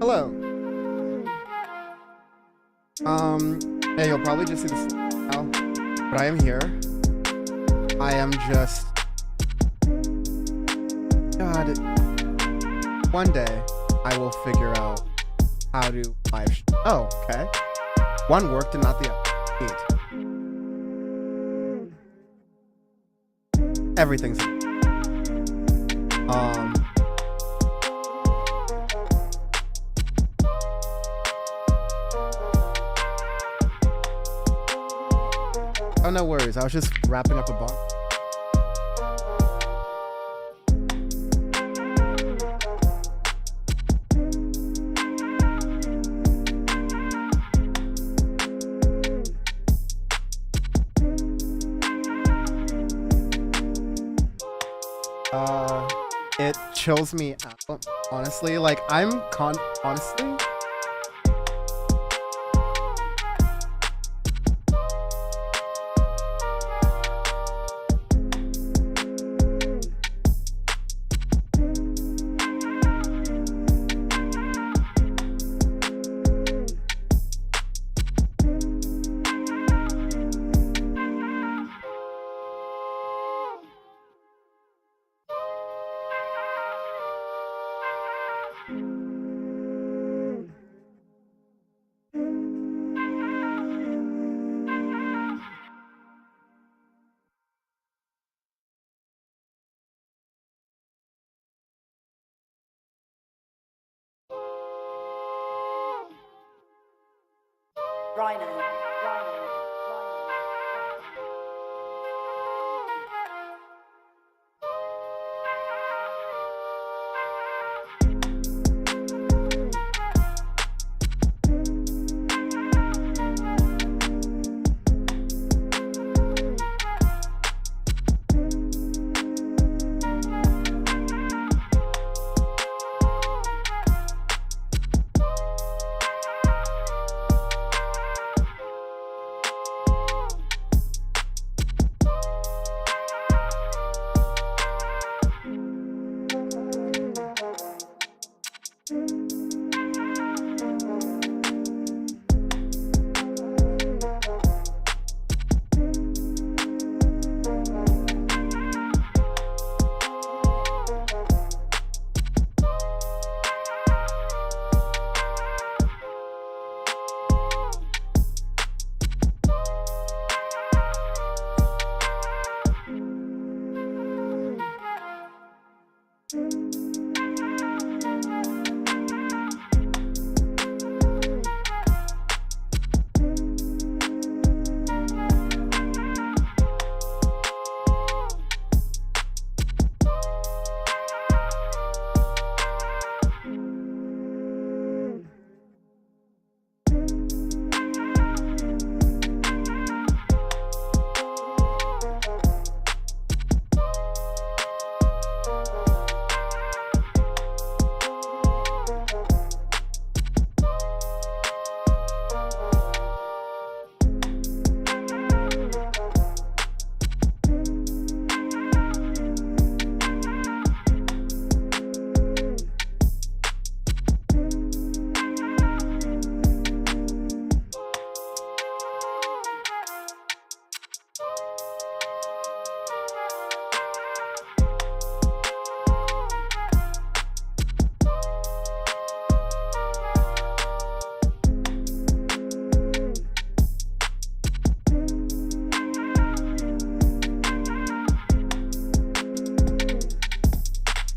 hello. Yeah, you'll probably just see this now, but I am here. I am just... God. One day, I will figure out how to live stream. Oh, okay. One worked and not the other. Neat. Everything's... Oh, no worries. I was just wrapping up a bar. It chills me out, honestly. Like, honestly...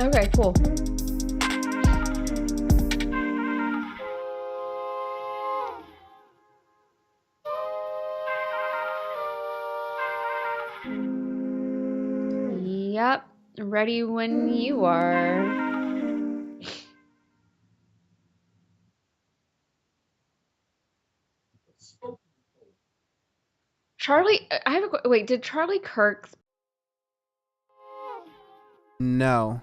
Okay, cool. Yep, ready when you are. Charlie, I have a wait, did Charlie Kirk? No.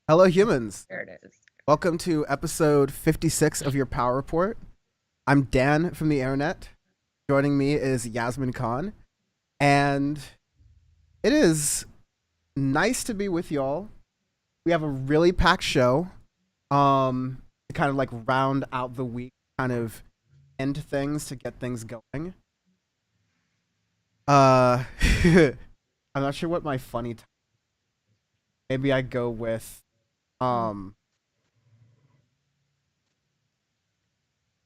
Hello, humans. There it is. Welcome to episode 56 of your Power Report. I'm Dan from the internet. Joining me is Yasmin Khan. And it is nice to be with y'all. We have a really packed show. To kind of like round out the week, kind of end things to get things going. Uh, I'm not sure what my maybe I go with, um,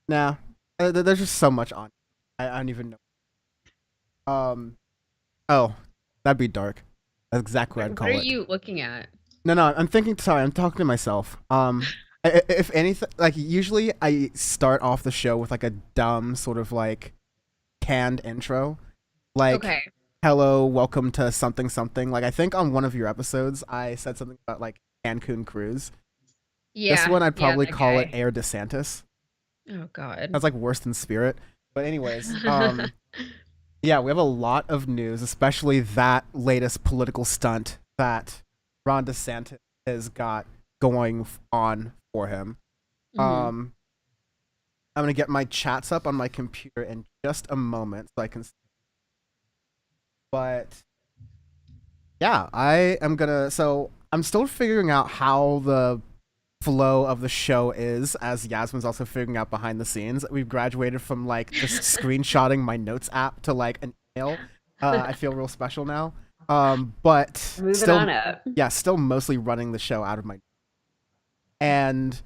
nah. There's just so much on. I don't even know. Oh, that'd be dark. That's exactly what I'd What are call it. you looking at? No, I'm thinking. Sorry, I'm talking to myself. If anything, like usually I start off the show with like a dumb sort of like canned intro, like Okay. "Hello, welcome to something something." Like I think on one of your episodes I said something about like Cancun cruise. This Yeah. one I'd Yeah, probably that call it guy. Air DeSantis. Oh God. That's like worse than Spirit. But anyways, yeah, we have a lot of news, especially that latest political stunt that Ron DeSantis has got going on for him. hmm Um, I'm gonna get my chats up on my computer in just a moment so I can. But yeah, I am gonna. So I'm still figuring out how the flow of the show is, as Yasmin's also figuring out behind the scenes. We've graduated from like just screenshotting my notes app to like an email. I feel real special now. But Moving still, on up. yeah, still mostly running the show out of my. And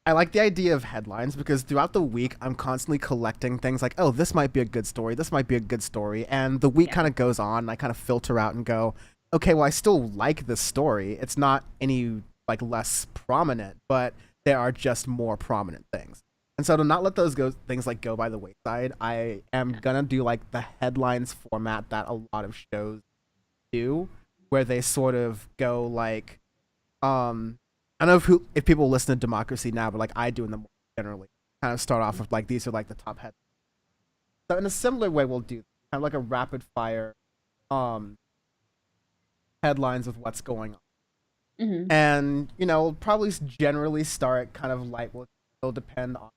I like the idea of headlines because throughout the week I'm constantly collecting things like, oh, this might be a good story, this might be a good story, and the week Yeah. kind of goes on. And I kind of filter out and go, okay, well, I still like this story. It's not any like less prominent, but there are just more prominent things. And so to not let those things like go by the wayside, I am gonna do like the headlines format that a lot of shows do, where they sort of go like, I don't know if people listen to Democracy Now, but like I do in the morning generally, kind of start off with like these are like the top heads. So in a similar way, we'll do kind of like a rapid fire, um, headlines with what's going on, hmm and we'll probably generally start kind of light. Will still depend on,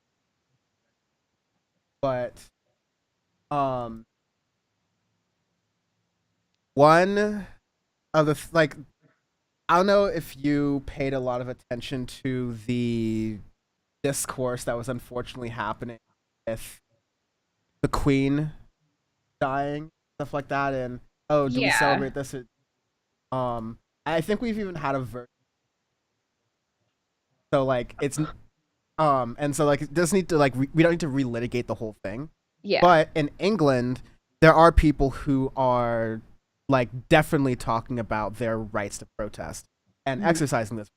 but um, one of the like I don't know if you paid a lot of attention to the discourse that was unfortunately happening with the Queen dying, stuff like that, and oh, do we Yeah. celebrate this? I think we've even had a version, so like it's and so like it doesn't need to like we don't need to relitigate the whole thing, Yeah. but in England, there are people who are like definitely talking about their rights to protest and hmm exercising this.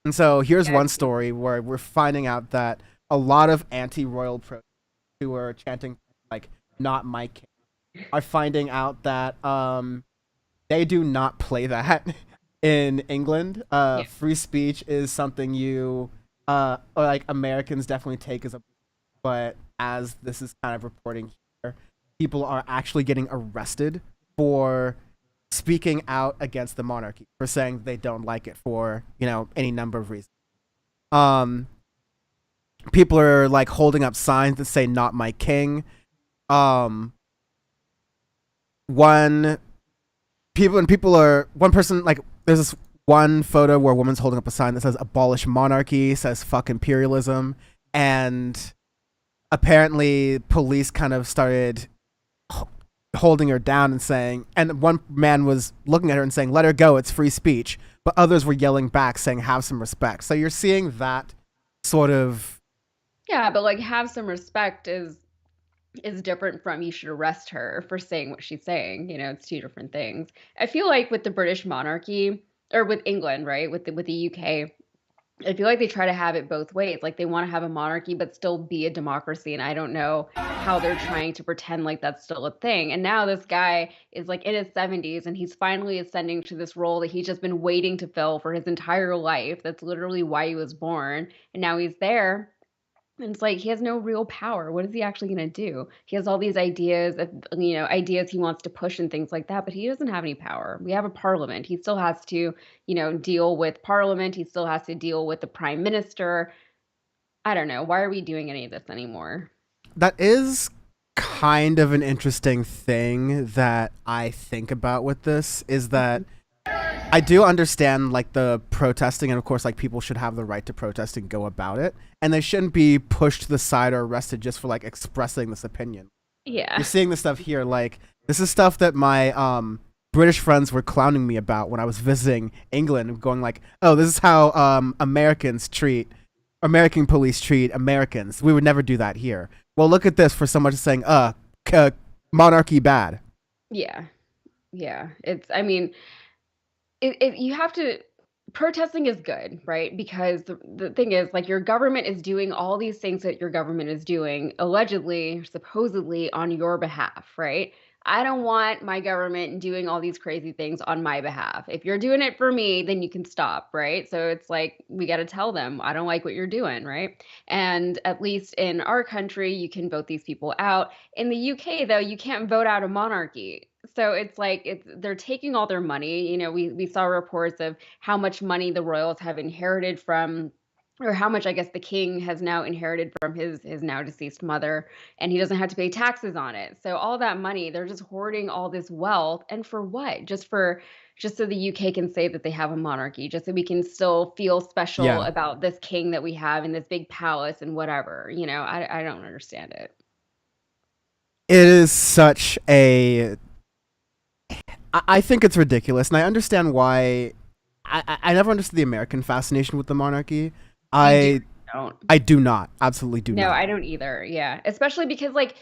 And so here's Yeah. one story where we're finding out that a lot of anti-royal protesters who are chanting like "Not my king" are finding out that they do not play that in England. Yeah. Free speech is something you or like Americans definitely take as a, but as this is kind of reporting here, people are actually getting arrested for speaking out against the monarchy, for saying they don't like it for any number of reasons. Um, People are like holding up signs that say "Not my king." Um, one people are one person like there's this one photo where a woman's holding up a sign that says "Abolish monarchy," says "Fuck imperialism," and apparently police kind of started holding her down and saying, and one man was looking at her and saying, "Let her go, it's free speech," but others were yelling back saying, "Have some respect." So you're seeing that sort of. Yeah, but like have some respect is different from you should arrest her for saying what she's saying. It's two different things. I feel like with the British monarchy or with England, right? With the UK, I feel like they try to have it both ways. Like they want to have a monarchy but still be a democracy, and I don't know how they're trying to pretend like that's still a thing. And now this guy is like in his 70s and he's finally ascending to this role that he's just been waiting to fill for his entire life. That's literally why he was born. And now he's there And it's like he has no real power. What is he actually going to do? He has all these ideas of, ideas he wants to push and things like that, but he doesn't have any power. We have a parliament. He still has to, deal with parliament. He still has to deal with the prime minister. I don't know. Why are we doing any of this anymore? That is kind of an interesting thing that I think about with this is that I do understand like the protesting, and of course like people should have the right to protest and go about it, and they shouldn't be pushed to the side or arrested just for like expressing this opinion. You're Yeah. seeing this stuff here, like this is stuff that my British friends were clowning me about when I was visiting England, going like, "Oh, this is how American police treat Americans. We would never do that here." Well, look at this for someone just saying, c- monarchy bad." Yeah. Yeah. I mean, you have to protesting is good, right? Because the thing is, like, your government is doing all these things that your government is doing allegedly, supposedly on your behalf, right? I don't want my government doing all these crazy things on my behalf. If you're doing it for me, then you can stop, right? So it's like we got to tell them, I don't like what you're doing, right? And at least in our country, you can vote these people out. In the UK, though, you can't vote out a monarchy. So it's like they're taking all their money. We saw reports of how much money the royals have inherited from, or how much I guess the king has now inherited from his now deceased mother, and he doesn't have to pay taxes on it. So all that money, they're just hoarding all this wealth, and for what? Just so the UK can say that they have a monarchy, just so we can still feel special Yeah, about this king that we have in this big palace and whatever. I don't understand it. it is such a. I think it's ridiculous, and I understand why. I never understood the American fascination with the monarchy. You do I don't. I do not, absolutely do No, not. I don't either. Yeah. Especially because like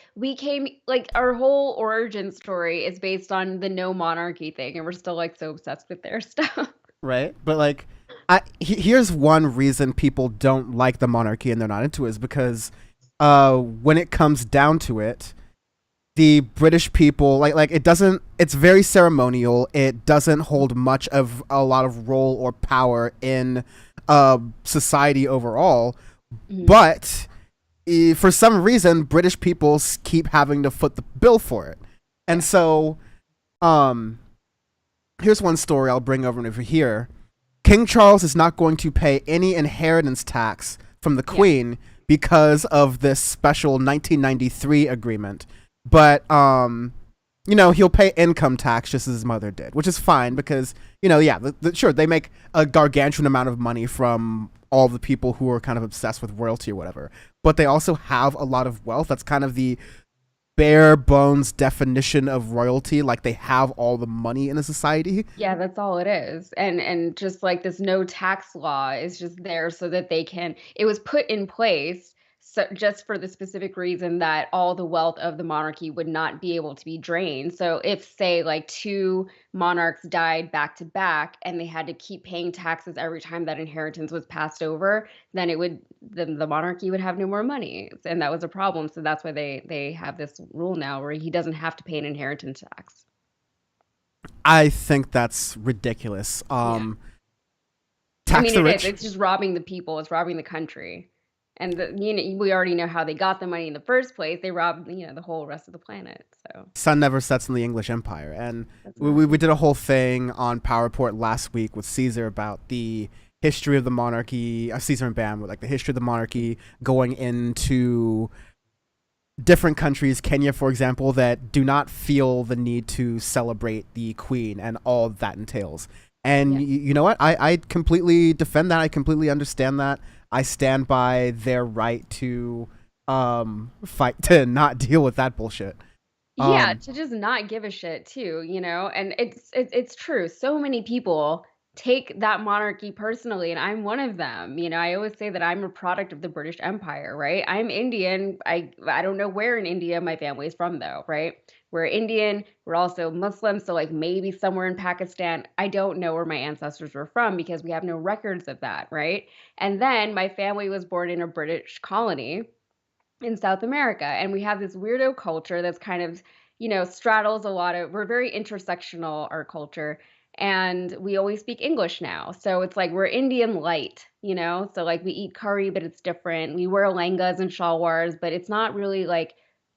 our whole origin story is based on the no monarchy thing, and we're still like so obsessed with their stuff. Right? But like, here's one reason people don't like the monarchy and they're not into it is because, when it comes down to it, the British people like it doesn't. It's very ceremonial. It doesn't hold much of a lot of role or power in society overall. Mhm. But for some reason, British people keep having to foot the bill for it, and Yeah. so um, here's one story I'll bring over here. King Charles is not going to pay any inheritance tax from the Yeah. Queen because of this special 1993 agreement. But he'll pay income tax just as his mother did, which is fine because yeah, sure they make a gargantuan amount of money from all the people who are kind of obsessed with royalty or whatever. But they also have a lot of wealth. That's kind of the bare bones definition of royalty. Like they have all the money in a society. Yeah, that's all it is. And just like this no tax law is just there so that it was put in place so just for the specific reason that all the wealth of the monarchy would not be able to be drained. So if say like two monarchs died back to back and they had to keep paying taxes every time that inheritance was passed over, then the monarchy would have no more money. And that was a problem. So that's why they have this rule now where he doesn't have to pay an inheritance tax. I think that's ridiculous. Yeah. I Tax mean, the it is. rich. It's just robbing the people. It's robbing the country. And we already know how they got the money in the first place. They robbed, the whole rest of the planet. So Sun never sets in the English Empire. And that's we nasty. did a whole thing on PowerPort last week with Caesar about the history of the monarchy, Caesar and Bam, with like the history of the monarchy going into different countries, Kenya, for example, that do not feel the need to celebrate the queen and all that entails. And Yeah. you know what? I completely defend that. I completely understand that. I stand by their right to fight to not deal with that bullshit. Yeah, Um, to just not give a shit too, and it's true. So many people take that monarchy personally, and I'm one of them. I always say that I'm a product of the British Empire, right? I'm Indian. I don't know where in India my family is from though, right? We're Indian. We're also Muslim, so like maybe somewhere in Pakistan. I don't know where my ancestors were from because we have no records of that, right? And then my family was born in a British colony in South America. And we have this weirdo culture that's kind of, straddles a lot of, we're very intersectional, our culture. and we always speak English now. So it's like we're Indian light, you know? So like we eat curry, but it's different. We wear langas and shalwars, but it's not really like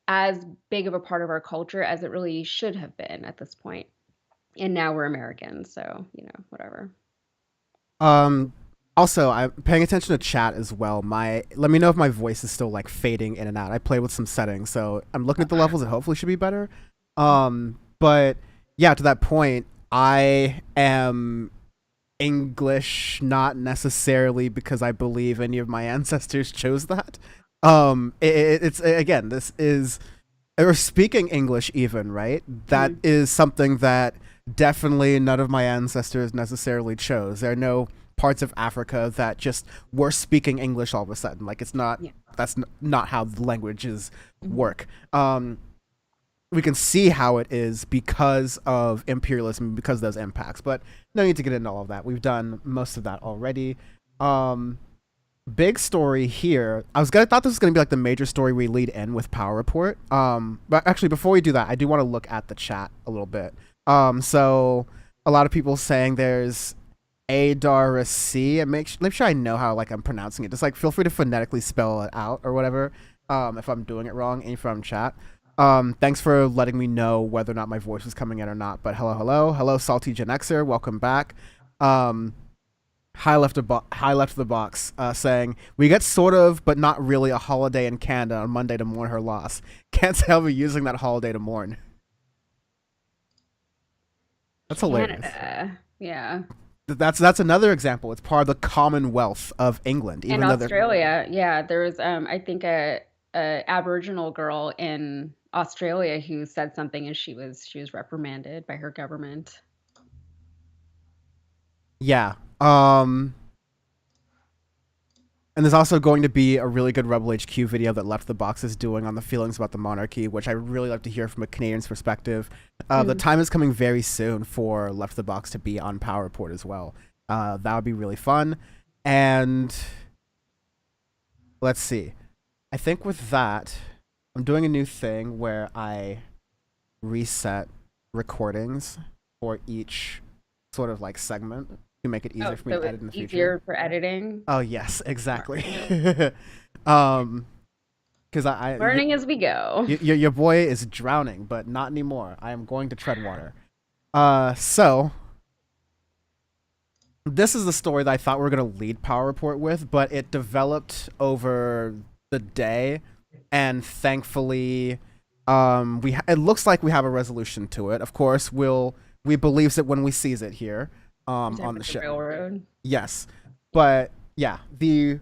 as big of a part of our culture as it really should have been at this point. And now we're Americans, so, whatever. Um, Also, I'm paying attention to chat as well. Let me know if my voice is still like fading in and out. I played with some settings, so I'm looking at the levels. It hopefully should be better. But yeah, to that point, I am English not necessarily because I believe any of my ancestors chose that. It's again, this is or speaking English even, right? That Mhm. is something that definitely none of my ancestors necessarily chose. There are no parts of Africa that just were speaking English all of a sudden. Like it's not Yeah. not how the languages Mhm. work. We can see how it is because of imperialism, because of those impacts. But no need to get into all of that. We've done most of that already. Big story here. Thought this was gonna be like the major story we lead in with Power Report. But actually, before we do that, I do want to look at the chat a little bit. So a lot of people saying there's Adarasi, and make sure I know how like I'm pronouncing it. Just like feel free to phonetically spell it out or whatever. If I'm doing it wrong, any from chat. Thanks for letting me know whether or not my voice is coming in or not. But hello, salty Gen Xer, welcome back. High left of the box, saying we get sort of, but not really, a holiday in Canada on Monday to mourn her loss. Can't say I'll be using that holiday to mourn. That's hilarious. Canada. Yeah. That's another example. It's part of the Commonwealth of England, In even though they're Australia, yeah, there's I think a Aboriginal girl in Australia who said something and she was reprimanded by her government. yeah. And there's also going to be a really good Rebel HQ video that Left the Box is doing on the feelings about the monarchy, which I really like to hear from a Canadian's perspective. The Mm. time is coming very soon for Left the Box to be on Power Report as well. That would be really fun. And let's see. I think with that, I'm doing a new thing where I reset recordings for each sort of like segment to make it Oh, easier for me so to edit it's in the future. easier for editing. Oh yes, exactly. Smart. um, because Learning as we go. your boy is drowning, but not anymore. I am going to tread water. So this is the story that I thought we were gonna lead Power Report with, but it developed over the day, and thankfully, it looks like we have a resolution to it. Of course, we believes it when we sees it here, You're talking on the about the show. railroad. Yes, but yeah, the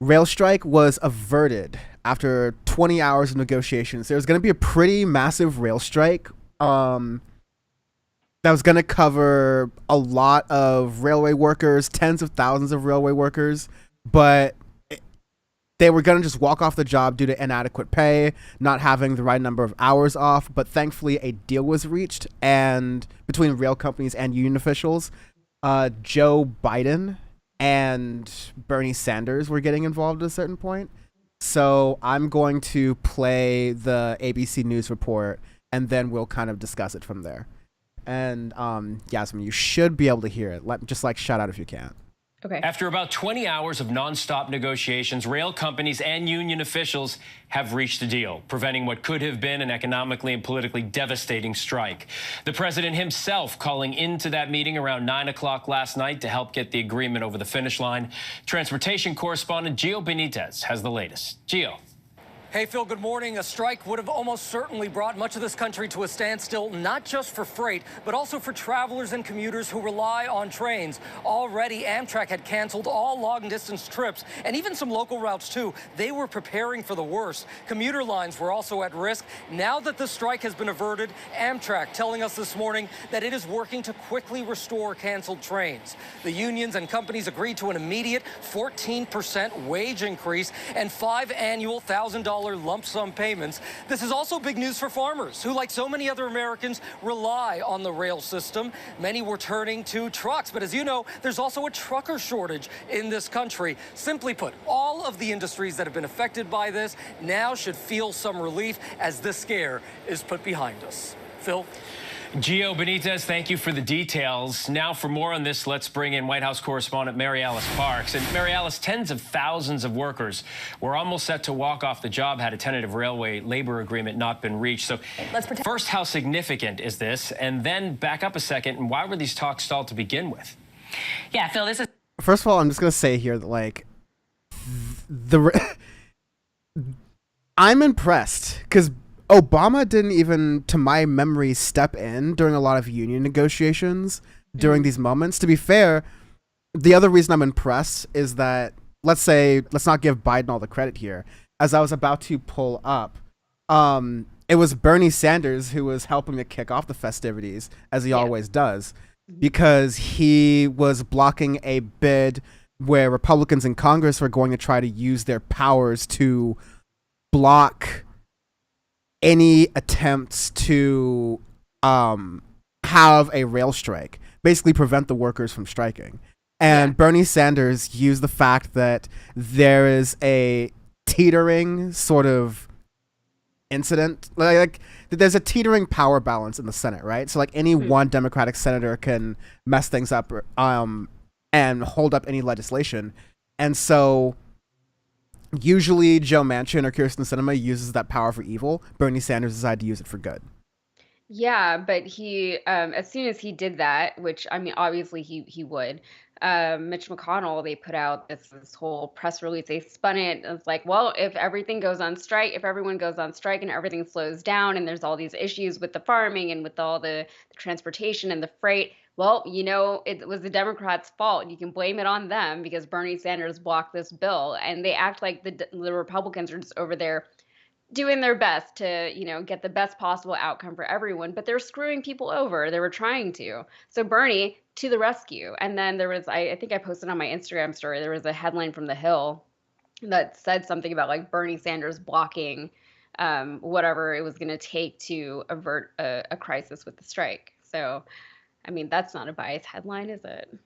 rail strike was averted after 20 hours of negotiations. There was going to be a pretty massive rail strike that was going to cover a lot of railway workers, tens of thousands of railway workers, but they were going to just walk off the job due to inadequate pay, not having the right number of hours off. But thankfully, a deal was reached, and between rail companies and union officials, Joe Biden and Bernie Sanders were getting involved at a certain point. So I'm going to play the ABC News report, and then we'll kind of discuss it from there. And Yasmin, you should be able to hear it. Just like shout out if you can. Okay. After about 20 hours of nonstop negotiations, rail companies and union officials have reached a deal, preventing what could have been an economically and politically devastating strike. The president himself calling into that meeting around 9 o'clock last night to help get the agreement over the finish line. Transportation correspondent Gio Benitez has the latest. Gio. Hey, Phil, good morning. A strike would have almost certainly brought much of this country to a standstill, not just for freight, but also for travelers and commuters who rely on trains. Already, Amtrak had canceled all long-distance trips, and even some local routes, too. They were preparing for the worst. Commuter lines were also at risk. Now that the strike has been averted, Amtrak telling us this morning that it is working to quickly restore canceled trains. The unions and companies agreed to an immediate 14% wage increase and 5 annual $1,000 lump sum payments. This is also big news for farmers who, like so many other Americans, rely on the rail system. Many were turning to trucks, but as you know, there's also a trucker shortage in this country. Simply put, all of the industries that have been affected by this now should feel some relief as this scare is put behind us. Phil? Gio Benitez, thank you for the details. Now, for more on this, let's bring in White House correspondent Mary Alice Parks. And Mary Alice, tens of thousands of workers were almost set to walk off the job had a tentative railway labor agreement not been reached. So, first, how significant is this? And then back up a second, and why were these talks stalled to begin with? Yeah, Phil, this is... First of all, I'm just gonna say here that like I'm impressed because Obama didn't even, to my memory, step in during a lot of union negotiations during these moments. To be fair, the other reason I'm impressed is that, let's not give Biden all the credit here. As I was about to pull up, it was Bernie Sanders who was helping to kick off the festivities, as he always does, because he was blocking a bid where Republicans in Congress were going to try to use their powers to block any attempts to have a rail strike, basically prevent the workers from striking. And Bernie Sanders used the fact that there is a teetering sort of incident, like there's a teetering power balance in the Senate, right? So like any one Democratic senator can mess things up and hold up any legislation. And so usually Joe Manchin or Kirsten Sinema uses that power for evil. Bernie Sanders decided to use it for good. Yeah, but he, as soon as he did that, which I mean, obviously he would, Mitch McConnell, they put out this whole press release. They spun it. It's like, well, if everything goes on strike, if everyone goes on strike and everything slows down and there's all these issues with the farming and with all the transportation and the freight, well, it was the Democrats' fault. You can blame it on them because Bernie Sanders blocked this bill. And they act like the Republicans are just over there doing their best to, get the best possible outcome for everyone, but they're screwing people over. They were trying to. So Bernie to the rescue. And then there was, I think I posted on my Instagram story, there was a headline from The Hill that said something about like Bernie Sanders blocking whatever it was going to take to avert a crisis with the strike. So, I mean, that's not a biased headline, is it?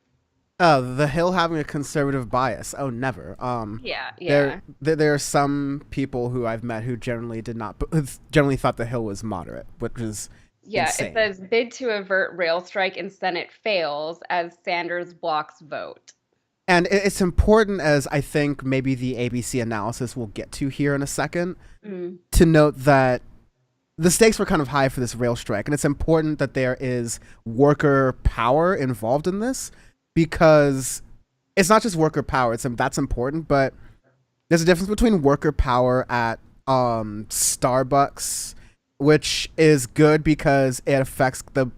The Hill having a conservative bias. Oh, never. Yeah. There are some people who I've met who generally generally thought the Hill was moderate, which is insane. It says bid to avert rail strike in Senate fails as Sanders blocks vote. And it's important, as I think maybe the ABC analysis we'll get to here in a second, to note that the stakes were kind of high for this rail strike, and it's important that there is worker power involved in this. Because it's not just worker power, that's important, but there's a difference between worker power at Starbucks, which is good because it affects the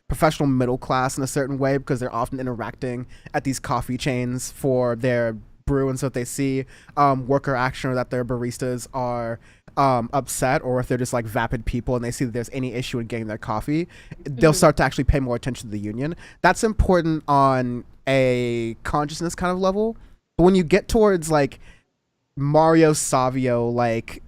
professional middle class in a certain way because they're often interacting at these coffee chains for their brew, and so if they see worker action or that their baristas are upset, or if they're just like vapid people and they see that there's any issue in getting their coffee, they'll start to actually pay more attention to the union. That's important on a consciousness kind of level. But when you get towards like Mario Savio, like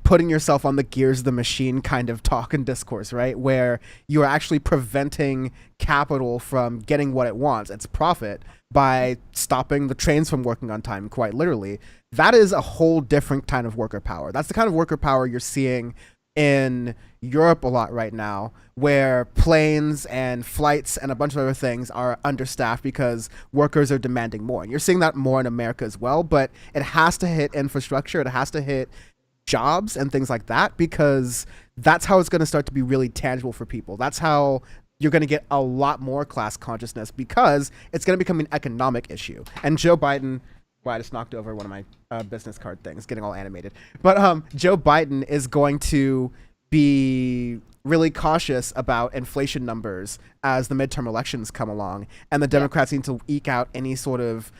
putting yourself on the gears of the machine kind of talk and discourse, right, where you're actually preventing capital from getting what it wants, its profit, by stopping the trains from working on time, quite literally, that is a whole different kind of worker power. That's the kind of worker power you're seeing in Europe a lot right now, where planes and flights and a bunch of other things are understaffed because workers are demanding more. And you're seeing that more in America as well, but it has to hit infrastructure, it has to hit jobs and things like that, because that's how it's going to start to be really tangible for people. That's how you're going to get a lot more class consciousness, because it's going to become an economic issue. And Joe Biden, well, I just knocked over one of my business card things, getting all animated. But Joe Biden is going to be really cautious about inflation numbers as the midterm elections come along, and the Democrats need to eke out any sort of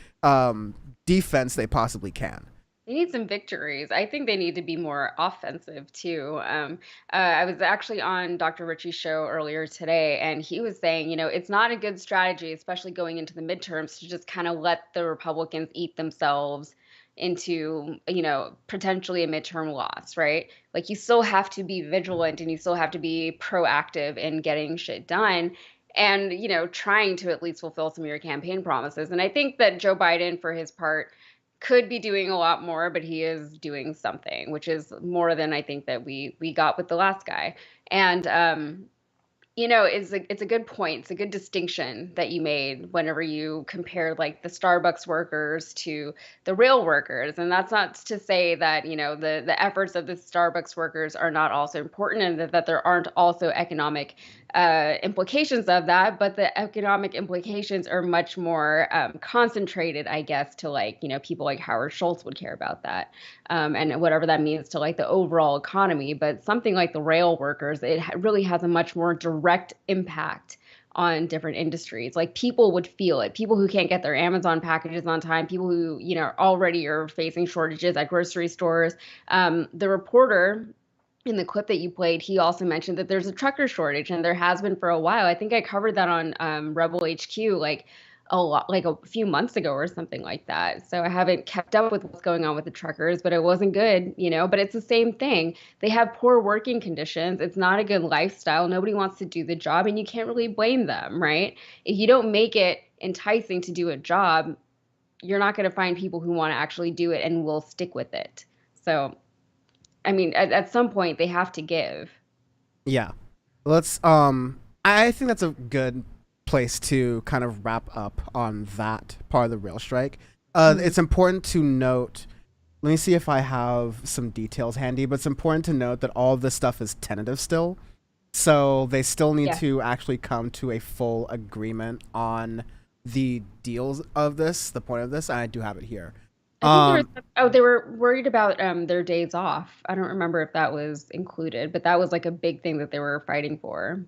defense they possibly can. They need some victories. I think they need to be more offensive too. I was actually on Dr. Ritchie's show earlier today, and he was saying, it's not a good strategy, especially going into the midterms, to just kind of let the Republicans eat themselves into, potentially a midterm loss, right? Like, you still have to be vigilant and you still have to be proactive in getting shit done and, trying to at least fulfill some of your campaign promises. And I think that Joe Biden, for his part, could be doing a lot more, but he is doing something, which is more than I think that we got with the last guy. And It's a good point. It's a good distinction that you made whenever you compare like the Starbucks workers to the rail workers. And that's not to say that, the efforts of the Starbucks workers are not also important, and that there aren't also economic implications of that, but the economic implications are much more concentrated, I guess, to like, people like Howard Schultz would care about that, and whatever that means to like the overall economy. But something like the rail workers, it really has a much more direct impact on different industries. Like people would feel it. People who can't get their Amazon packages on time, people who, already are facing shortages at grocery stores. The reporter in the clip that you played, he also mentioned that there's a trucker shortage, and there has been for a while. I think I covered that on Rebel HQ like a few months ago or something like that. So I haven't kept up with what's going on with the truckers, but it wasn't good, but it's the same thing. They have poor working conditions. It's not a good lifestyle. Nobody wants to do the job, and you can't really blame them, right? If you don't make it enticing to do a job, you're not going to find people who want to actually do it and will stick with it. So I mean, at some point they have to give. Yeah. Let's I think that's a good place to kind of wrap up on that part of the rail strike. It's important to note, let me see if I have some details handy, but it's important to note that all of this stuff is tentative still. So they still need to actually come to a full agreement on the deals of this, the point of this, and I do have it here. I think they were worried about their days off. I don't remember if that was included, but that was like a big thing that they were fighting for.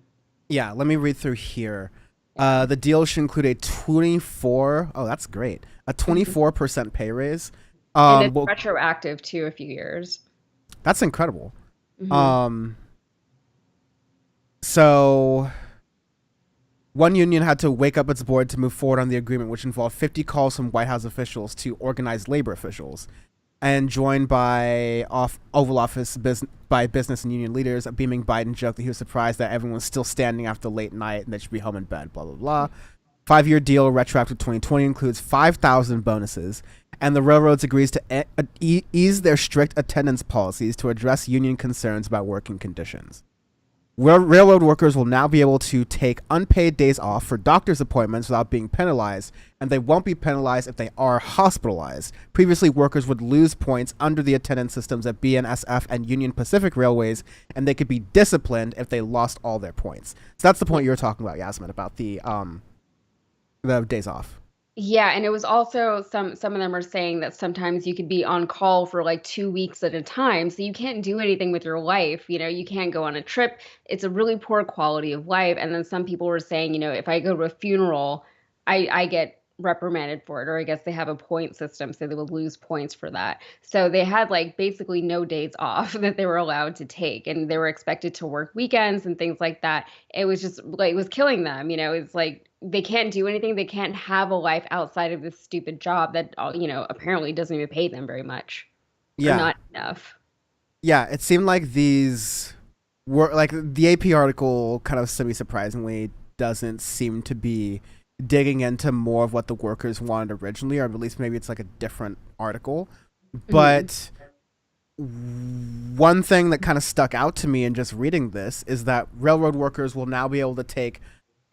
Yeah, let me read through here. The deal should include a 24% pay raise. And it's retroactive to a few years. That's incredible. So one union had to wake up its board to move forward on the agreement, which involved 50 calls from White House officials to organized labor officials, and joined by Oval Office by business and union leaders. A beaming Biden joked that he was surprised that everyone was still standing after late night and they should be home in bed, blah, blah, blah. 5-year deal, retroactive 2020, includes 5,000 bonuses, and the railroads agrees to ease their strict attendance policies to address union concerns about working conditions. Railroad workers will now be able to take unpaid days off for doctor's appointments without being penalized, and they won't be penalized if they are hospitalized. Previously, workers would lose points under the attendance systems at BNSF and Union Pacific Railways, and they could be disciplined if they lost all their points. So that's the point you were talking about, Yasmin, about the days off. Yeah, and it was also some of them are saying that sometimes you could be on call for like 2 weeks at a time, so you can't do anything with your life. You can't go on a trip. It's a really poor quality of life. And then some people were saying, if I go to a funeral, I get reprimanded for it, or I guess they have a point system, so they would lose points for that. So they had like basically no days off that they were allowed to take, and they were expected to work weekends and things like that. It was just like, it was killing them. It's like they can't do anything. They can't have a life outside of this stupid job that, apparently doesn't even pay them very much. Yeah. Or not enough. Yeah, it seemed like these were like the AP article kind of semi-surprisingly doesn't seem to be digging into more of what the workers wanted originally, or at least maybe it's like a different article. But one thing that kind of stuck out to me in just reading this is that railroad workers will now be able to take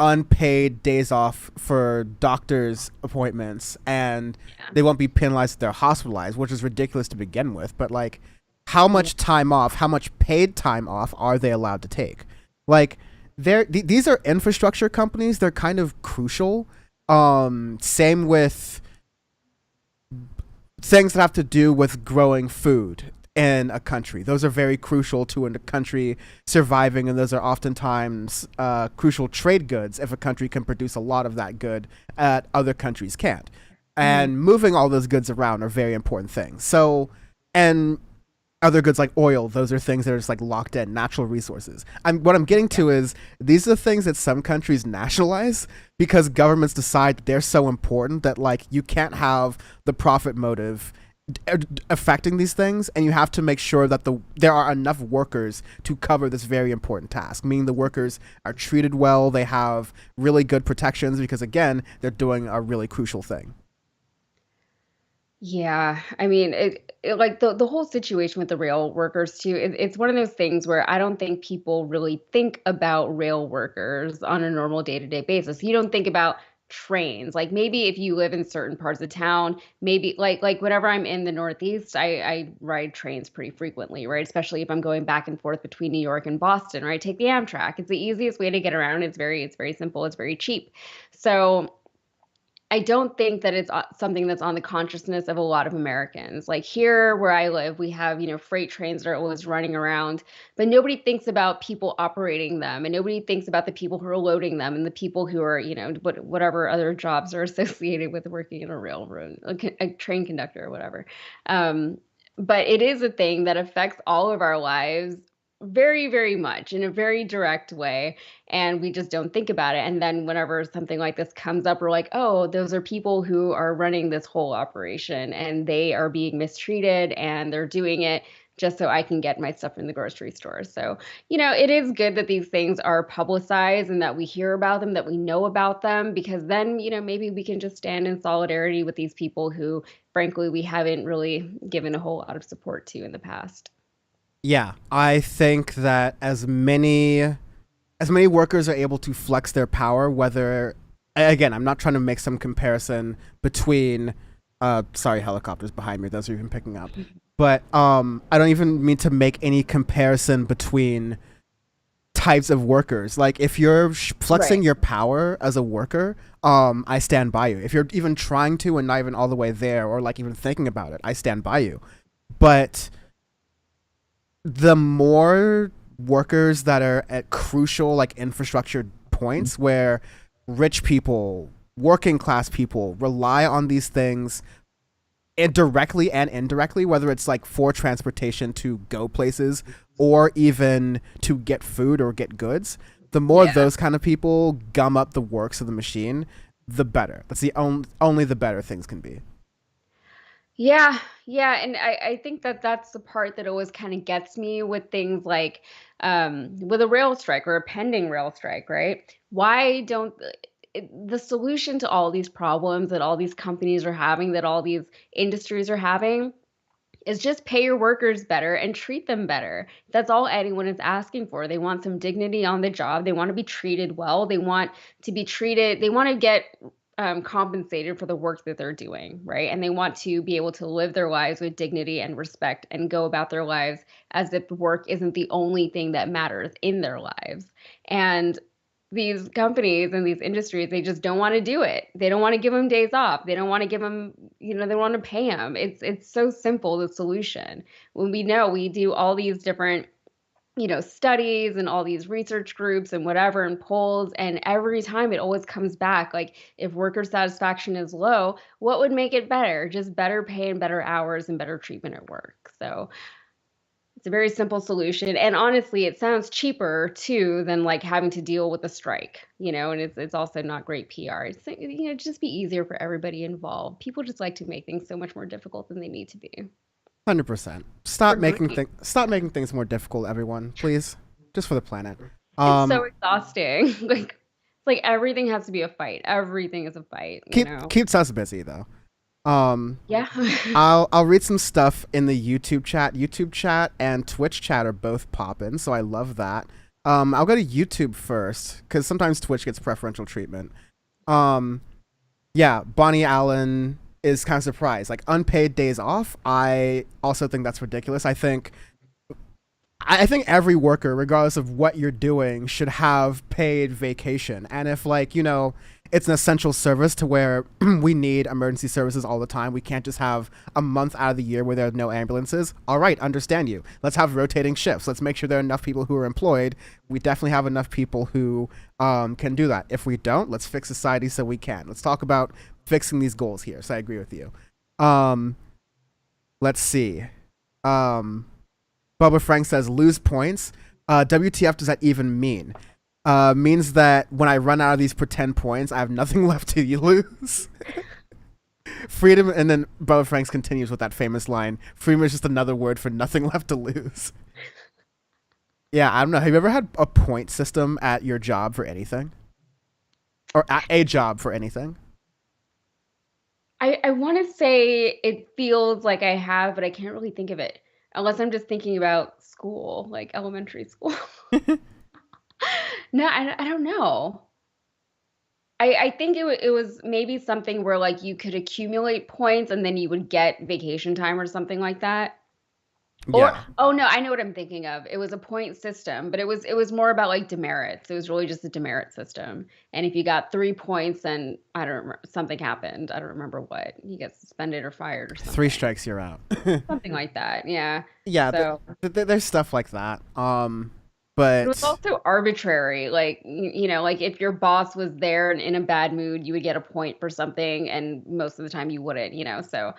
unpaid days off for doctor's appointments, and they won't be penalized if they're hospitalized, which is ridiculous to begin with. But like, how much time off, how much paid time off are they allowed to take? Like, these are infrastructure companies. They're kind of crucial. Same with things that have to do with growing food in a country. Those are very crucial to a country surviving, and those are oftentimes crucial trade goods if a country can produce a lot of that good that other countries can't. And moving all those goods around are very important things. So, and other goods like oil, those are things that are just like locked in, natural resources. What I'm getting to is these are the things that some countries nationalize because governments decide that they're so important that like you can't have the profit motive affecting these things, and you have to make sure that there are enough workers to cover this very important task, meaning the workers are treated well, they have really good protections because again, they're doing a really crucial thing. Yeah, I mean, like the whole situation with the rail workers too. It's one of those things where I don't think people really think about rail workers on a normal day-to-day basis. You don't think about trains. Like maybe if you live in certain parts of town, maybe like whenever I'm in the Northeast, I ride trains pretty frequently, right? Especially if I'm going back and forth between New York and Boston, right? Take the Amtrak. It's the easiest way to get around. It's very simple. It's very cheap. So I don't think that it's something that's on the consciousness of a lot of Americans. Like here where I live, we have, freight trains that are always running around, but nobody thinks about people operating them and nobody thinks about the people who are loading them and the people who are, whatever other jobs are associated with working in a railroad, a train conductor or whatever. Um, but it is a thing that affects all of our lives very, very much in a very direct way, and we just don't think about it. And then whenever something like this comes up, we're like, oh, those are people who are running this whole operation and they are being mistreated and they're doing it just so I can get my stuff in the grocery store. So, it is good that these things are publicized and that we hear about them, that we know about them, because then, maybe we can just stand in solidarity with these people who, frankly, we haven't really given a whole lot of support to in the past. Yeah, I think that as many workers are able to flex their power, whether, again, I'm not trying to make some comparison between sorry, helicopters behind me, those are even picking up. But I don't even mean to make any comparison between types of workers. Like if you're flexing Right. your power as a worker, I stand by you. If you're even trying to and not even all the way there, or like even thinking about it, I stand by you. But the more workers that are at crucial like infrastructure points where rich people, working class people rely on these things directly and indirectly, whether it's like for transportation to go places or even to get food or get goods, the more Yeah. those kind of people gum up the works of the machine, the better. That's the only the better things can be. Yeah, yeah, and I think that that's the part that always kind of gets me with things like with a rail strike or a pending rail strike, right? Why don't the solution to all these problems that all these companies are having, that all these industries are having, is just pay your workers better and treat them better. That's all anyone is asking for. They want some dignity on the job. They want to be treated well. They want to be treated, they want to get compensated for the work that they're doing, right? And they want to be able to live their lives with dignity and respect and go about their lives as if work isn't the only thing that matters in their lives. And these companies and these industries, they just don't want to do it. They don't want to give them days off. They don't want to give them, they want to pay them. It's so simple, the solution. When we know we do all these different, studies and all these research groups and whatever and polls, and every time it always comes back like if worker satisfaction is low, what would make it better? Just better pay and better hours and better treatment at work. So it's a very simple solution, and honestly, it sounds cheaper too than like having to deal with a strike, and it's also not great PR. It's just be easier for everybody involved. People just like to make things so much more difficult than they need to be. 100%. Stop making Agreed. stop making things more difficult, everyone, please. Just for the planet. It's so Um exhausting. Like it's like everything has to be a fight. Everything is a fight, keeps us busy though. Um Yeah. I'll read some stuff in the YouTube chat. YouTube chat and Twitch chat are both popping, so I love that. I'll go to YouTube first because sometimes Twitch gets preferential treatment. Um, yeah, Bonnie Allen is kind of surprised. Like unpaid days off, I also think that's ridiculous. I think every worker, regardless of what you're doing, should have paid vacation. And if like, it's an essential service to where we need emergency services all the time, we can't just have a month out of the year where there are no ambulances. All right, understand you. Let's have rotating shifts. Let's make sure there are enough people who are employed. We definitely have enough people who can do that. If we don't, let's fix society so we can. Let's talk about fixing these goals here. So I agree with you. Let's see. Bubba Frank says lose points. WTF does that even mean? Means that when I run out of these pretend points, I have nothing left to lose. Freedom, and then Bubba Franks continues with that famous line: freedom is just another word for nothing left to lose. Yeah, I don't know. Have you ever had a point system at your job for anything? Or at a job for anything? I want to say it feels like I have, but I can't really think of it unless I'm just thinking about school, like elementary school. No, I don't know. I think it was maybe something where like you could accumulate points and then you would get vacation time or something like that. Or Yeah. oh no, I know what I'm thinking of. It was a point system, but it was more about like demerits. It was really just a demerit system. And if you got 3 points, then I don't remember, something happened. I don't remember what. You get suspended or fired or 3 something. strikes, you're out. Something like that. Yeah. Yeah, So there's stuff like that. it was But also arbitrary. Like, like if your boss was there and in a bad mood, you would get a point for something, and most of the time you wouldn't. So,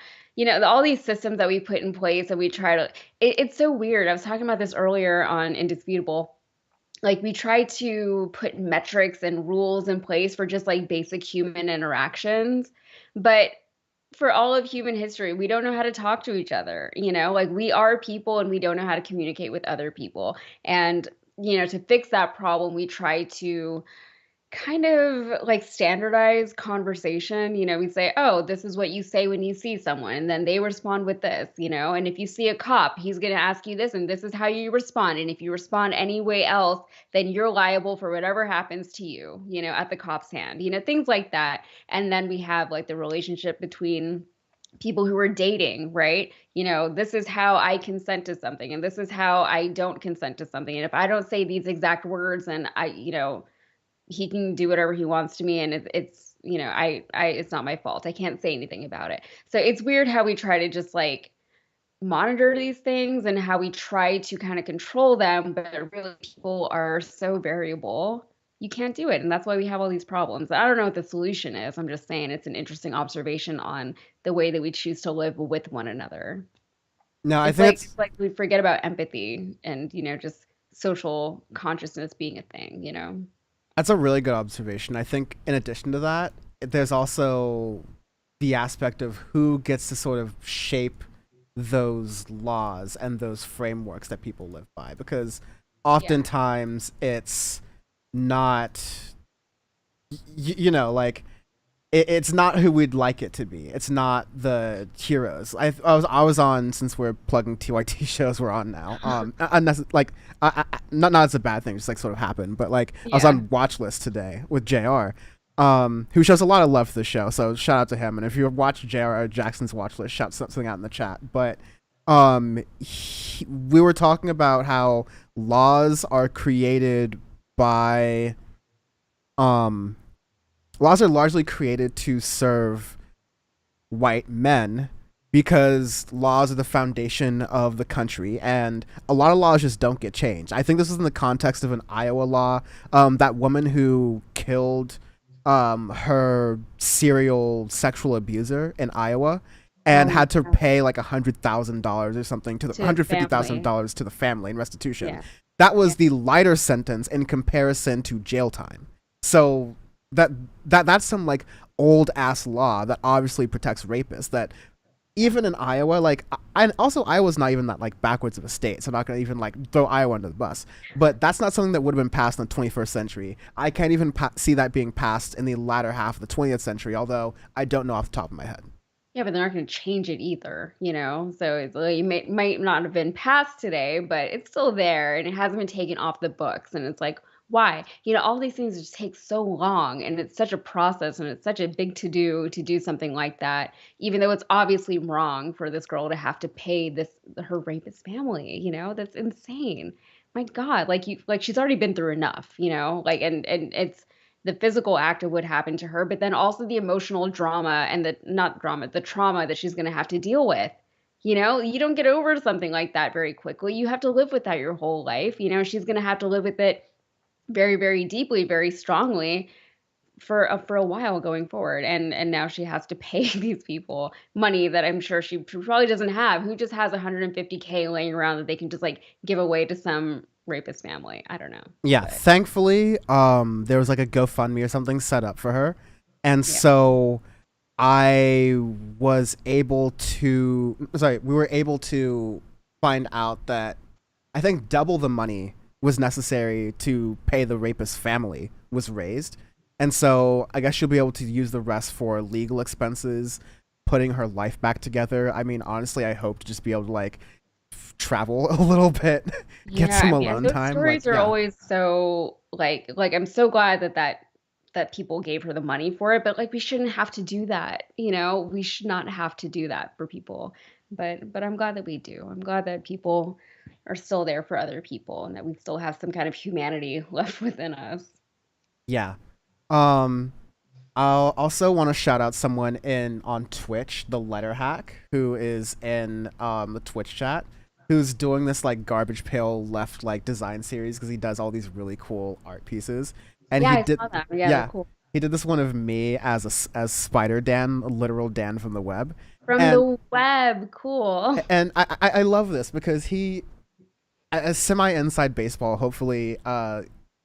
all these systems that we put in place and we try to, it's so weird. I was talking about this earlier on Indisputable. Like, we try to put metrics and rules in place for just like basic human interactions. But for all of human history, we don't know how to talk to each other. Like we are people and we don't know how to communicate with other people. And, to fix that problem, we try to kind of like standardize conversation. We say, oh, this is what you say when you see someone. And then they respond with this. And if you see a cop, he's going to ask you this, and this is how you respond. And if you respond any way else, then you're liable for whatever happens to you, at the cop's hand, things like that. And then we have like the relationship between people who are dating, right? This is how I consent to something, and this is how I don't consent to something. And if I don't say these exact words, then he can do whatever he wants to me, and I it's not my fault. I can't say anything about it. So it's weird how we try to just like monitor these things and how we try to kind of control them, but really people are so variable. You can't do it, and that's why we have all these problems. I don't know what the solution is. I'm just saying it's an interesting observation on the way that we choose to live with one another. no, I It's think like it's it's like we forget about empathy and just social consciousness being a thing. that's a really good observation. I think in addition to that, there's also the aspect of who gets to sort of shape those laws and those frameworks that people live by, because Yeah. oftentimes it's not like it's not who we'd like it to be. It's not the heroes. I was on, since we're plugging TYT shows we're on now. Like not as a bad thing, just like sort of happened. But like I was Yeah. on Watch List today with JR, who shows a lot of love for the show. So shout out to him. And if you watch JR Jackson's Watch List, shout something out in the chat. But we were talking about how laws are created by laws are largely created to serve white men, because laws are the foundation of the country, and a lot of laws just don't get changed. I think this is in the context of an Iowa law. That woman who killed her serial sexual abuser in Iowa and Oh my had to God. pay like $100,000 or something to the To the family. $150,000 to the family in restitution. Yeah. That was Yeah. the lighter sentence in comparison to jail time. So that's some like old ass law that obviously protects rapists. That even in Iowa, like, and also Iowa's not even that like backwards of a state, so I'm not gonna even like throw Iowa under the bus. But that's not something that would have been passed in the 21st century. I can't even see that being passed in the latter half of the 20th century, although I don't know off the top of my head. Yeah, but they're not going to change it either. So it's like, it might not have been passed today, but it's still there and it hasn't been taken off the books. And it's like, why? All these things just take so long, and it's such a process, and it's such a big to do something like that, even though it's obviously wrong for this girl to have to pay her rapist family. That's insane. My God, like she's already been through enough. Like, and it's the physical act of what happened to her, but then also the emotional drama and the not drama, the trauma that she's going to have to deal with. You don't get over something like that very quickly. You have to live with that your whole life. She's going to have to live with it very, very deeply, very strongly for a while going forward. And now she has to pay these people money that I'm sure she probably doesn't have. Who just has 150K laying around that they can just like give away to some rapist family? I don't know. Yeah, But thankfully, there was like a GoFundMe or something set up for her, and yeah. so I was able to. Sorry, we were able to find out that I think double the money was necessary to pay the rapist's family was raised, and so I guess she'll be able to use the rest for legal expenses, putting her life back together. I mean, honestly, I hope to just be able to like travel a little bit, get some alone those time. stories Like, are yeah, always so like I'm so glad that people gave her the money for it, but like we shouldn't have to do that, you know? We should not have to do that for people. But I'm glad that we do. I'm glad that people are still there for other people and that we still have some kind of humanity left within us. yeah. Um, I'll also want to shout out someone in on Twitch, the Letter Hack, who is in the Twitch chat, who's doing this like garbage pail left like design series because he does all these really cool art pieces. And Yeah, he I did, saw them. Yeah, they're yeah, cool. he did this one of me as as Spider Dan, a literal Dan from the web, From and the web, cool. I love this because he, as semi inside baseball, hopefully,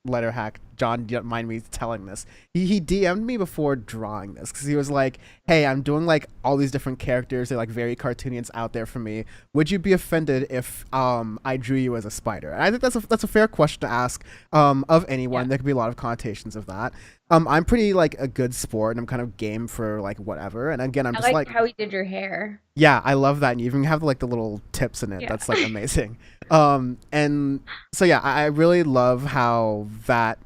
letter hack John, you don't mind me telling this. He DM'd me before drawing this because he was like, "Hey, I'm doing like all these different characters. They're like very cartoony. It's out there for me. Would you be offended if I drew you as a spider?" And I think that's a fair question to ask of anyone. Yeah. There could be a lot of connotations of that. I'm pretty like a good sport, and I'm kind of game for like whatever. And again, I'm I just like like, how he did your hair. yeah, I love that. And you even have like the little tips in it. Yeah. That's like amazing. And so yeah, I really love how that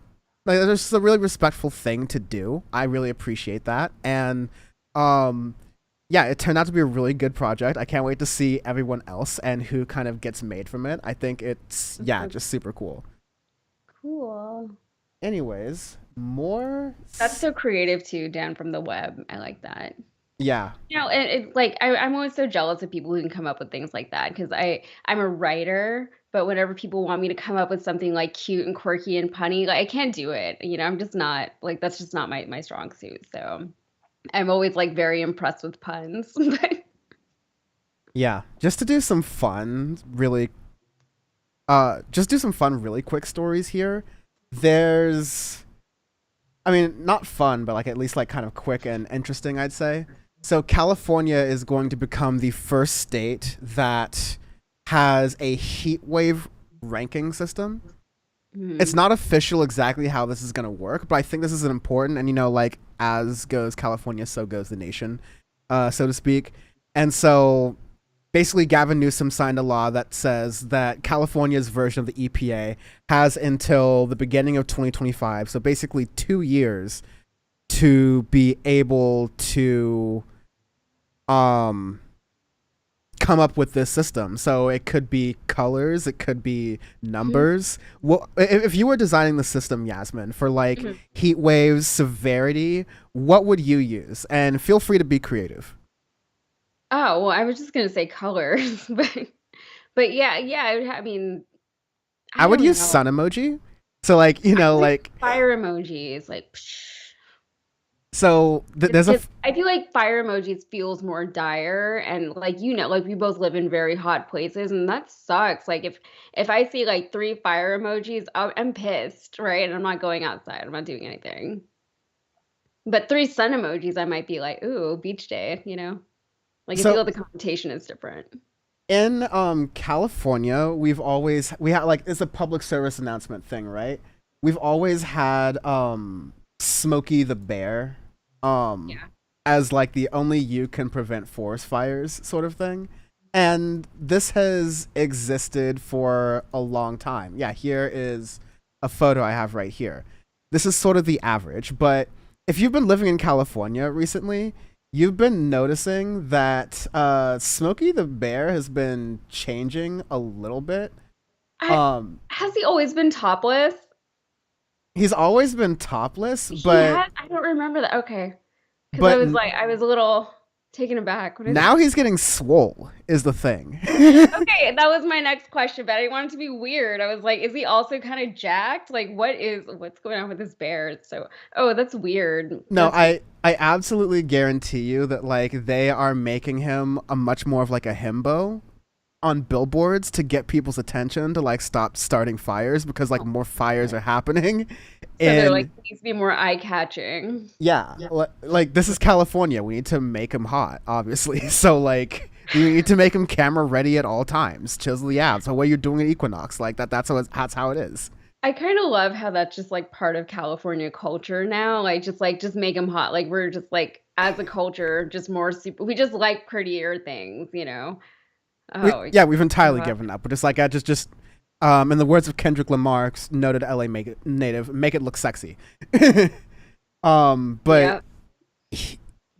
like there's just a really respectful thing to do. I really appreciate that. And yeah, it turned out to be a really good project. I can't wait to see everyone else and who kind of gets made from it. I think it's just super cool. Cool. Anyways, more That's so creative too, Dan from the web. I like that. yeah. You know, and it's like I'm always so jealous of people who can come up with things like that because I'm a writer, but whenever people want me to come up with something like cute and quirky and punny, like I can't do it. You know, I'm just not like that's just not my strong suit. So I'm always like very impressed with puns. But Yeah, just to do some fun, really just do some fun really quick stories here. There's I mean, not fun, but like at least like kind of quick and interesting, I'd say. So California is going to become the first state that has a heat wave ranking system. It's not official exactly how this is going to work, but I think this is an important, and you know, like as goes California, so goes the nation, so to speak. And so basically Gavin Newsom signed a law that says that California's version of the EPA has until the beginning of 2025, so basically 2 years, to be able to come up with this system. So it could be colors, it could be numbers. Well, if you were designing the system, Yasmin, for like heat waves, severity, what would you use? And feel free to be creative. oh well, I was just gonna say colors, but yeah. I mean, I I would don't use know. sun emoji. So like, you know, like Fire emojis, like. so there's a I feel like fire emojis feels more dire and like you know like we both live in very hot places and that sucks like if I see like 3 fire emojis I'm pissed, right? And I'm not going outside, I'm not doing anything, but 3 sun emojis I might be like ooh beach day, you know, like I so feel the connotation is different. in California, we have like it's a public service announcement thing, right? We've always had Smokey the Bear Yeah. as like the only you can prevent forest fires sort of thing. And this has existed for a long time. Yeah, here is a photo I have right here. This is sort of the average, but if you've been living in California recently, you've been noticing that Smokey the Bear has been changing a little bit. I, has he always been topless? He's always been topless, He but had, I don't remember that. Okay, because but I was a little taken aback when I now he's getting swole is the thing. okay, that was my next question, but I didn't want it to be weird. I was like, is he also kind of jacked? Like, what's going on with this bear? So, oh, that's weird. No, That's I absolutely guarantee you that like they are making him a much more of like a himbo on billboards to get people's attention to like stop starting fires because like more fires are happening. so they're like, And needs to be more eye-catching. yeah, like this is California. We need to make him hot, obviously. So like we need to make him camera ready at all times. Chisel the abs. The way you're doing at Equinox, like that's how it is. I kind of love how that's just like part of California culture now. Just make them hot. Like we're just like as a culture, just more super. We just like prettier things, you know. Oh, it's We've so entirely hot. given up. But just like I just in the words of Kendrick Lamar's noted LA native, make it look sexy. But Yep.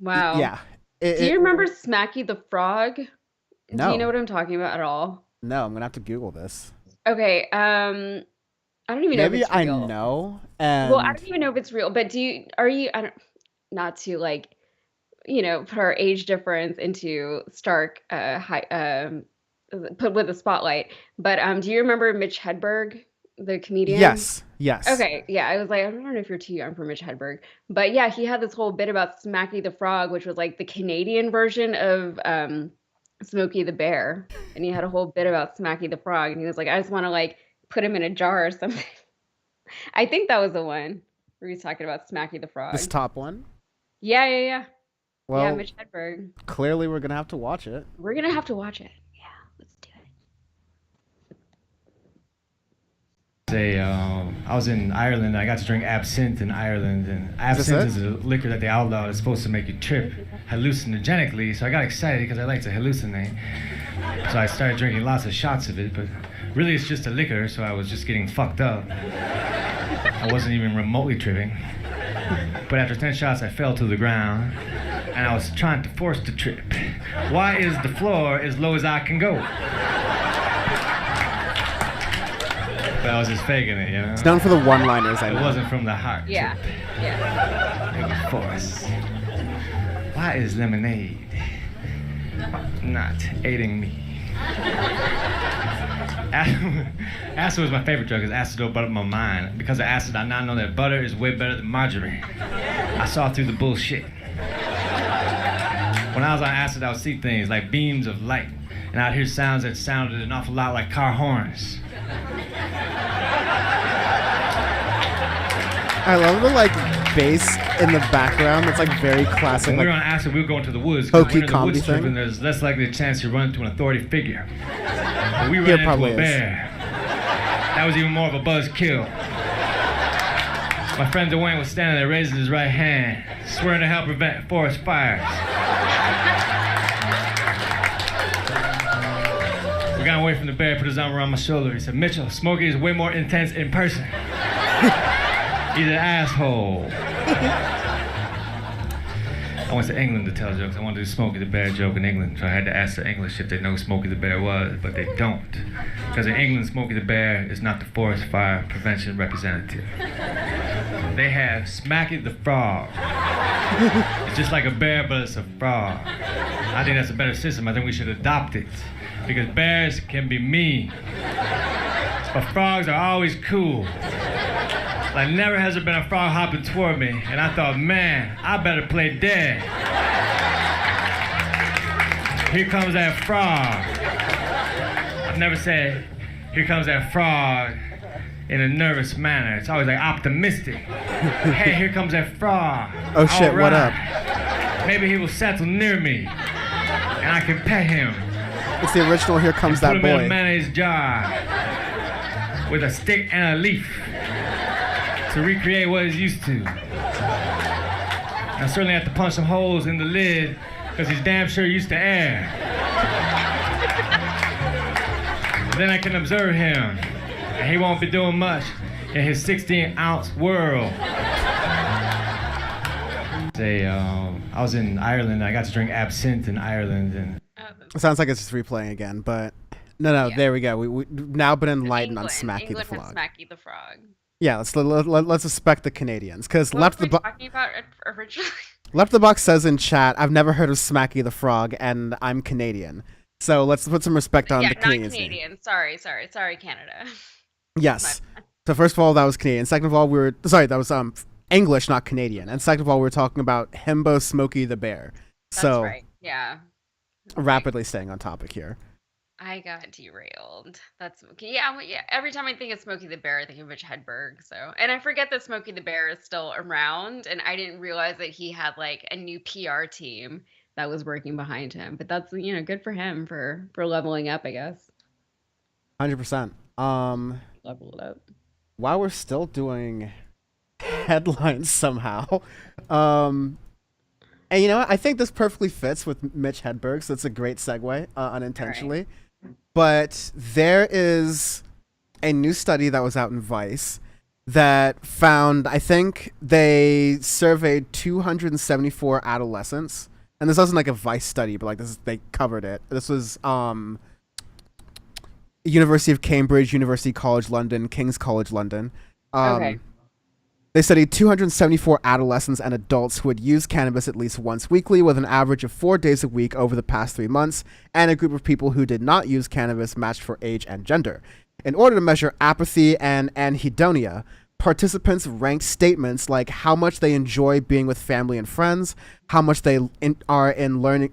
Wow. yeah, Do you remember Smacky the Frog? Do you know no, what I'm talking about at all? no, I'm gonna have to Google this. Okay. I don't even know if Maybe it's I real. know, Well, I and don't even know if it's real, but are you, I don't, not to like, put our age difference into stark, put with a spotlight, but do you remember Mitch Hedberg, the comedian? yes, yes. Okay, yeah, I was like, I don't know if you're too young for Mitch Hedberg, but yeah, he had this whole bit about Smacky the Frog, which was like the Canadian version of Smokey the Bear, and he had a whole bit about Smacky the Frog, and he was like, I just want to like put him in a jar or something. I think that was the one where he's talking about Smacky the This Frog. top one. Yeah, yeah, yeah, yeah, Well, Mitch Hedberg. clearly we're gonna have to watch it. We're gonna have to watch it. Yeah, let's do I was in Ireland. I got to drink absinthe in Ireland, and Is this absinthe it? is a liquor that they outlawed. It's supposed to make you trip hallucinogenically. So I got excited because I like to hallucinate. So I started drinking lots of shots of it, but really it's just a liquor. So I was just getting fucked up. I wasn't even remotely tripping. But after 10 shots, I fell to the ground, and I was trying to force the trip. Why is the floor as low as I can go? But I was just faking it, you know? It's known for the one-liners. I It know. wasn't from the heart. it. Yeah, yeah. It was force. Why is lemonade not aiding me? Acid was my favorite drug because acid opened up my mind. Because of acid, I now know that butter is way better than margarine. I saw through the bullshit. When I was on acid, I would see things like beams of light, and I'd hear sounds that sounded an awful lot like car horns. I love the like bass in the background. That's like very classic. When we were Like, on acid, we would go into the woods. 'Cause hokey when you're in the comedy woods tripping, thing? there's less likely a chance you run into an authority figure. But we ran Here into probably a is. bear. That was even more of a buzzkill. My friend Dwayne was standing there raising his right hand, swearing to help prevent forest fires. We got away from the bear, put his arm around my shoulder. He said, Mitchell, Smokey is way more intense in person. He's an asshole. I went to England to tell jokes. I wanted to do Smokey the Bear joke in England, so I had to ask the English if they know who Smokey the Bear was, but they don't. Because in England, Smokey the Bear is not the forest fire prevention representative. They have Smacky the Frog. It's just like a bear, but it's a frog. I think that's a better system. I think we should adopt it. Because bears can be mean, but frogs are always cool. Like never has there been a frog hopping toward me, and I thought, man, I better play dead. Here comes that frog. I've never said, here comes that frog in a nervous manner. It's always like optimistic. Hey, here comes that frog. oh shit! All What up? right. Maybe he will settle near me, and I can pet him. It's the original. Here comes Put that him in a boy. mayonnaise jar with a stick and a leaf to recreate what he's used to. I certainly have to punch some holes in the lid because he's damn sure used to air. Then I can observe him, and he won't be doing much in his 16-ounce world. I was in Ireland. I got to drink absinthe in Ireland, and It sounds like it's just replaying again, but no. Yeah. There we go. We've now been enlightened on Smacky the England Frog. had Smacky the Frog. Yeah, let's suspect the Canadians because What left were the we talking about originally? left the box says in chat, I've never heard of Smacky the Frog, and I'm Canadian. So let's put some respect on Yeah, the not Canadians. name. Canadian. Sorry, Canada. Yes. So first of all, that was Canadian. Second of all, that was English, not Canadian. And second of all, we were talking about Himbo Smokey the Bear. That's So right. Yeah. rapidly staying on topic here. I got derailed. That's yeah, yeah. Every time I think of Smokey the Bear, I think of Mitch Hedberg. So, and I forget that Smokey the Bear is still around, and I didn't realize that he had like a new PR team that was working behind him. But that's good for him for leveling up, I guess. 100%. Level it up. while we're still doing headlines somehow, um, and you know what? I think this perfectly fits with Mitch Hedberg, so it's a great segue, unintentionally. But there is a new study that was out in Vice that found, I think they surveyed 274 adolescents, and this wasn't like a Vice study, but like they covered it. This was University of Cambridge, University College London, King's College London. Okay. They studied 274 adolescents and adults who had used cannabis at least once weekly, with an average of 4 days a week over the past 3 months, and a group of people who did not use cannabis matched for age and gender. In order to measure apathy and anhedonia, participants ranked statements like how much they enjoy being with family and friends, how much they are in learning,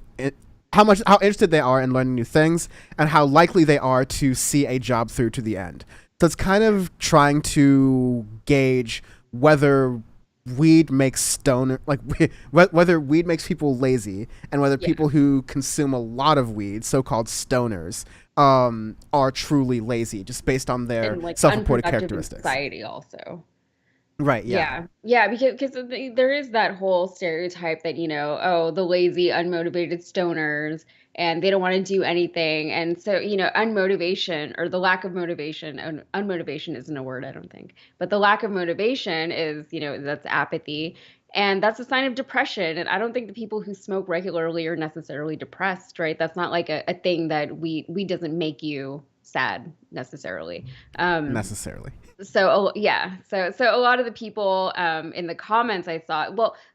how interested they are in learning new things, and how likely they are to see a job through to the end. So it's kind of trying to gauge whether weed makes whether weed makes people lazy, and whether people who consume a lot of weed, so-called stoners, are truly lazy, just based on their And like self-reported unproductive in characteristics. society also. Right. Yeah. Yeah, because there is that whole stereotype that, oh, the lazy, unmotivated stoners, and they don't want to do anything. And so, unmotivation, or the lack of motivation, and unmotivation isn't a word, I don't think, but the lack of motivation is, that's apathy. And that's a sign of depression. And I don't think the people who smoke regularly are necessarily depressed, right? That's not like a thing that we doesn't make you sad necessarily. Necessarily. So so a lot of the people in the comments I saw,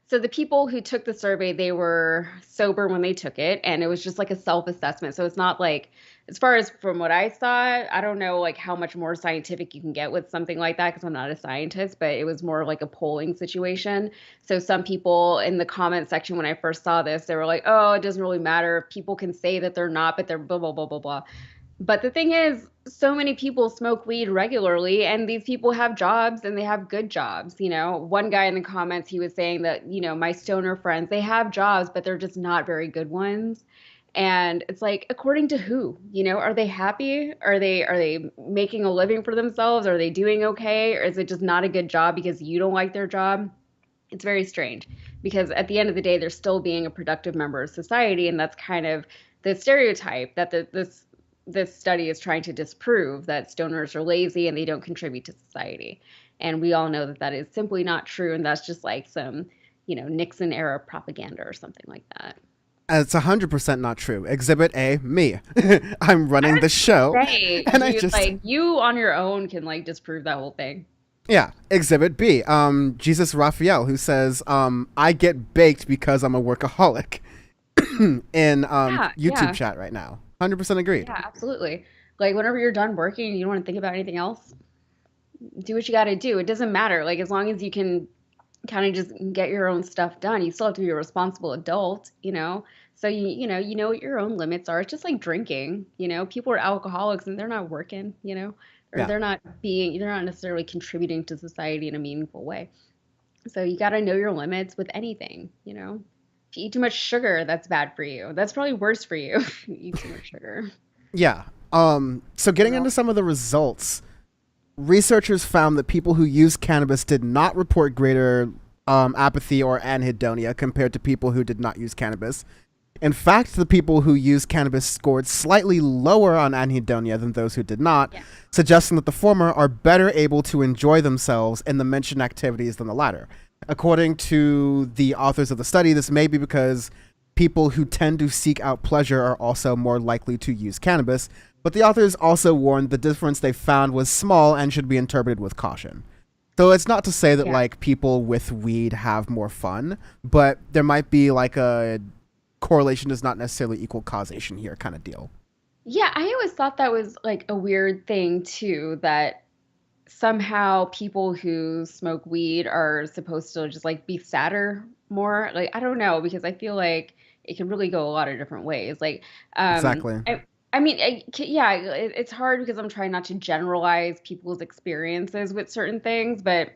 so the people who took the survey, they were sober when they took it, and it was just like a self-assessment. So it's not like, as far as from what I saw, I don't know like how much more scientific you can get with something like that, because I'm not a scientist, but it was more like a polling situation. So some people in the comment section, when I first saw this, they were like, oh, it doesn't really matter. People can say that they're not, but they're blah, blah, blah, blah, blah. But the thing is, so many people smoke weed regularly, and these people have jobs, and they have good jobs. One guy in the comments, he was saying that, my stoner friends, they have jobs, but they're just not very good ones. And it's like, according to who? Are they happy? Are they making a living for themselves? Are they doing okay? Or is it just not a good job because you don't like their job? It's very strange, because at the end of the day, they're still being a productive member of society, and that's kind of the stereotype that this study is trying to disprove, that stoners are lazy and they don't contribute to society. And we all know that that is simply not true. And that's just like some, Nixon era propaganda or something like that. It's 100% not true. Exhibit A, me. I'm running the show. Right. And you on your own can like disprove that whole thing. Yeah. Exhibit B, Jesus Raphael, who says, I get baked because I'm a workaholic in YouTube chat right now. 100% agreed. Yeah, absolutely. Like whenever you're done working, you don't want to think about anything else. Do what you got to do. It doesn't matter. Like as long as you can kind of just get your own stuff done, you still have to be a responsible adult, So you know what your own limits are. It's just like drinking. People are alcoholics and they're not working. Or they're not necessarily contributing to society in a meaningful way. So you got to know your limits with anything. If you eat too much sugar, that's bad for you. That's probably worse for you if you eat too much sugar. Yeah. So getting into some of the results, researchers found that people who used cannabis did not report greater apathy or anhedonia compared to people who did not use cannabis. In fact, the people who used cannabis scored slightly lower on anhedonia than those who did not, suggesting that the former are better able to enjoy themselves in the mentioned activities than the latter. According to the authors of the study, this may be because people who tend to seek out pleasure are also more likely to use cannabis, but the authors also warned the difference they found was small and should be interpreted with caution. So it's not to say that like people with weed have more fun, but there might be like a correlation does not necessarily equal causation here kind of deal. Yeah, I always thought that was like a weird thing too, that somehow people who smoke weed are supposed to just like be sadder more. Like, I don't know, because I feel like it can really go a lot of different ways. Like, Exactly. it's hard because I'm trying not to generalize people's experiences with certain things, but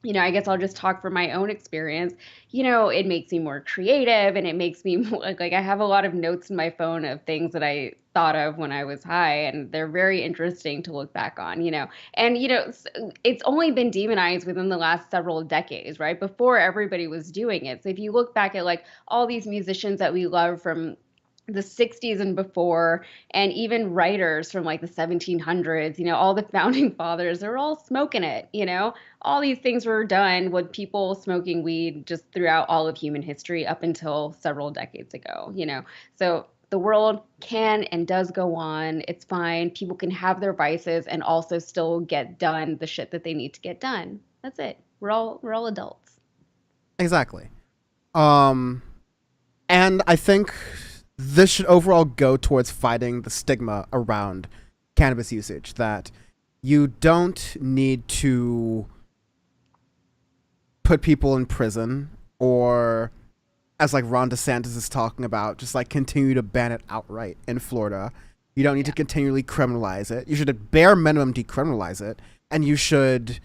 I guess I'll just talk from my own experience. It makes me more creative and it makes me like I have a lot of notes in my phone of things that I thought of when I was high, and they're very interesting to look back on. And it's only been demonized within the last several decades, right? Before everybody was doing it. So if you look back at like all these musicians that we love from the 60s and before, and even writers from like the 1700s, all the founding fathers, they're all smoking it. All these things were done with people smoking weed just throughout all of human history up until several decades ago. So the world can and does go on. It's fine. People can have their vices and also still get done the shit that they need to get done. That's it. We're all adults. Exactly. Um, and I think this should overall go towards fighting the stigma around cannabis usage, that you don't need to put people in prison, or as like Ron DeSantis is talking about, just like continue to ban it outright in Florida. You don't need to continually criminalize it. You should at bare minimum decriminalize it, and you should,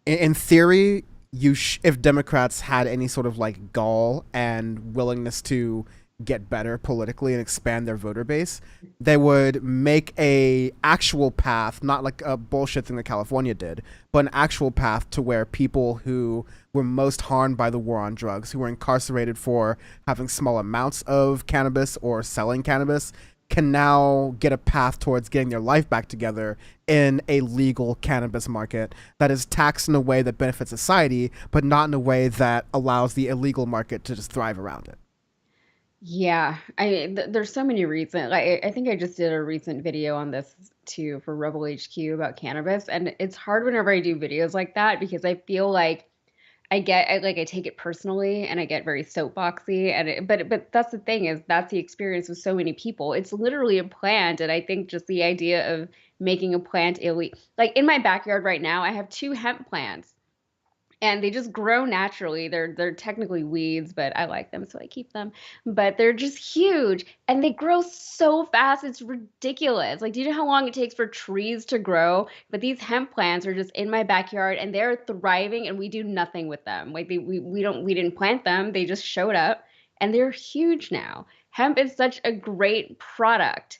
in theory, if Democrats had any sort of like gall and willingness to get better politically and expand their voter base, they would make a actual path, not like a bullshit thing that California did, but an actual path to where people who were most harmed by the war on drugs, who were incarcerated for having small amounts of cannabis or selling cannabis, can now get a path towards getting their life back together in a legal cannabis market that is taxed in a way that benefits society, but not in a way that allows the illegal market to just thrive around it. Yeah, there's so many reasons. Like, I think I just did a recent video on this too for Rebel HQ about cannabis, and it's hard whenever I do videos like that because I feel like I take it personally and I get very soapboxy, and but that's the thing, is that's the experience with so many people. It's literally a plant, and I think just the idea of making a plant illegal, like in my backyard right now, I have two hemp plants and they just grow naturally. They're technically weeds, but I like them, so I keep them. But they're just huge and they grow so fast. It's ridiculous. Like, do you know how long it takes for trees to grow? But these hemp plants are just in my backyard and they're thriving, and we do nothing with them. Like we didn't plant them. They just showed up and they're huge now. Hemp is such a great product.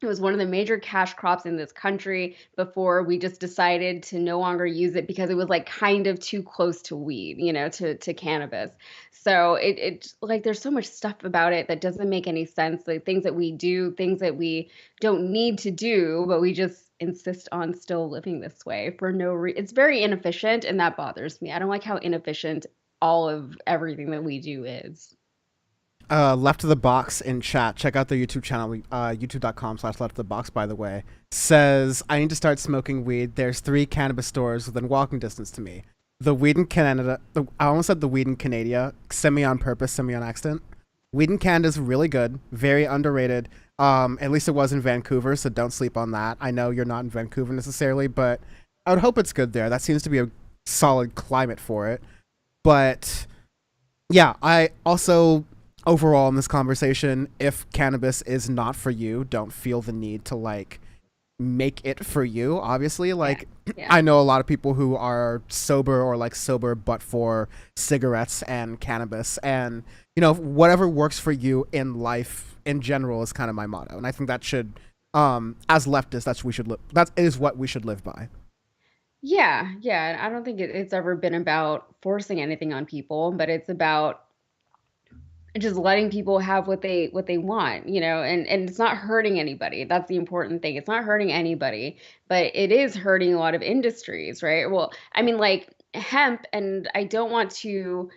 It was one of the major cash crops in this country before we just decided to no longer use it because it was like kind of too close to weed, to cannabis. So it like there's so much stuff about it that doesn't make any sense. Like things that we do, things that we don't need to do, but we just insist on still living this way for no reason. It's very inefficient, and that bothers me. I don't like how inefficient all of everything that we do is. Left of the Box in chat, check out their YouTube channel, youtube.com/left of the box, by the way, says, I need to start smoking weed. There's 3 cannabis stores within walking distance to me. The weed in Canada, I almost said the weed in Canada, semi on purpose, semi on accident. Weed in Canada is really good, very underrated. At least it was in Vancouver, so don't sleep on that. I know you're not in Vancouver necessarily, but I would hope it's good there. That seems to be a solid climate for it. But yeah, I also, overall in this conversation, if cannabis is not for you, don't feel the need to like make it for you. Obviously, like Yeah. I know a lot of people who are sober or like sober but for cigarettes and cannabis, and whatever works for you in life in general is kind of my motto, and I think that should, as leftists, that is what we should live by. Yeah, yeah. I don't think it's ever been about forcing anything on people, but it's about just letting people have what they want, and it's not hurting anybody. That's the important thing. It's not hurting anybody, but it is hurting a lot of industries, right? Well, I mean, like hemp, and I don't want to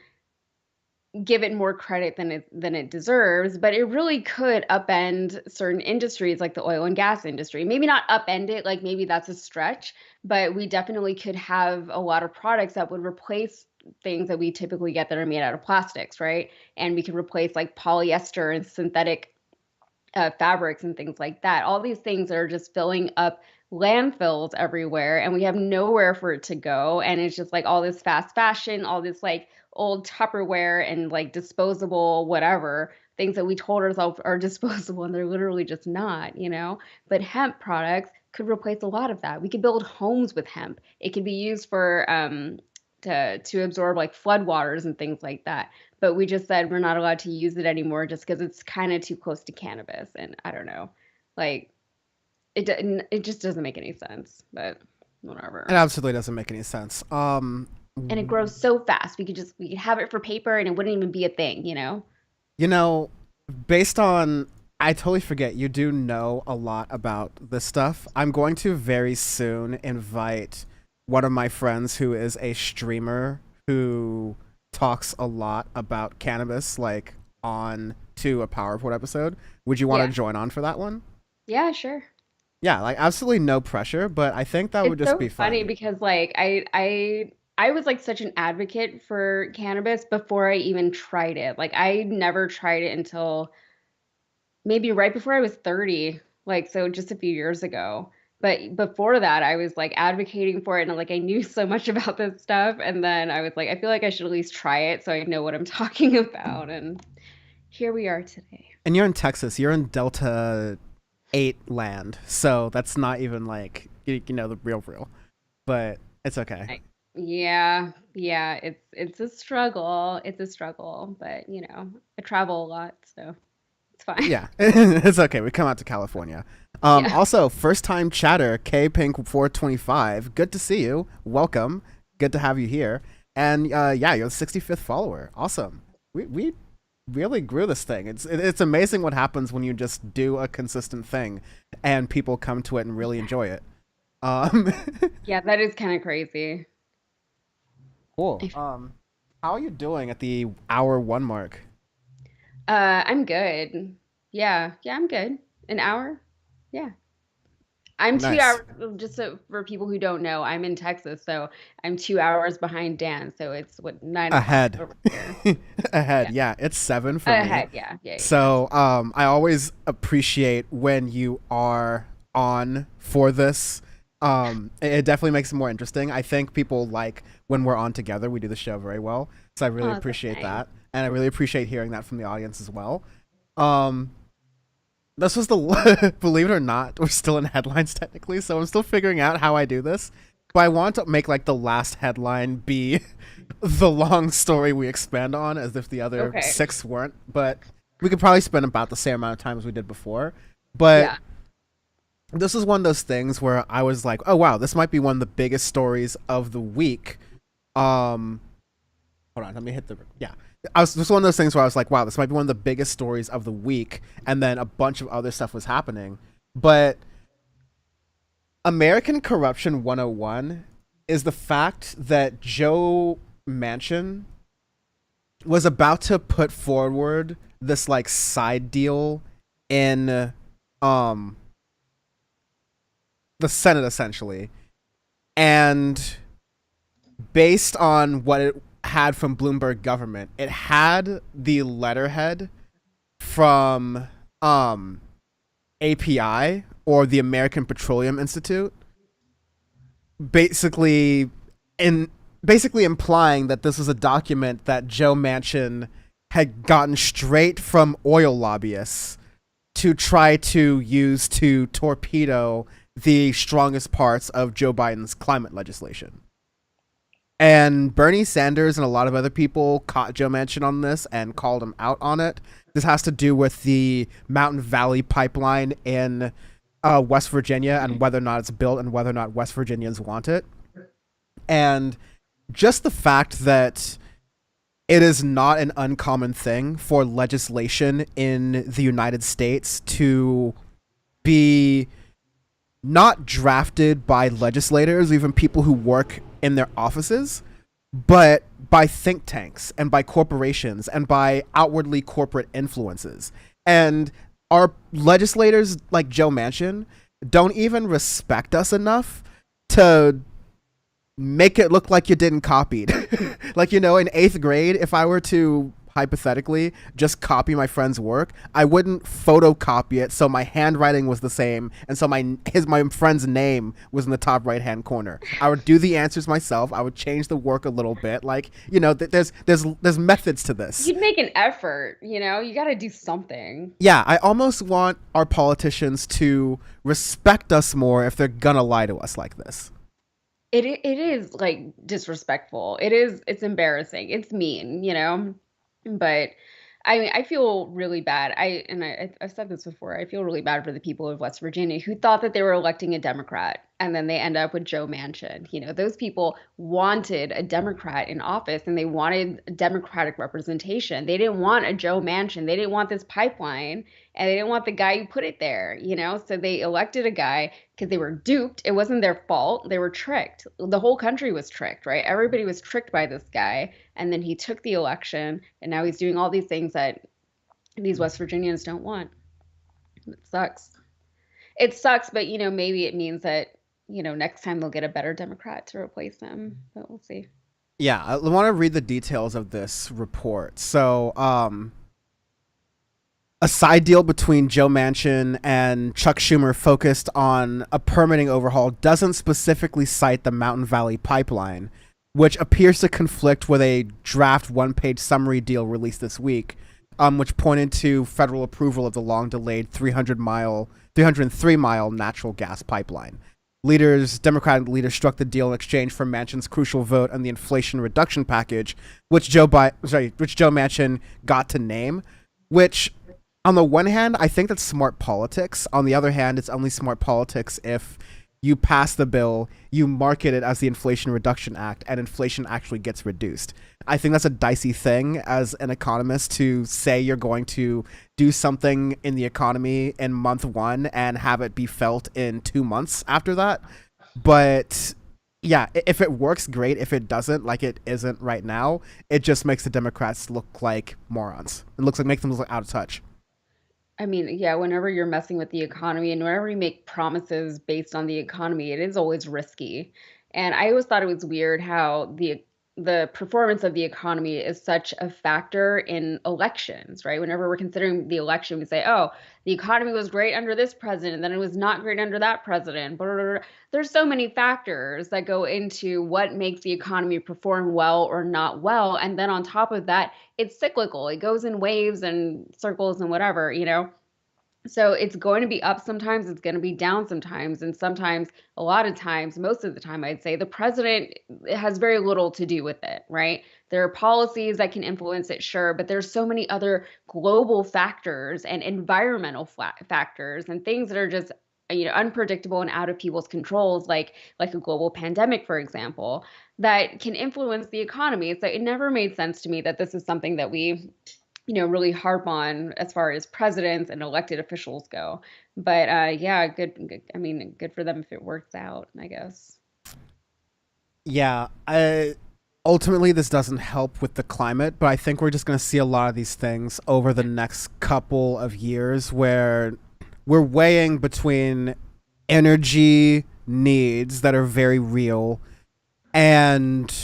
give it more credit than it deserves, but it really could upend certain industries like the oil and gas industry. Maybe not upend it, like maybe that's a stretch, but we definitely could have a lot of products that would replace things that we typically get that are made out of plastics, right? And we could replace like polyester and synthetic fabrics and things like that. All these things are just filling up landfills everywhere, and we have nowhere for it to go. And it's just like all this fast fashion, all this like old Tupperware and like disposable whatever things that we told ourselves are disposable, and they're literally just not. But hemp products, could replace a lot of that. We could build homes with hemp. It could be used for to absorb like floodwaters and things like that. But we just said we're not allowed to use it anymore just because it's kind of too close to cannabis. And I don't know, like it just doesn't make any sense. But whatever. It absolutely doesn't make any sense. And it grows so fast. We could have it for paper and it wouldn't even be a thing, you know? You know, based on, I totally forget, you do know a lot about this stuff. I'm going to very soon invite one of my friends who is a streamer who talks a lot about cannabis, like on to a Power Report episode. Would you want to join on for that one? Yeah, sure. Yeah, like absolutely no pressure, but I think that would just be fun. It's funny because like I was like such an advocate for cannabis before I even tried it. Like I never tried it until maybe right before I was 30, like so just a few years ago. But before that, I was like advocating for it and like I knew so much about this stuff. And then I was like, I feel like I should at least try it so I know what I'm talking about. And here we are today. And you're in Texas. You're in Delta 8 land. So that's not even like, you know, the real. But it's okay. Yeah, it's a struggle. It's a struggle, but you know, I travel a lot, so it's fine. Yeah, it's okay. We come out to California. Also, first time chatter, KPink425. Good to see you. Welcome. Good to have you here. And yeah, you're the 65th follower. Awesome. We really grew this thing. It's amazing what happens when you just do a consistent thing and people come to it and really enjoy it. Yeah, that is kind of crazy. Cool. How are you doing at the hour 1 mark? I'm good. Yeah, I'm good. An hour? Yeah. I'm Nice. 2 hours, just so, for people who don't know, I'm in Texas, so I'm 2 hours behind Dan, so it's what, 9 Ahead. o'clock over here. Ahead. Yeah, it's 7 for Ahead, me. yeah. So I always appreciate when you are on for this. It definitely makes it more interesting. I think people like when we're on together. We do the show very well, so I really that's appreciate nice. that, and I really appreciate hearing that from the audience as well. This was the believe it or not, we're still in headlines technically, so I'm still figuring out how I do this. But I want to make like the last headline be the long story we expand on, as if the other 6 weren't. But we could probably spend about the same amount of time as we did before. But Yeah. this is one of those things where I was like, oh wow, this might be one of the biggest stories of the week. Hold on, let me hit the this was one of those things where I was like, wow, this might be one of the biggest stories of the week, and then a bunch of other stuff was happening. But American Corruption 101 is the fact that Joe Manchin was about to put forward this like side deal in the Senate, essentially, and based on what it had from Bloomberg government, it had the letterhead from API, or the American Petroleum Institute, basically implying that this was a document that Joe Manchin had gotten straight from oil lobbyists to try to use to torpedo the strongest parts of Joe Biden's climate legislation. And Bernie Sanders and a lot of other people caught Joe Manchin on this and called him out on it. This has to do with the Mountain Valley pipeline in West Virginia, and whether or not it's built and whether or not West Virginians want it. And just the fact that it is not an uncommon thing for legislation in the United States to be not drafted by legislators, even people who work in their offices, but by think tanks and by corporations and by outwardly corporate influences. And our legislators like Joe Manchin don't even respect us enough to make it look like you didn't copy it. Like, you know, in 8th grade, if I were to hypothetically just copy my friend's work, I wouldn't photocopy it so my handwriting was the same and so my friend's name was in the top right hand corner. I would do the answers myself. I would change the work a little bit. Like, you know, there's methods to this. You'd make an effort, you know, you got to do something. Yeah, I almost want our politicians to respect us more if they're gonna lie to us like this. It is like disrespectful. It's embarrassing. It's mean, you know. But I mean, I feel really bad. I've said this before. I feel really bad for the people of West Virginia who thought that they were electing a Democrat and then they end up with Joe Manchin. You know, those people wanted a Democrat in office and they wanted Democratic representation. They didn't want a Joe Manchin. They didn't want this pipeline and they didn't want the guy who put it there, you know? So they elected a guy because they were duped. It wasn't their fault. They were tricked. The whole country was tricked, right? Everybody was tricked by this guy. And then he took the election and now he's doing all these things that these West Virginians don't want. It sucks. It sucks, but, you know, maybe it means that, you know, next time they'll get a better Democrat to replace him, but we'll see. Yeah, I want to read the details of this report. So, a side deal between Joe Manchin and Chuck Schumer focused on a permitting overhaul doesn't specifically cite the Mountain Valley Pipeline, which appears to conflict with a draft one-page summary deal released this week, which pointed to federal approval of the long-delayed 303-mile natural gas pipeline. Democratic leaders struck the deal in exchange for Manchin's crucial vote on the Inflation Reduction Package, which Joe Manchin got to name, which, on the one hand, I think that's smart politics. On the other hand, it's only smart politics if you pass the bill, you market it as the Inflation Reduction Act, and inflation actually gets reduced. I think that's a dicey thing as an economist to say you're going to do something in the economy in month 1 and have it be felt in 2 months after that. But yeah, if it works, great. If it doesn't, like it isn't right now, it just makes the Democrats look like morons. Makes them look out of touch. I mean, yeah, whenever you're messing with the economy and whenever you make promises based on the economy, it is always risky. And I always thought it was weird how the performance of the economy is such a factor in elections, right? Whenever we're considering the election, we say, oh, the economy was great under this president, and then it was not great under that president. Blah, blah, blah. There's so many factors that go into what makes the economy perform well or not well. And then on top of that, it's cyclical. It goes in waves and circles and whatever, you know? So it's going to be up sometimes, it's going to be down sometimes, and sometimes, a lot of times, most of the time, I'd say the president has very little to do with it, right? There are policies that can influence it, sure, but there's so many other global factors and environmental factors and things that are just, you know, unpredictable and out of people's controls, like a global pandemic, for example, that can influence the economy. So it never made sense to me that this is something that we, you know, really harp on as far as presidents and elected officials go. But yeah, good. I mean, good for them if it works out, I guess. Yeah, ultimately this doesn't help with the climate, but I think we're just going to see a lot of these things over the next couple of years where we're weighing between energy needs that are very real and,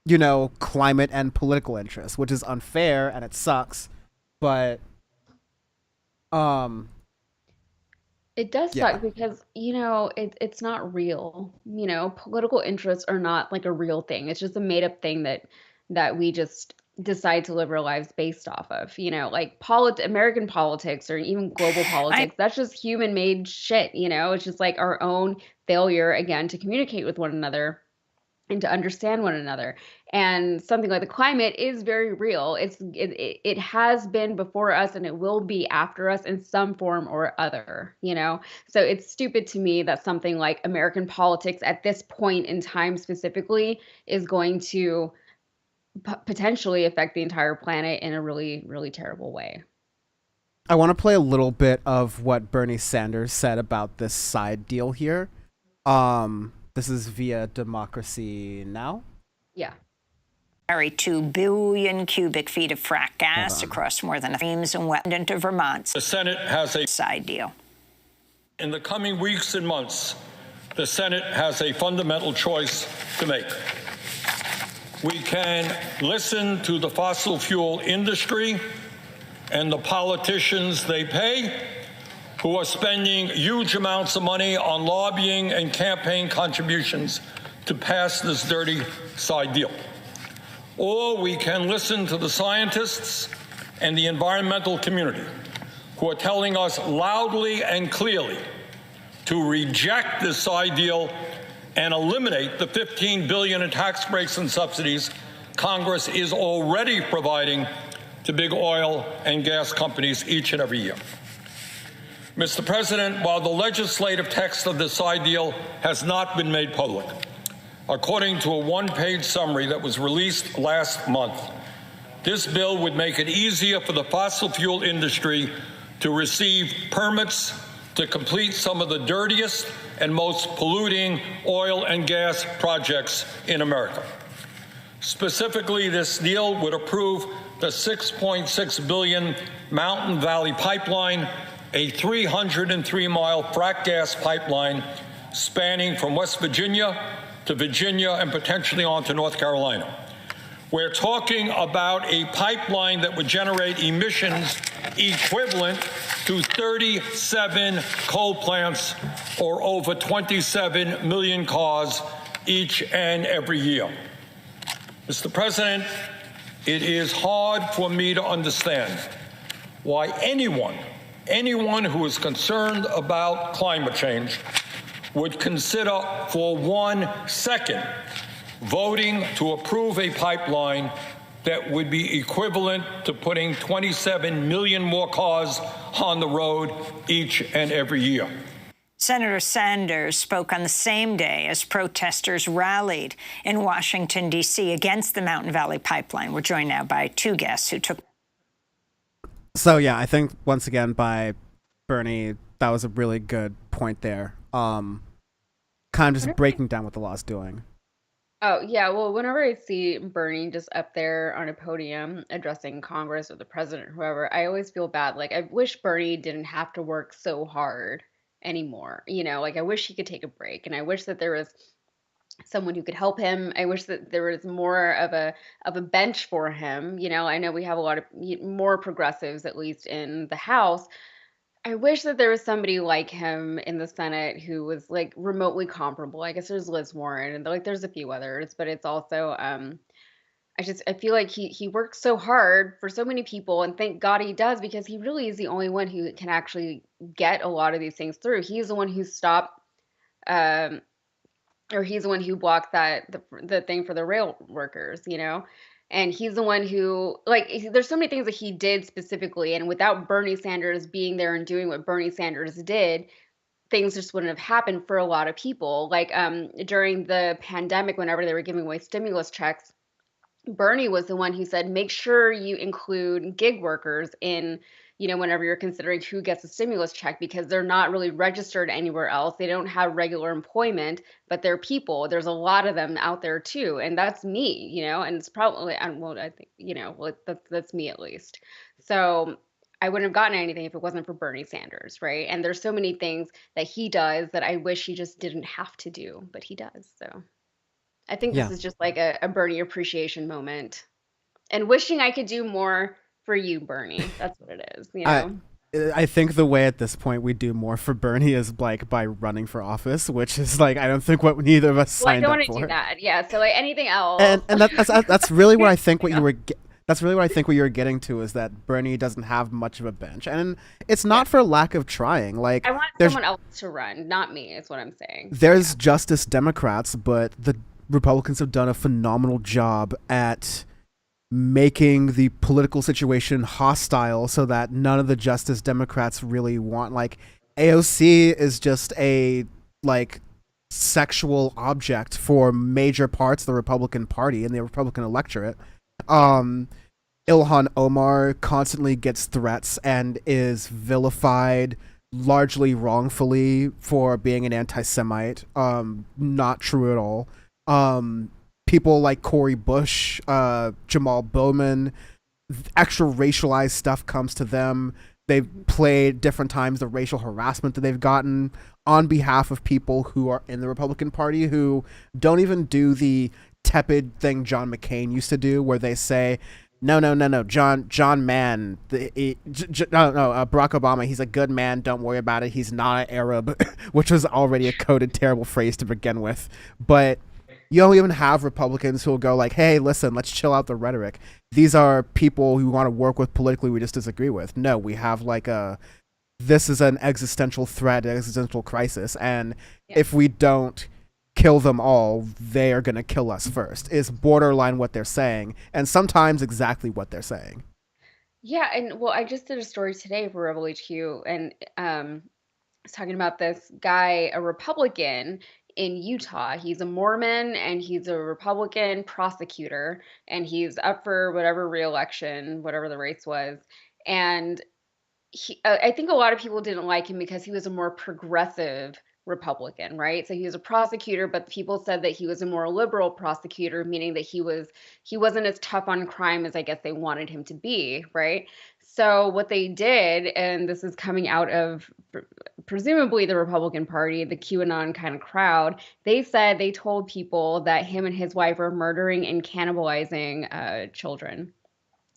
you know, climate and political interests, which is unfair and it sucks, but it does suck because, you know, it's not real. You know, political interests are not like a real thing. It's just a made up thing that we just decide to live our lives based off of. You know, like American politics or even global politics, that's just human made shit, you know? It's just like our own failure again to communicate with one another and to understand one another. And something like the climate is very real. It has been before us and it will be after us in some form or other, you know? So it's stupid to me that something like American politics at this point in time specifically is going to potentially affect the entire planet in a really, really terrible way. I want to play a little bit of what Bernie Sanders said about this side deal here. This is via Democracy Now! Yeah. 2 billion cubic feet of frack gas across more than streams and wetland into Vermont. The Senate has a side deal. In the coming weeks and months, the Senate has a fundamental choice to make. We can listen to the fossil fuel industry and the politicians they pay, who are spending huge amounts of money on lobbying and campaign contributions to pass this dirty side deal. Or we can listen to the scientists and the environmental community who are telling us loudly and clearly to reject this side deal and eliminate the $15 billion in tax breaks and subsidies Congress is already providing to big oil and gas companies each and every year. Mr. President, while the legislative text of the side deal has not been made public, according to a one-page summary that was released last month, this bill would make it easier for the fossil fuel industry to receive permits to complete some of the dirtiest and most polluting oil and gas projects in America. Specifically, this deal would approve the $6.6 billion Mountain Valley Pipeline, a 303-mile frack gas pipeline spanning from West Virginia to Virginia and potentially on to North Carolina. We're talking about a pipeline that would generate emissions equivalent to 37 coal plants or over 27 million cars each and every year. Mr. President, it is hard for me to understand why anyone who is concerned about climate change would consider for 1 second voting to approve a pipeline that would be equivalent to putting 27 million more cars on the road each and every year. Senator Sanders spoke on the same day as protesters rallied in Washington, D.C. against the Mountain Valley Pipeline. We're joined now by two guests who took... So, yeah, I think, once again, by Bernie, that was a really good point there. Kind of just breaking down what the law's doing. Oh, yeah. Well, whenever I see Bernie just up there on a podium addressing Congress or the president or whoever, I always feel bad. Like, I wish Bernie didn't have to work so hard anymore. You know, like, I wish he could take a break. And I wish that there was someone who could help him. I wish that there was more of a bench for him. You know, I know we have a lot of more progressives, at least in the House. I wish that there was somebody like him in the Senate who was like remotely comparable. I guess there's Liz Warren and like there's a few others, but it's also I feel like he works so hard for so many people, and thank God he does, because he really is the only one who can actually get a lot of these things through. He's the one who stopped or he's the one who blocked the thing for the rail workers, you know? And he's the one who, like, there's so many things that he did specifically. And without Bernie Sanders being there and doing what Bernie Sanders did, things just wouldn't have happened for a lot of people. Like during the pandemic, whenever they were giving away stimulus checks, Bernie was the one who said, make sure you include gig workers in, you know, whenever you're considering who gets a stimulus check, because they're not really registered anywhere else. They don't have regular employment, but they're people. There's a lot of them out there too. And that's me, you know, and it's probably, I think, you know, well, that's me at least. So I wouldn't have gotten anything if it wasn't for Bernie Sanders, right? And there's so many things that he does that I wish he just didn't have to do, but he does. So I think this is just like a Bernie appreciation moment, and wishing I could do more for you, Bernie. That's what it is, you know? I think the way at this point we do more for Bernie is like by running for office, which is like I don't think what neither of us signed up for. I don't want to do that. Yeah, so like anything else. And that's really what I think what you were that's really what I think what you were getting to, is that Bernie doesn't have much of a bench, and it's not for lack of trying. Like, I want someone else to run, not me, is what I'm saying. There's Justice Democrats, but the Republicans have done a phenomenal job at making the political situation hostile so that none of the Justice Democrats really want, like, AOC is just a, like, sexual object for major parts of the Republican Party and the Republican electorate. Ilhan Omar constantly gets threats and is vilified largely wrongfully for being an anti-Semite. Not true at all. People like Cori Bush, Jamal Bowman, extra racialized stuff comes to them. They've played different times the racial harassment that they've gotten on behalf of people who are in the Republican Party who don't even do the tepid thing John McCain used to do, where they say, no, John Mann, Barack Obama, he's a good man, don't worry about it, he's not an Arab, which was already a coded terrible phrase to begin with. But you don't even have Republicans who will go like, hey, listen, let's chill out the rhetoric. These are people who want to work with politically we just disagree with. No, we have like this is an existential threat, an existential crisis, and if we don't kill them all, they are going to kill us first, is borderline what they're saying, and sometimes exactly what they're saying. Yeah, and well, I just did a story today for Rebel HQ, and I was talking about this guy, a Republican in Utah. He's a Mormon and he's a Republican prosecutor, and he's up for whatever reelection, whatever the race was. And I think a lot of people didn't like him because he was a more progressive Republican, right? So he was a prosecutor, but people said that he was a more liberal prosecutor, meaning that he wasn't as tough on crime as I guess they wanted him to be, right? So what they did, and this is coming out of presumably the Republican Party, the QAnon kind of crowd, they said they told people that him and his wife were murdering and cannibalizing children,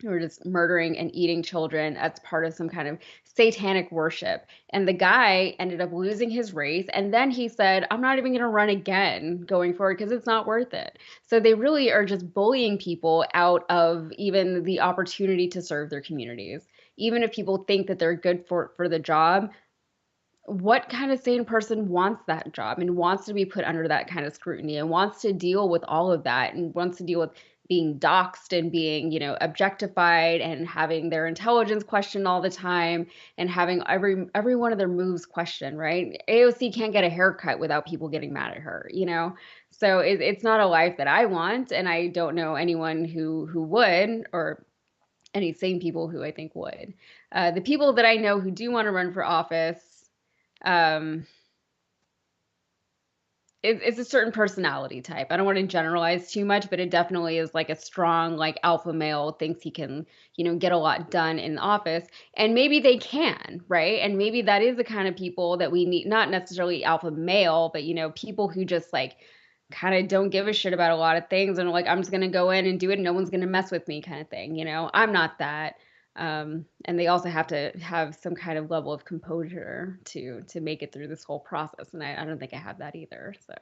who were just murdering and eating children as part of some kind of satanic worship. And the guy ended up losing his race. And then he said, I'm not even going to run again going forward because it's not worth it. So they really are just bullying people out of even the opportunity to serve their communities. Even if people think that they're good for the job, what kind of sane person wants that job and wants to be put under that kind of scrutiny and wants to deal with all of that and wants to deal with being doxxed and being, objectified and having their intelligence questioned all the time and having every one of their moves questioned, right? AOC can't get a haircut without people getting mad at her, So it's not a life that I want, and I don't know anyone who would, or any sane people who I think would. The people that I know who do want to run for office, it's a certain personality type. I don't want to generalize too much, but it definitely is like a strong, like alpha male, thinks he can, get a lot done in office. And maybe they can, right? And maybe that is the kind of people that we need, not necessarily alpha male, but, people who just like kind of don't give a shit about a lot of things and are like, I'm just going to go in and do it and no one's going to mess with me kind of thing. I'm not that. And they also have to have some kind of level of composure to make it through this whole process. And I don't think I have that either. So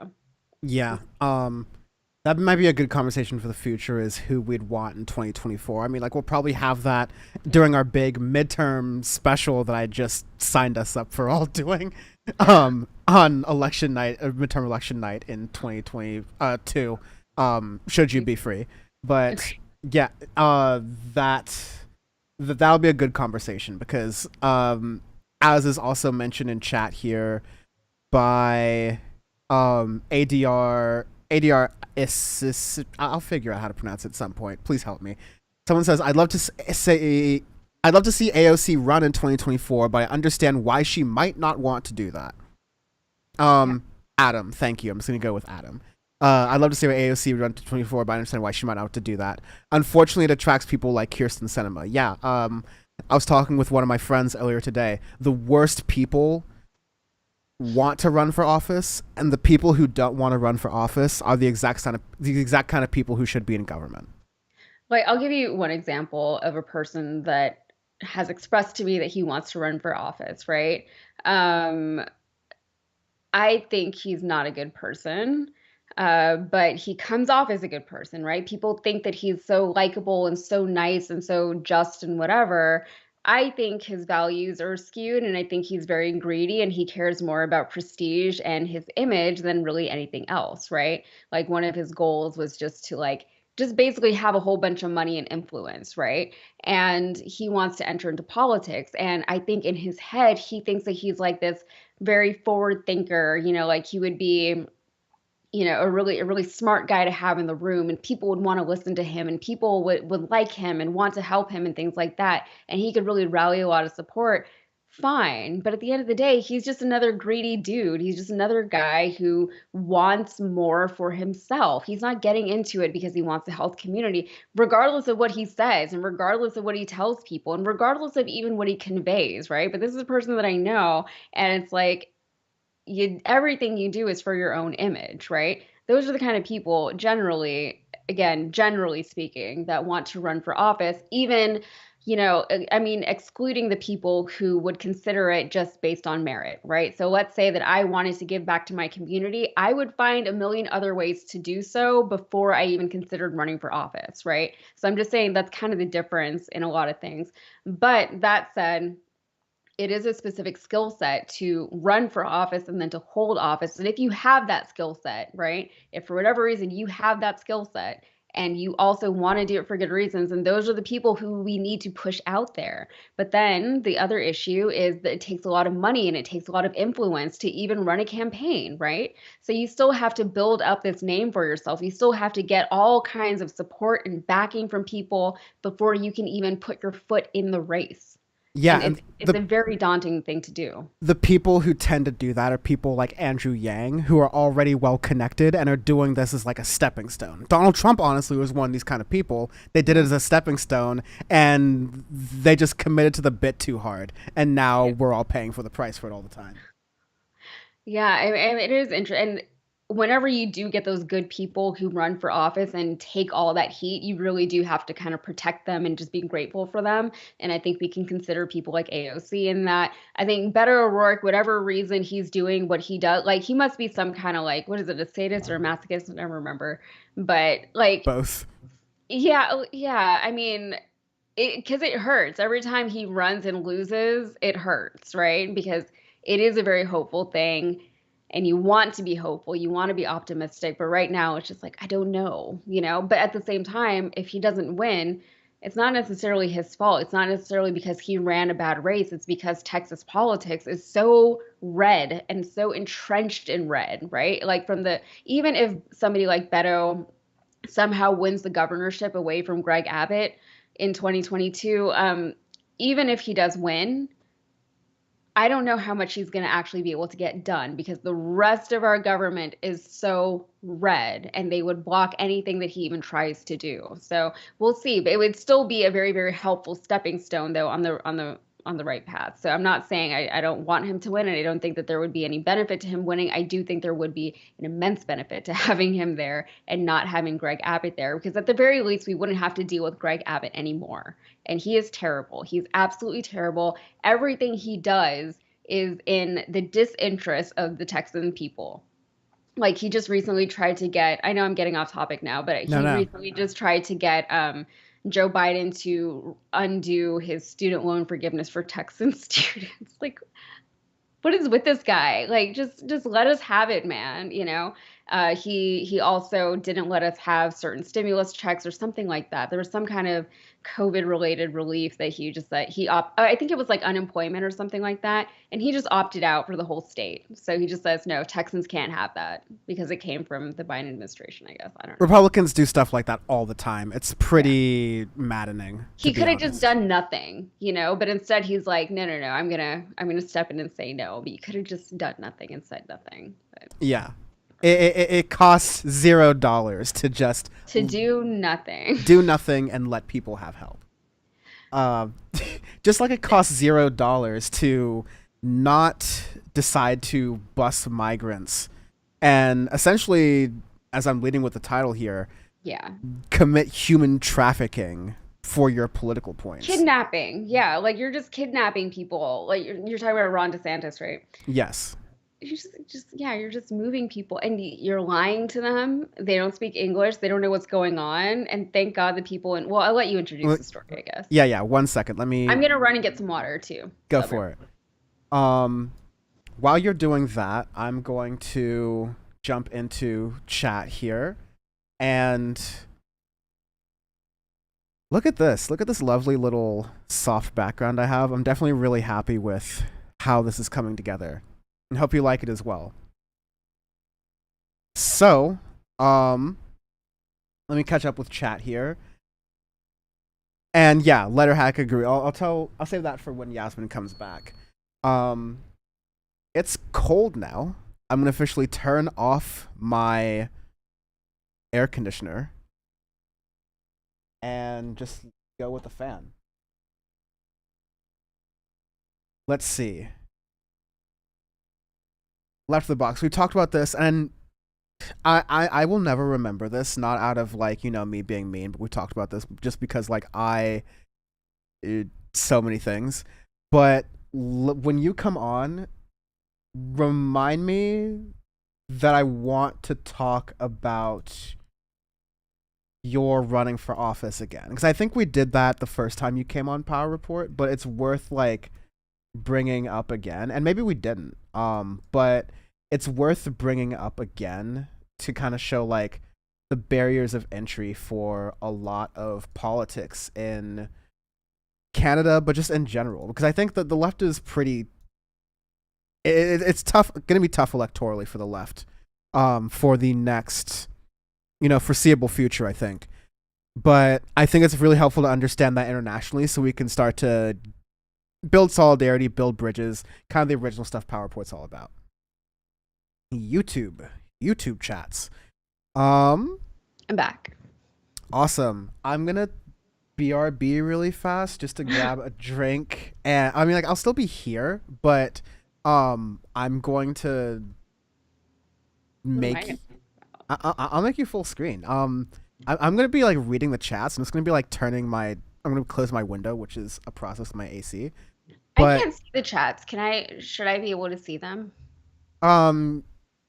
yeah, that might be a good conversation for the future, is who we'd want in 2024. I mean, like, we'll probably have that during our big midterm special that I just signed us up for all doing on election night, midterm election night in 2022, should you be free. But yeah, that'll be a good conversation because, as is also mentioned in chat here by ADR is, I'll figure out how to pronounce it at some point. Please help me. Someone says, I'd love to see AOC run in 2024, but I understand why she might not want to do that. Adam, thank you. I'm just going to go with Adam. I'd love to see AOC run to 24, but I understand why she might not want to do that. Unfortunately, it attracts people like Kirsten Sinema. Yeah, I was talking with one of my friends earlier today. The worst people want to run for office, and the people who don't want to run for office are the exact kind of people who should be in government. Like, I'll give you one example of a person that has expressed to me that he wants to run for office, right? I think he's not a good person. But he comes off as a good person, right? People think that he's so likable and so nice and so just and whatever. I think his values are skewed, and I think he's very greedy, and he cares more about prestige and his image than really anything else, right? Like, one of his goals was just basically have a whole bunch of money and influence, right? And he wants to enter into politics. And I think in his head, he thinks that he's like this very forward thinker, like he would be a really smart guy to have in the room, and people would want to listen to him, and people would like him and want to help him and things like that. And he could really rally a lot of support. Fine. But at the end of the day, he's just another greedy dude. He's just another guy who wants more for himself. He's not getting into it because he wants to help the community, regardless of what he says and regardless of what he tells people and regardless of even what he conveys, right? But this is a person that I know, and it's like, everything you do is for your own image, right? those are the kind of people generally, again, generally speaking, that want to run for office, even, I mean, excluding the people who would consider it just based on merit, right? So let's say that I wanted to give back to my community. I would find a million other ways to do so before I even considered running for office, right? So I'm just saying that's kind of the difference in a lot of things. But that said, it is a specific skill set to run for office and then to hold office. And if you have that skill set, right? If for whatever reason you have that skill set and you also want to do it for good reasons, and those are the people who we need to push out there. But then the other issue is that it takes a lot of money and it takes a lot of influence to even run a campaign, right? So you still have to build up this name for yourself. You still have to get all kinds of support and backing from people before you can even put your foot in the race. Yeah, And it's a very daunting thing to do. the people who tend to do that are people like Andrew Yang, who are already well connected and are doing this as like a stepping stone. Donald Trump, honestly, was one of these kind of people. They did it as a stepping stone, and they just committed to the bit too hard, and now we're all paying for the price for it all the time. Yeah, it is interesting. And whenever you do get those good people who run for office and take all that heat, you really do have to kind of protect them and just be grateful for them. And I think we can consider people like AOC in that. I think Beto O'Rourke, whatever reason he's doing what he does, like he must be some kind of like, what is it, a sadist or a masochist? I never remember. But like, Both. yeah, yeah. I mean, because it hurts every time he runs and loses. It hurts, right? Because it is a very hopeful thing, and you want to be hopeful, you want to be optimistic. But right now, it's just like I don't know, But at the same time, if he doesn't win, it's not necessarily his fault. It's not necessarily because he ran a bad race. It's because Texas politics is so red and so entrenched in red, right? Like even if somebody like Beto somehow wins the governorship away from Greg Abbott in 2022, even if he does win, I don't know how much he's going to actually be able to get done because the rest of our government is so red and they would block anything that he even tries to do. So we'll see, but it would still be a very, very helpful stepping stone though on the right path. So I'm not saying I don't want him to win, and I don't think that there would be any benefit to him winning. I do think there would be an immense benefit to having him there and not having Greg Abbott there, because at the very least we wouldn't have to deal with Greg Abbott anymore. And he is terrible. He's absolutely terrible. Everything he does is in the disinterest of the Texan people. Like he just recently tried to get, I know I'm getting off topic now, but he recently just tried to get Joe Biden to undo his student loan forgiveness for Texan students. Like, what is with this guy? Like, just let us have it, man. He also didn't let us have certain stimulus checks or something like that. There was some kind of COVID related relief that he just said I think it was like unemployment or something like that. And he just opted out for the whole state. So he just says, no, Texans can't have that because it came from the Biden administration, I guess. I don't know. Republicans do stuff like that all the time. It's pretty maddening. He could have just done nothing, but instead he's like, no, I'm gonna step in and say no. But you could have just done nothing and said nothing. But. Yeah. It costs $0 to just do nothing. Do nothing and let people have help. Just like it costs $0 to not decide to bus migrants and essentially, as I'm leading with the title here, commit human trafficking for your political points. Kidnapping. Yeah, like you're just kidnapping people. Like you're talking about Ron DeSantis, right? Yes. You're just moving people and you're lying to them. They don't speak English. They don't know what's going on. And thank God the people well, I'll let you introduce the story, I guess. Yeah. 1 second. I'm going to run and get some water too. Go for it. While you're doing that, I'm going to jump into chat here and look at this. Look at this lovely little soft background I have. I'm definitely really happy with how this is coming together. And hope you like it as well. So, let me catch up with chat here. And yeah, Letterhack agree. I'll save that for when Yasmin comes back. It's cold now. I'm gonna officially turn off my air conditioner and just go with the fan. Let's see. Left of the box. We talked about this, and I will never remember this, not out of like, me being mean, but we talked about this just because like so many things. But when you come on, remind me that I want to talk about your running for office again, because I think we did that the first time you came on Power Report, but it's worth like bringing up again, and maybe we didn't, but it's worth bringing up again to kind of show like the barriers of entry for a lot of politics in Canada, but just in general, because I think that the left is pretty it's tough, going to be tough electorally for the left for the next foreseeable future, I think. But I think it's really helpful to understand that internationally, so we can start to build solidarity, build bridges, kind of the original stuff PowerPoint's all about. YouTube chats. I'm back. Awesome. I'm gonna BRB really fast just to grab a drink, and I mean, like, I'll still be here, but I'm going to make. I'll make you full screen. I'm gonna be like reading the chats. I'm just gonna be like turning my. I'm gonna close my window, which is a process of my AC. But I can't see the chats. Should I be able to see them?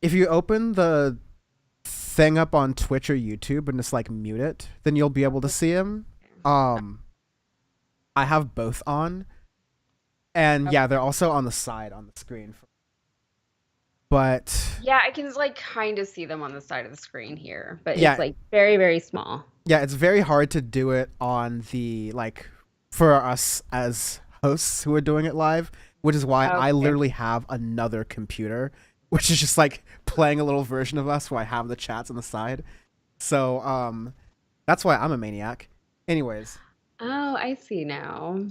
If you open the thing up on Twitch or YouTube and just like mute it, then you'll be able to see them. I have both on, and yeah, they're also on the side on the screen. But yeah, I can like kind of see them on the side of the screen here, but yeah, it's like very, very small. Yeah, it's very hard to do it on the like for us as hosts who are doing it live, which is why I literally have another computer, which is just like playing a little version of us where I have the chats on the side. So that's why I'm a maniac. Anyways. Oh, I see now.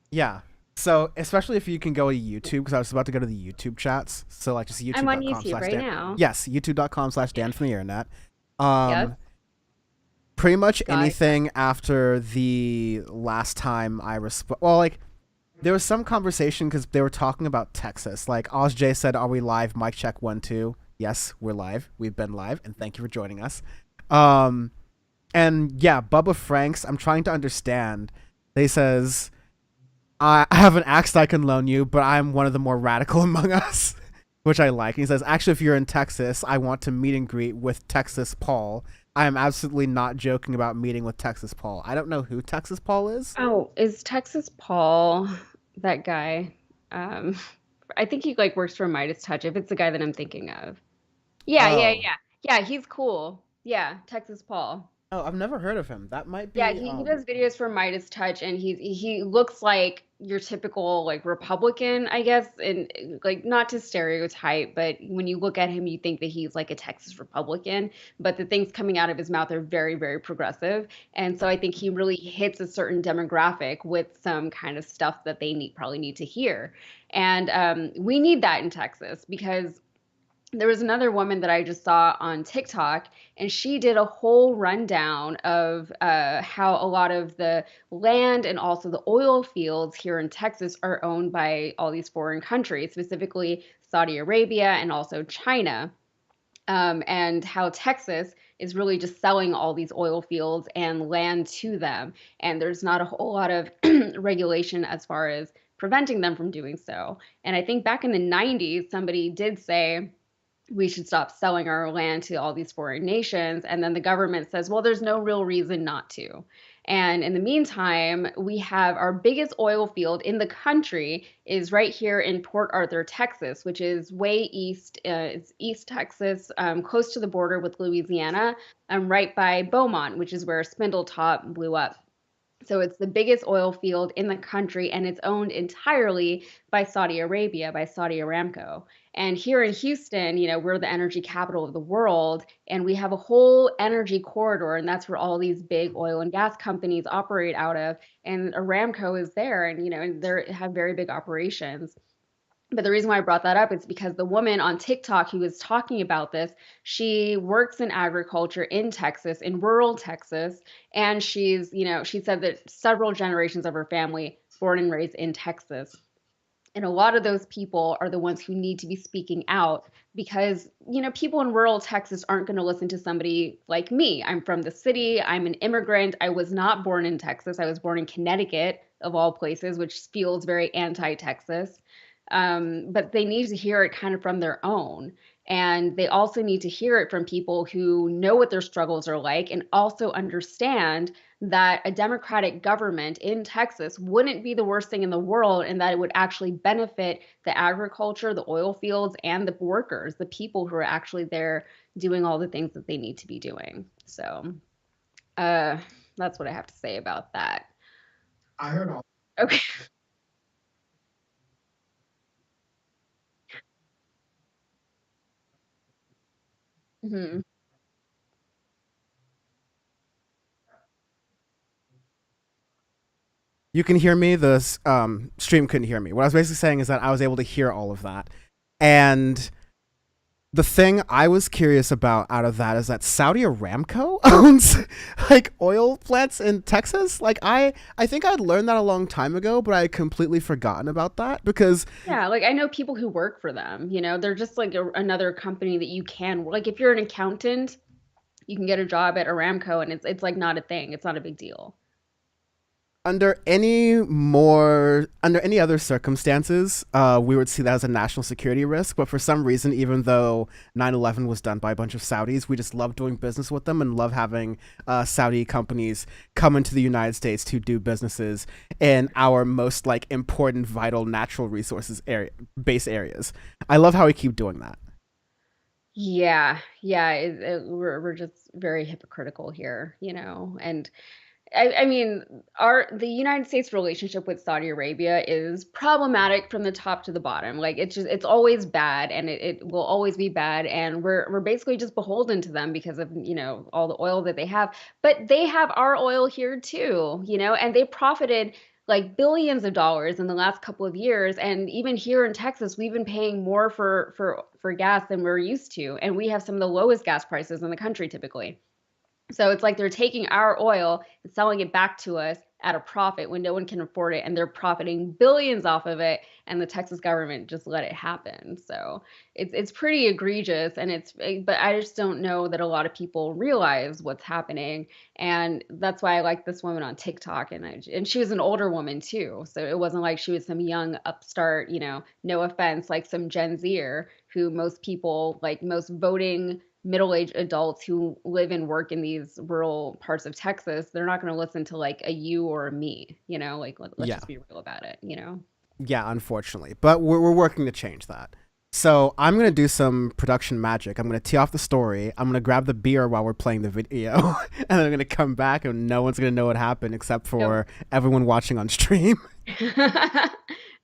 Yeah. So, especially if you can go to YouTube, because I was about to go to the YouTube chats. So, like, just YouTube.com. I'm on YouTube right now. Yes, youtube.com/Dan from the internet. Yes. Pretty much anything after the last time I well, like, there was some conversation because they were talking about Texas. Like, OzJ said, "Are we live? Mic check 1 2." Yes, we're live. We've been live, and thank you for joining us. And yeah, Bubba Franks. I'm trying to understand. They says, I have an axe I can loan you, but I'm one of the more radical among us, which I like. And he says, actually, if you're in Texas, I want to meet and greet with Texas Paul. I am absolutely not joking about meeting with Texas Paul. I don't know who Texas Paul is. Oh, is Texas Paul that guy? I think he like works for Midas Touch, if it's the guy that I'm thinking of. Yeah. Yeah, he's cool. Yeah, Texas Paul. Oh, I've never heard of him. That might be. Yeah, he does videos for Midas Touch, and he looks like your typical like Republican, I guess, and like not to stereotype, but when you look at him, you think that he's like a Texas Republican, but the things coming out of his mouth are very, very progressive, and so I think he really hits a certain demographic with some kind of stuff that they probably need to hear, and we need that in Texas because there was another woman that I just saw on TikTok, and she did a whole rundown of how a lot of the land and also the oil fields here in Texas are owned by all these foreign countries, specifically Saudi Arabia and also China, and how Texas is really just selling all these oil fields and land to them. And there's not a whole lot of regulation as far as preventing them from doing so. And I think back in the 90s, somebody did say, we should stop selling our land to all these foreign nations. And then the government says, well, there's no real reason not to. And in the meantime, we have our biggest oil field in the country is right here in Port Arthur, Texas, which is way east. It's East Texas, close to the border with Louisiana, right by Beaumont, which is where Spindletop blew up. So it's the biggest oil field in the country, and it's owned entirely by Saudi Arabia, by Saudi Aramco. And here in Houston, we're the energy capital of the world, and we have a whole energy corridor, and that's where all these big oil and gas companies operate out of. And Aramco is there, and they have very big operations. But the reason why I brought that up is because the woman on TikTok who was talking about this, she works in agriculture in Texas, in rural Texas. And she said that several generations of her family born and raised in Texas. And a lot of those people are the ones who need to be speaking out because, people in rural Texas aren't going to listen to somebody like me. I'm from the city. I'm an immigrant. I was not born in Texas. I was born in Connecticut, of all places, which feels very anti-Texas. But they need to hear it kind of from their own. And they also need to hear it from people who know what their struggles are like and also understand that a Democratic government in Texas wouldn't be the worst thing in the world and that it would actually benefit the agriculture, the oil fields, and the workers, the people who are actually there doing all the things that they need to be doing. So that's what I have to say about that. I heard all. Okay. Mhm. You can hear me. The stream couldn't hear me. What I was basically saying is that I was able to hear all of that. And the thing I was curious about out of that is that Saudi Aramco owns like oil plants in Texas. Like I think I'd learned that a long time ago, but I had completely forgotten about that because Yeah, like I know people who work for them, they're just like another company that you can, like if you're an accountant, you can get a job at Aramco and it's like not a thing. It's not a big deal. under any other circumstances, we would see that as a national security risk. But for some reason, even though 9/11 was done by a bunch of Saudis, we just love doing business with them and love having Saudi companies come into the United States to do businesses in our most like important, vital natural resources base areas. I love how we keep doing that. Yeah, yeah, we're just very hypocritical here, and I mean, the United States relationship with Saudi Arabia is problematic from the top to the bottom. Like it's always bad, and it will always be bad, and we're basically just beholden to them because of all the oil that they have. But they have our oil here too, and they profited like billions of dollars in the last couple of years. And even here in Texas, we've been paying more for gas than we're used to, and we have some of the lowest gas prices in the country typically. So it's like they're taking our oil and selling it back to us at a profit when no one can afford it, and they're profiting billions off of it, and the Texas government just let it happen. So it's pretty egregious, and but I just don't know that a lot of people realize what's happening, and that's why I like this woman on TikTok, and she was an older woman too, so it wasn't like she was some young upstart, no offense, like some Gen Zer who most people, like most voting middle-aged adults who live and work in these rural parts of Texas, they're not going to listen to like a you or a me, like let's Yeah. just be real about it, Yeah, unfortunately. But we're working to change that. So I'm going to do some production magic. I'm going to tee off the story. I'm going to grab the beer while we're playing the video. And then I'm going to come back and no one's going to know what happened except for everyone watching on stream. All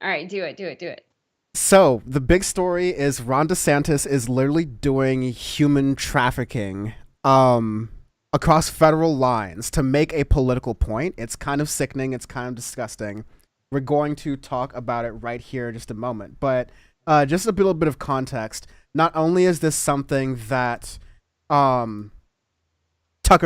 right, do it. So the big story is Ron DeSantis is literally doing human trafficking across federal lines to make a political point. It's kind of sickening. It's kind of disgusting. We're going to talk about it right here in just a moment. But just a little bit of context. Not only is this something that Tucker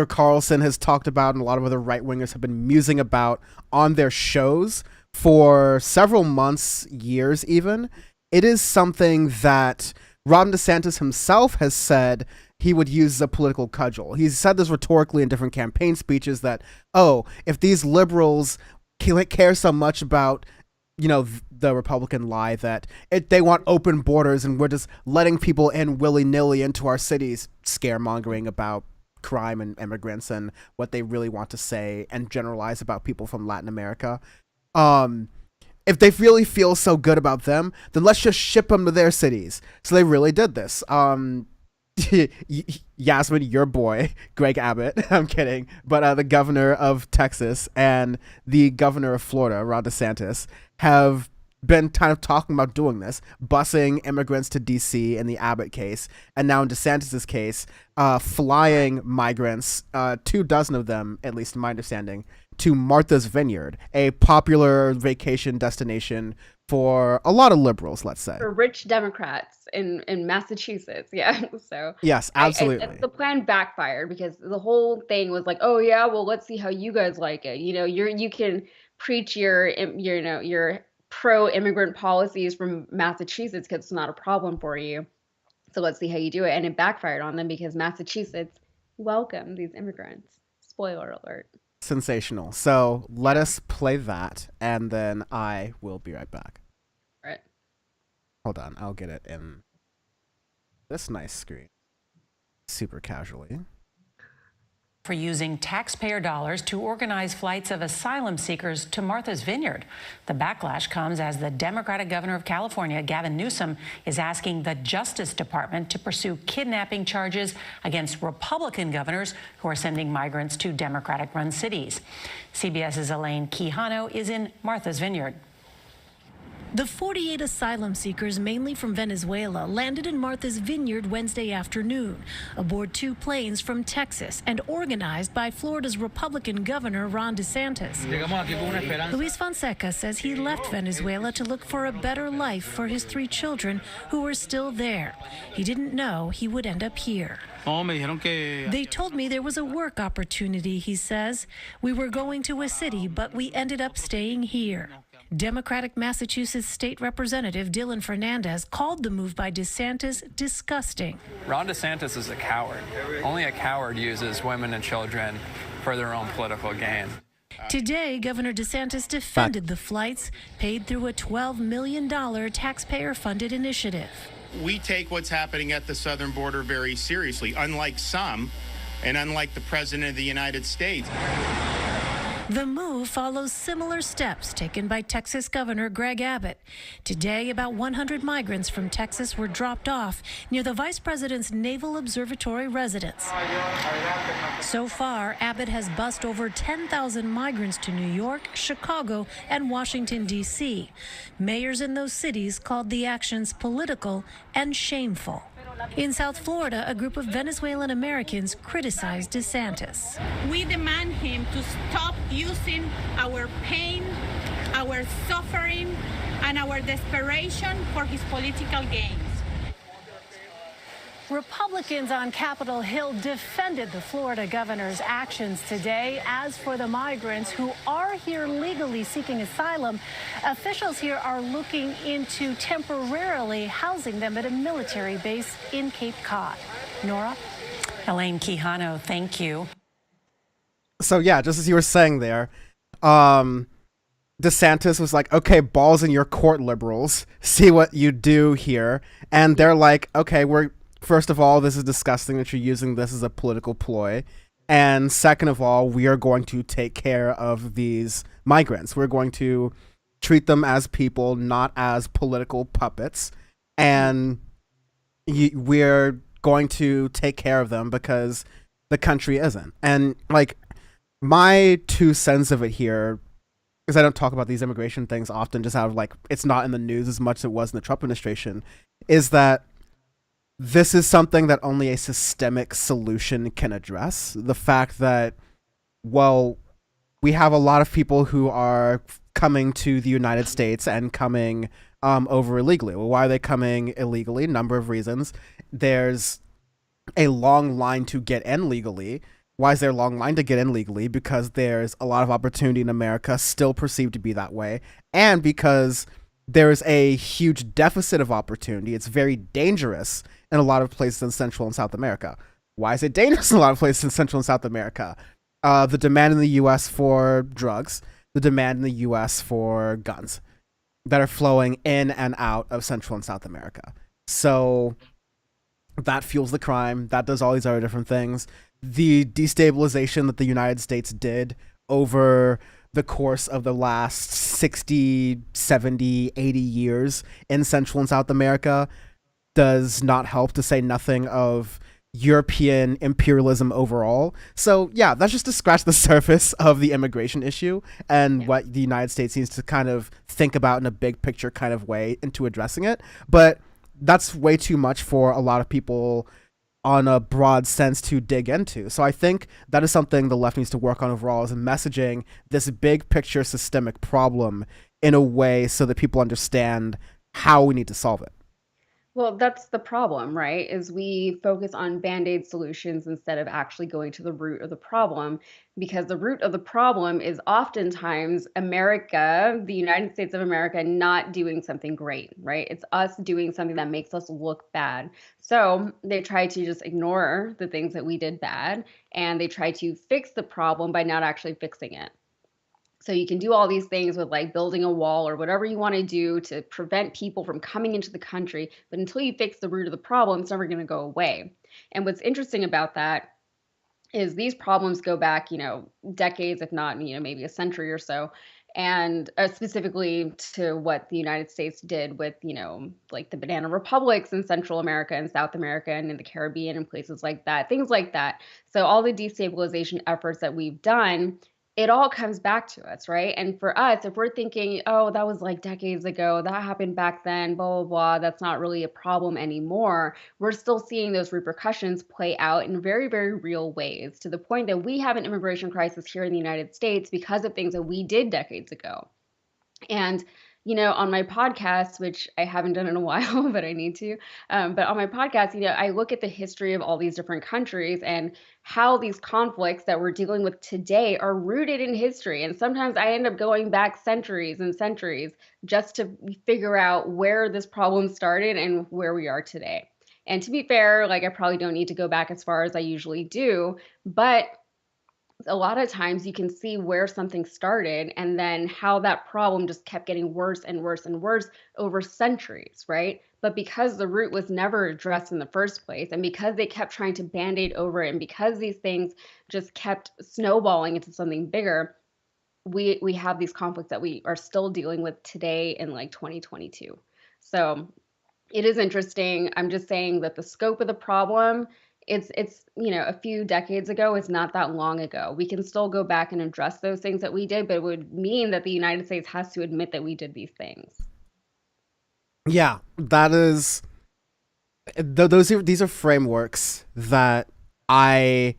Carlson has talked about and a lot of other right-wingers have been musing about on their shows for several months, years even, it is something that Ron DeSantis himself has said he would use as a political cudgel. He's said this rhetorically in different campaign speeches that, if these liberals care so much about, the Republican lie that they want open borders and we're just letting people in willy-nilly into our cities, scaremongering about crime and immigrants and what they really want to say and generalize about people from Latin America. If they really feel so good about them, then let's just ship them to their cities. So they really did this. Yasmin, your boy, Greg Abbott, I'm kidding, but the governor of Texas and the governor of Florida, Ron DeSantis, have been kind of talking about doing this, busing immigrants to D.C. in the Abbott case, and now in DeSantis's case, flying migrants, 24 of them, at least in my understanding, to Martha's Vineyard, a popular vacation destination for a lot of liberals, let's say. For rich Democrats in Massachusetts, yeah. So yes, absolutely. the plan backfired because the whole thing was like, oh yeah, well let's see how you guys like it. You can preach your pro-immigrant policies from Massachusetts because it's not a problem for you. So let's see how you do it. And it backfired on them because Massachusetts welcomed these immigrants. Spoiler alert. Sensational. So let us play that, and then I will be right back. Right. Hold on, I'll get it in this nice screen. Super casually. For using taxpayer dollars to organize flights of asylum seekers to Martha's Vineyard. The backlash comes as the Democratic governor of California, Gavin Newsom, is asking the Justice Department to pursue kidnapping charges against Republican governors who are sending migrants to Democratic-run cities. CBS's Elaine Quijano is in Martha's Vineyard. The 48 asylum seekers, mainly from Venezuela, landed in Martha's Vineyard Wednesday afternoon aboard 2 planes from Texas and organized by Florida's Republican Governor Ron Desantis. Luis Fonseca says he left Venezuela to look for a better life for his 3 children who were still there. He didn't know he would end up here. They told me there was a work opportunity, he says. We were going to a city, but we ended up staying here. Democratic Massachusetts State Representative Dylan Fernandez called the move by DeSantis disgusting. Ron DeSantis is a coward. Only a coward uses women and children for their own political gain. Today, Governor DeSantis defended the flights paid through a $12 million taxpayer-funded initiative. We take what's happening at the southern border very seriously, unlike some, and unlike the President of the United States. The move follows similar steps taken by Texas Governor Greg Abbott. Today, about 100 migrants from Texas were dropped off near the Vice President's Naval Observatory residence. So far, Abbott has bused over 10,000 migrants to New York, Chicago, and Washington, D.C. Mayors in those cities called the actions political and shameful. In South Florida, a group of Venezuelan Americans criticized DeSantis. We demand him to stop using our pain, our suffering, and our desperation for his political gains. Republicans on Capitol Hill defended the Florida governor's actions today. As for the migrants who are here legally seeking asylum, officials here are looking into temporarily housing them at a military base in Cape Cod. Nora? Elaine Quijano, thank you. So yeah, just as you were saying there, DeSantis was like, okay, balls in your court, liberals. See what you do here. And they're like, okay, first of all, this is disgusting that you're using this as a political ploy. And second of all, we are going to take care of these migrants. We're going to treat them as people, not as political puppets. And we're going to take care of them because the country isn't. And like, my 2 cents of it here, because I don't talk about these immigration things often, just out of like, it's not in the news as much as it was in the Trump administration, is that this is something that only a systemic solution can address. The fact that, well, we have a lot of people who are coming to the United States and coming over illegally. Well, why are they coming illegally? Number of reasons. There's a long line to get in legally. Why is there a long line to get in legally? Because there's a lot of opportunity in America, still perceived to be that way, and because there's a huge deficit of opportunity. It's very dangerous in a lot of places in Central and South America. Why is it dangerous in a lot of places in Central and South America? The demand in the U.S. for drugs, the demand in the U.S. for guns that are flowing in and out of Central and South America. So that fuels the crime. That does all these other different things. The destabilization that the United States did over the course of the last 60, 70, 80 years in Central and South America does not help, to say nothing of European imperialism overall. So yeah, that's just to scratch the surface of the immigration issue and what the United States needs to kind of think about in a big picture kind of way into addressing it. But that's way too much for a lot of people on a broad sense to dig into. So I think that is something the left needs to work on overall, is messaging this big picture systemic problem in a way so that people understand how we need to solve it. Well, that's the problem, right? Is we focus on band-aid solutions instead of actually going to the root of the problem, because the root of the problem is oftentimes America, the United States of America, not doing something great, right? It's us doing something that makes us look bad. So they try to just ignore the things that we did bad, and they try to fix the problem by not actually fixing it. So you can do all these things with like building a wall or whatever you want to do to prevent people from coming into the country. But until you fix the root of the problem, it's never going to go away. And what's interesting about that is these problems go back, decades, if not, maybe a century or so. And specifically to what the United States did with, like the banana republics in Central America and South America and in the Caribbean and places like that, things like that. So all the destabilization efforts that we've done, it all comes back to us, right? And for us, if we're thinking, oh, that was like decades ago, that happened back then, blah, blah, blah, that's not really a problem anymore, we're still seeing those repercussions play out in very, very real ways, to the point that we have an immigration crisis here in the United States because of things that we did decades ago. And on my podcast, which I haven't done in a while, but I need to, but on my podcast, I look at the history of all these different countries and how these conflicts that we're dealing with today are rooted in history. And sometimes I end up going back centuries and centuries just to figure out where this problem started and where we are today. And to be fair, like I probably don't need to go back as far as I usually do, but a lot of times you can see where something started and then how that problem just kept getting worse and worse and worse over centuries, right? But because the root was never addressed in the first place, and because they kept trying to band-aid over it, and because these things just kept snowballing into something bigger, we have these conflicts that we are still dealing with today in like 2022. So it is interesting. I'm just saying that the scope of the problem, it's a few decades ago. It's not that long ago. We can still go back and address those things that we did, but it would mean that the United States has to admit that we did these things. Yeah, that is. These are frameworks that I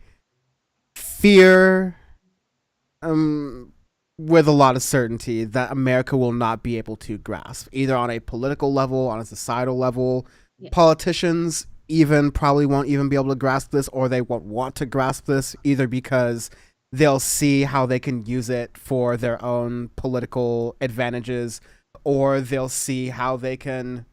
fear, with a lot of certainty, that America will not be able to grasp, either on a political level, on a societal level. Yeah. Politicians even probably won't even be able to grasp this, or they won't want to grasp this, either because they'll see how they can use it for their own political advantages, or they'll see how they can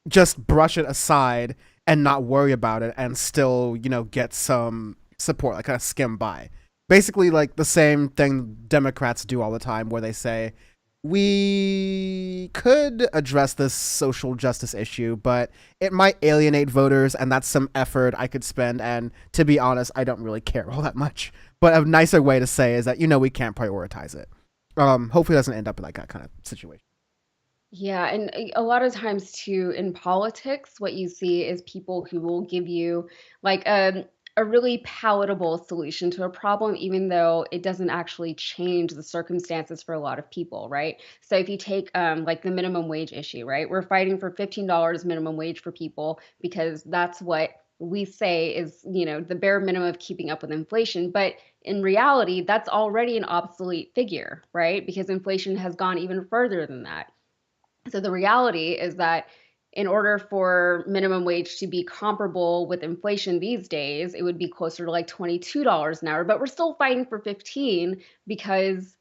just brush it aside and not worry about it and still, get some support, like kind of skim by. Basically, like the same thing Democrats do all the time, where they say, we could address this social justice issue, but it might alienate voters, and that's some effort I could spend. And to be honest, I don't really care all that much. But a nicer way to say is that, we can't prioritize it. Hopefully it doesn't end up in like that kind of situation. Yeah, and a lot of times too in politics, what you see is people who will give you like a really palatable solution to a problem, even though it doesn't actually change the circumstances for a lot of people, right? So if you take like the minimum wage issue, right? We're fighting for $15 minimum wage for people because that's what we say is, the bare minimum of keeping up with inflation. But in reality, that's already an obsolete figure, right? Because inflation has gone even further than that. So the reality is that in order for minimum wage to be comparable with inflation these days, it would be closer to like $22 an hour, but we're still fighting for 15 because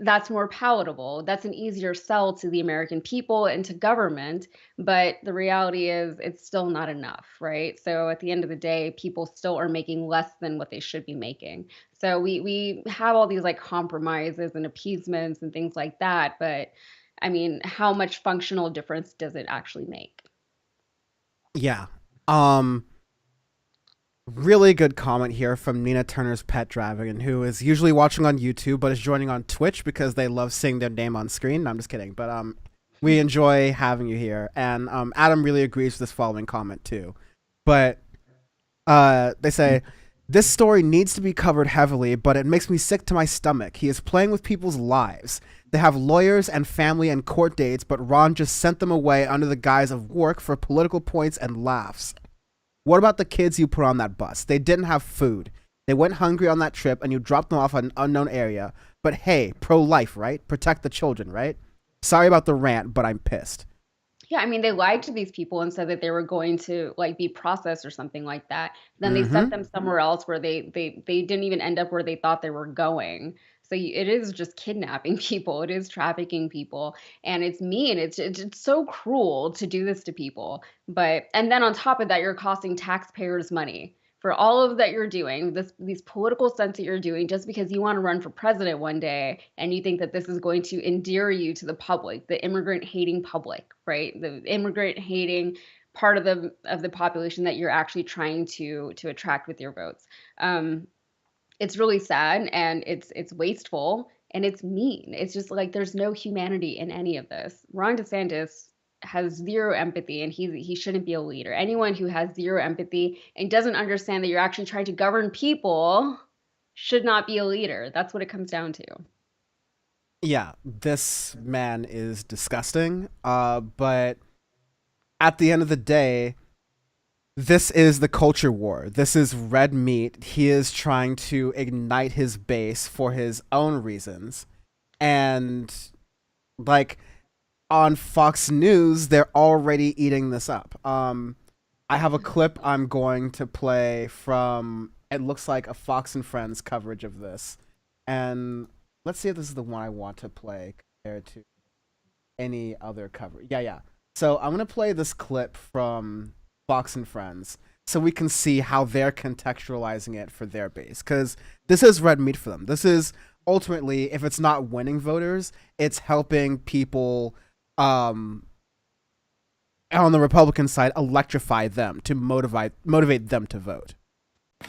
that's more palatable. That's an easier sell to the American people and to government, but the reality is it's still not enough, right? So at the end of the day, people still are making less than what they should be making. So we have all these like compromises and appeasements and things like that, but I mean, how much functional difference does it actually make? Yeah. Really good comment here from Nina Turner's Pet Dragon, who is usually watching on YouTube but is joining on Twitch because they love seeing their name on screen. No, I'm just kidding. But we enjoy having you here. And Adam really agrees with this following comment too. But they say, this story needs to be covered heavily, but it makes me sick to my stomach. He is playing with people's lives. They have lawyers and family and court dates, but Ron just sent them away under the guise of work for political points and laughs. What about the kids you put on that bus? They didn't have food. They went hungry on that trip, and you dropped them off at an unknown area. But hey, pro-life, right? Protect the children, right? Sorry about the rant, but I'm pissed. Yeah, I mean, they lied to these people and said that they were going to like be processed or something like that. Then they sent them somewhere else where they didn't even end up where they thought they were going. So it is just kidnapping people. It is trafficking people, and it's mean. It's so cruel to do this to people. But and then on top of that, you're costing taxpayers money for all of that you're doing, these political stunts that you're doing, just because you want to run for president one day, and you think that this is going to endear you to the public, the immigrant hating public, right? The immigrant hating part of the population that you're actually trying to attract with your votes. It's really sad, and it's wasteful, and it's mean. It's just like there's no humanity in any of this. Ron DeSantis has zero empathy, and he shouldn't be a leader. Anyone who has zero empathy and doesn't understand that you're actually trying to govern people should not be a leader. That's what it comes down to. Yeah, this man is disgusting. But at the end of the day, this is the culture war. This is red meat. He is trying to ignite his base for his own reasons. And like on Fox News, they're already eating this up. I have a clip I'm going to play from, it looks like a Fox and Friends coverage of this. And let's see if this is the one I want to play compared to any other coverage. Yeah. So I'm going to play this clip from Fox and Friends so we can see how they're contextualizing it for their base. Because this is red meat for them. This is ultimately, if it's not winning voters, it's helping people on the Republican side electrify them to motivate them to vote.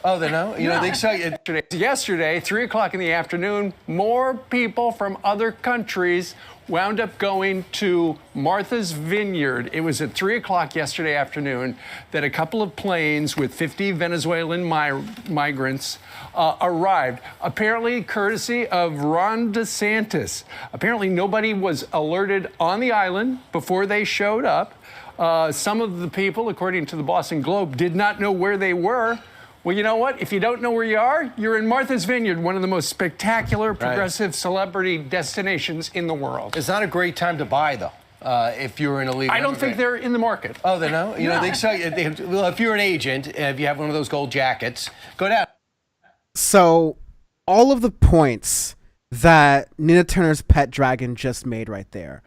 Oh, they know? You know, they saw yesterday, 3 o'clock in the afternoon, more people from other countries wound up going to Martha's Vineyard. It was at 3 o'clock yesterday afternoon that a couple of planes with 50 Venezuelan migrants arrived, apparently courtesy of Ron DeSantis. Apparently nobody was alerted on the island before they showed up. Some of the people, according to the Boston Globe, did not know where they were. Well, you know what? If you don't know where you are, you're in Martha's Vineyard, one of the most spectacular progressive celebrity destinations in the world. It's not a great time to buy, though, if you're an illegal I don't think they're in the market. Oh, they know? You know, they saw you. Well, if you're an agent, if you have one of those gold jackets, go down. So all of the points that Nina Turner's pet dragon just made right there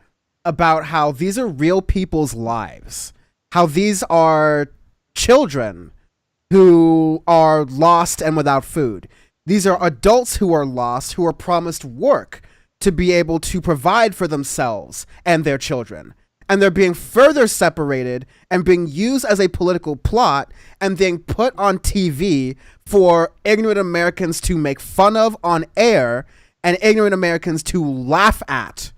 about how these are real people's lives, how these are children who are lost and without food. These are adults who are lost, who are promised work to be able to provide for themselves and their children. And they're being further separated and being used as a political plot and being put on TV for ignorant Americans to make fun of on air and ignorant Americans to laugh at,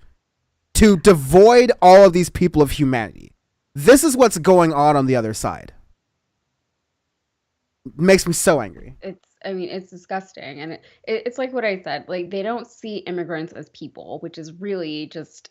to devoid all of these people of humanity. This is what's going on the other side. Makes me so angry. It's disgusting, and it's like what I said. Like, they don't see immigrants as people, which is really just.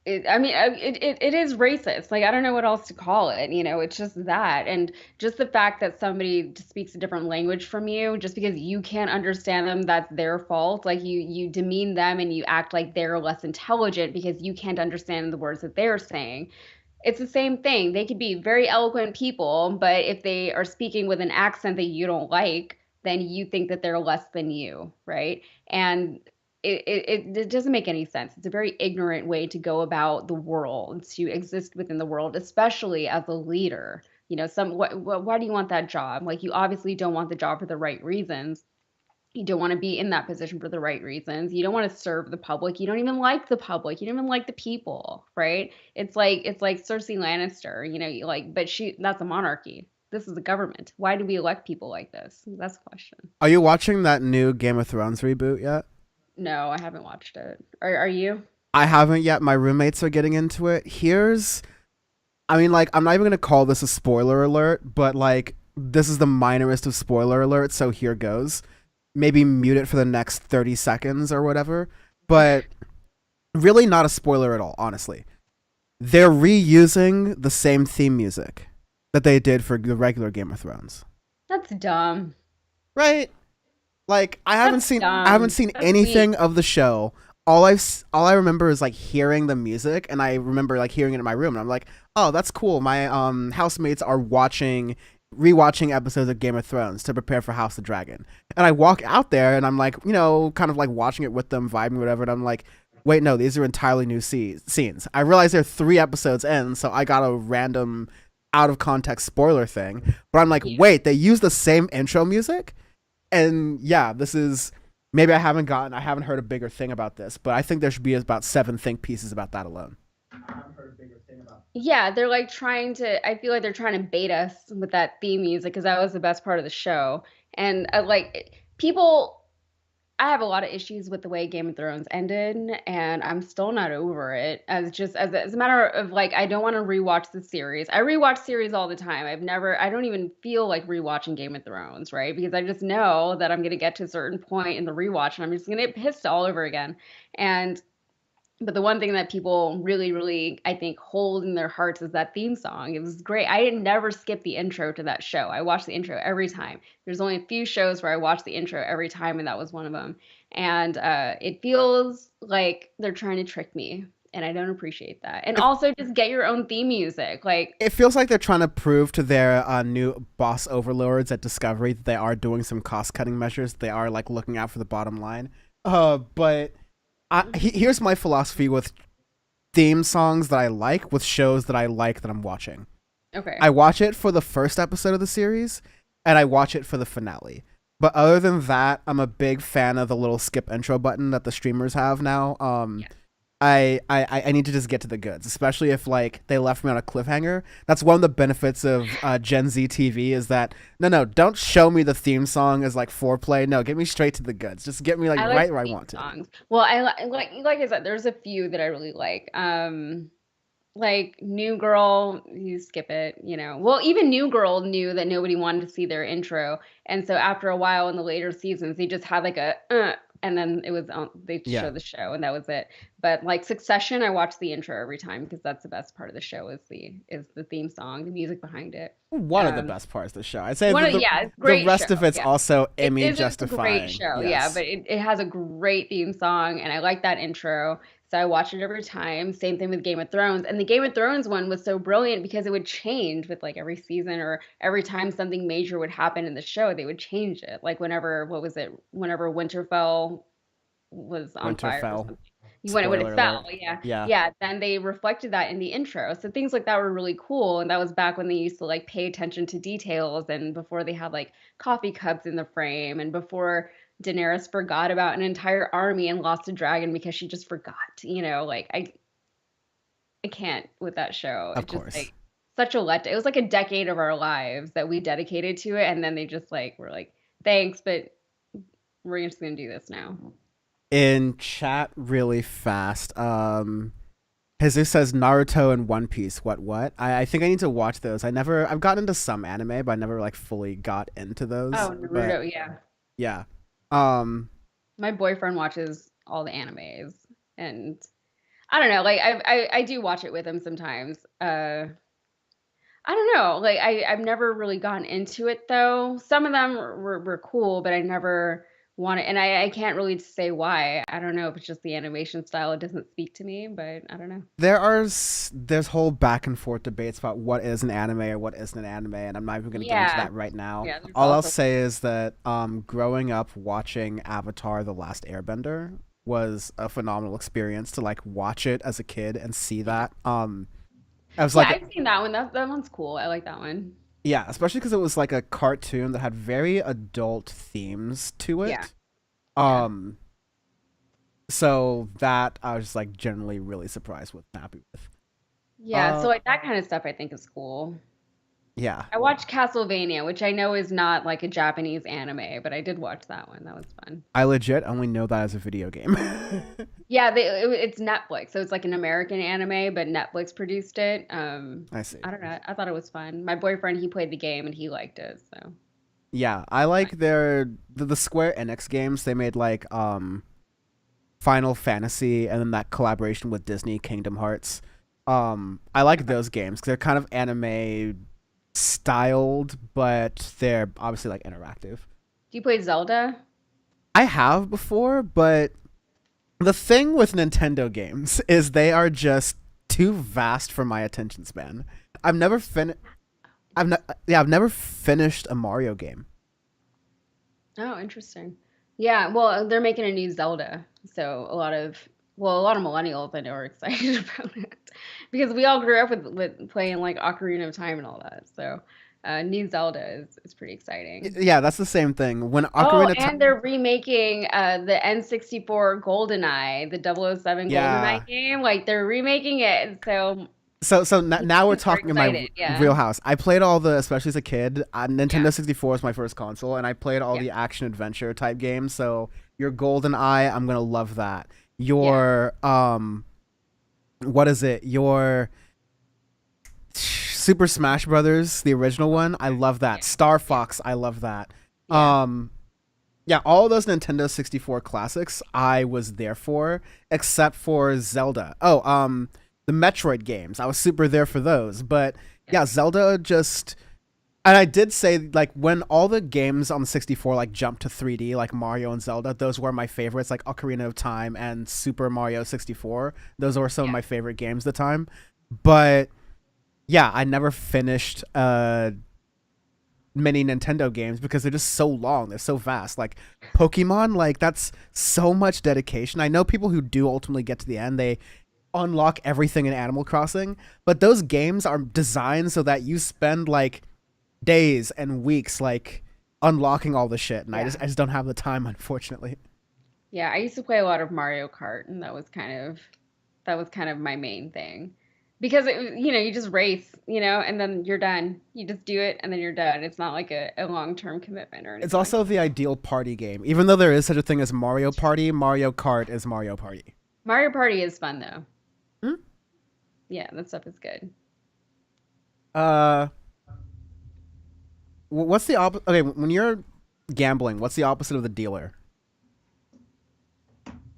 It is racist. Like, I don't know what else to call it. You know, it's just that, and just the fact that somebody speaks a different language from you, just because you can't understand them, that's their fault. Like, you demean them and you act like they're less intelligent because you can't understand the words that they're saying. It's the same thing. They could be very eloquent people, but if they are speaking with an accent that you don't like, then you think that they're less than you, right? And it doesn't make any sense. It's a very ignorant way to go about the world, to exist within the world, especially as a leader. You know, why do you want that job? Like, you obviously don't want the job for the right reasons. You don't want to be in that position for the right reasons. You don't want to serve the public. You don't even like the public. You don't even like the people, right? It's like Cersei Lannister, you know, but that's a monarchy. This is a government. Why do we elect people like this? That's the question. Are you watching that new Game of Thrones reboot yet? No, I haven't watched it. Are you? I haven't yet. My roommates are getting into it. I'm not even going to call this a spoiler alert, but like, this is the minorest of spoiler alerts, so here goes. Maybe mute it for the next 30 seconds or whatever, but really not a spoiler at all, honestly. They're reusing the same theme music that they did for the regular Game of Thrones. That's dumb. Right? Like, I haven't seen anything of the show all I remember is like hearing the music, and I remember like hearing it in my room, and I'm like, oh, that's cool. My housemates are rewatching episodes of Game of Thrones to prepare for House of the Dragon. And I walk out there and I'm like, kind of like watching it with them, vibing, whatever. And I'm like, wait, no, these are entirely new scenes. I realize they're 3 episodes in, so I got a random out of context spoiler thing. But I'm like, wait, they use the same intro music? And yeah, this is, maybe I haven't heard a bigger thing about this, but I think there should be about 7 think pieces about that alone. Yeah, they're like I feel like they're trying to bait us with that theme music because that was the best part of the show. And I have a lot of issues with the way Game of Thrones ended, and I'm still not over it. As a matter of like, I don't want to rewatch the series. I rewatch series all the time. I don't even feel like rewatching Game of Thrones, right? Because I just know that I'm gonna get to a certain point in the rewatch, and I'm just gonna get pissed all over again. But the one thing that people really, really, I think, hold in their hearts is that theme song. It was great. I didn't never skip the intro to that show. I watched the intro every time. There's only a few shows where I watch the intro every time, and that was one of them. And it feels like they're trying to trick me, and I don't appreciate that. And also, just get your own theme music. Like, it feels like they're trying to prove to their new boss overlords at Discovery that they are doing some cost-cutting measures. They are like looking out for the bottom line. But here's my philosophy with theme songs that I like, with shows that I like that I'm watching. Okay. I watch it for the first episode of the series, and I watch it for the finale. But other than that, I'm a big fan of the little skip intro button that the streamers have now. I need to just get to the goods, especially if like they left me on a cliffhanger. That's one of the benefits of Gen Z TV is that no, don't show me the theme song as like foreplay. No, get me straight to the goods. Just get me like right where I want songs. Well, like I said, there's a few that I really like New Girl, you skip it, Well, even New Girl knew that nobody wanted to see their intro, and so after a while in the later seasons, they just had like and then it was they show the show, and that was it. But like Succession, I watch the intro every time because that's the best part of the show is the theme song, the music behind it. One of the best parts of the show, I'd say. It's great. The rest show, of it's also Emmy justifying. It's a great show, yeah, but it has a great theme song, and I like that intro. So I watch it every time. Same thing with Game of Thrones. And the Game of Thrones one was so brilliant because it would change with like every season or every time something major would happen in the show, they would change it. Like whenever Winterfell was on fire. When it fell, yeah. Then they reflected that in the intro. So things like that were really cool. And that was back when they used to like pay attention to details and before they had like coffee cups in the frame and before Daenerys forgot about an entire army and lost a dragon because she just forgot, like I can't with that show. Of course. Like such a let. It was like a decade of our lives that we dedicated to it. And then they just like, were like, thanks, but we're just going to do this now. In chat really fast, Jesus says Naruto and One Piece. What? I think I need to watch those. I've gotten into some anime, but I never like fully got into those. Oh, Naruto, yeah. Yeah. My boyfriend watches all the animes, and I don't know, like I do watch it with him sometimes. I don't know, like I've never really gotten into it though. Some of them were cool, but I never wanted, and I can't really say why. I don't know if it's just the animation style. It doesn't speak to me, but I don't know. There's whole back and forth debates about what is an anime or what isn't an anime, and I'm not even going to get into that right now. Yeah, all I'll say is that growing up watching Avatar: The Last Airbender was a phenomenal experience to like watch it as a kid and see that. I was I've seen that one. That one's cool. I like that one. Yeah, especially because it was like a cartoon that had very adult themes to it. Yeah. So that I was just like generally really surprised with, happy with. Yeah, so like that kind of stuff I think is cool. Yeah. I watched Castlevania, which I know is not like a Japanese anime, but I did watch that one. That was fun. I legit only know that as a video game. Yeah, it's Netflix, so it's like an American anime, but Netflix produced it. I see. I don't know. I thought it was fun. My boyfriend, he played the game and he liked it. So. Yeah, I like the Square Enix games. They made like Final Fantasy and then that collaboration with Disney, Kingdom Hearts. I like those games because they're kind of anime styled, but they're obviously like interactive. Do you play Zelda? I have before, but The thing with Nintendo games is they are just too vast for my attention span. I've never I've never finished a Mario game. Oh, interesting. Yeah, well, they're making a new Zelda, so a lot of millennials I know are excited about it because we all grew up with playing like Ocarina of Time and all that. So, new Zelda is pretty exciting. Yeah, that's the same thing. When Oh, Ocarina of and Time, they're remaking the N64 GoldenEye, the 007 yeah. GoldenEye game. Like they're remaking it, so So now we're people are talking in my excited. Yeah, real house. I played all the, especially as a kid. Nintendo yeah, 64 was my first console, and I played all yeah, the action adventure type games. So your Golden Eye, I'm gonna love that. yeah, Your what is it? Your Super Smash Brothers, the original one, I love that. yeah, Star Fox, I love that. yeah. Um, yeah, all those Nintendo 64 classics I was there for, except for Zelda. Oh, the Metroid games. I was super there for those. But yeah, Zelda just, and I did say like when all the games on the 64 like jumped to 3D, like Mario and Zelda, those were my favorites, like Ocarina of Time and Super Mario 64. Those were some of Yeah. my favorite games at the time. But yeah, I never finished many Nintendo games because they're just so long. They're so vast. Like Pokemon, like that's so much dedication. I know people who do ultimately get to the end, they unlock everything in Animal Crossing, but those games are designed so that you spend like days and weeks like unlocking all the shit, and Yeah. I just don't have the time, unfortunately. Yeah, I used to play a lot of Mario Kart, and that was kind of my main thing. Because you just race, and then you're done. You just do it and then you're done. It's not like a long-term commitment or It's anything like also the ideal party game. Even though there is such a thing as Mario Party, Mario Kart is Mario Party. Mario Party is fun though. Hmm? Yeah, that stuff is good. Uh, what's the Okay, when you're gambling, what's the opposite of the dealer?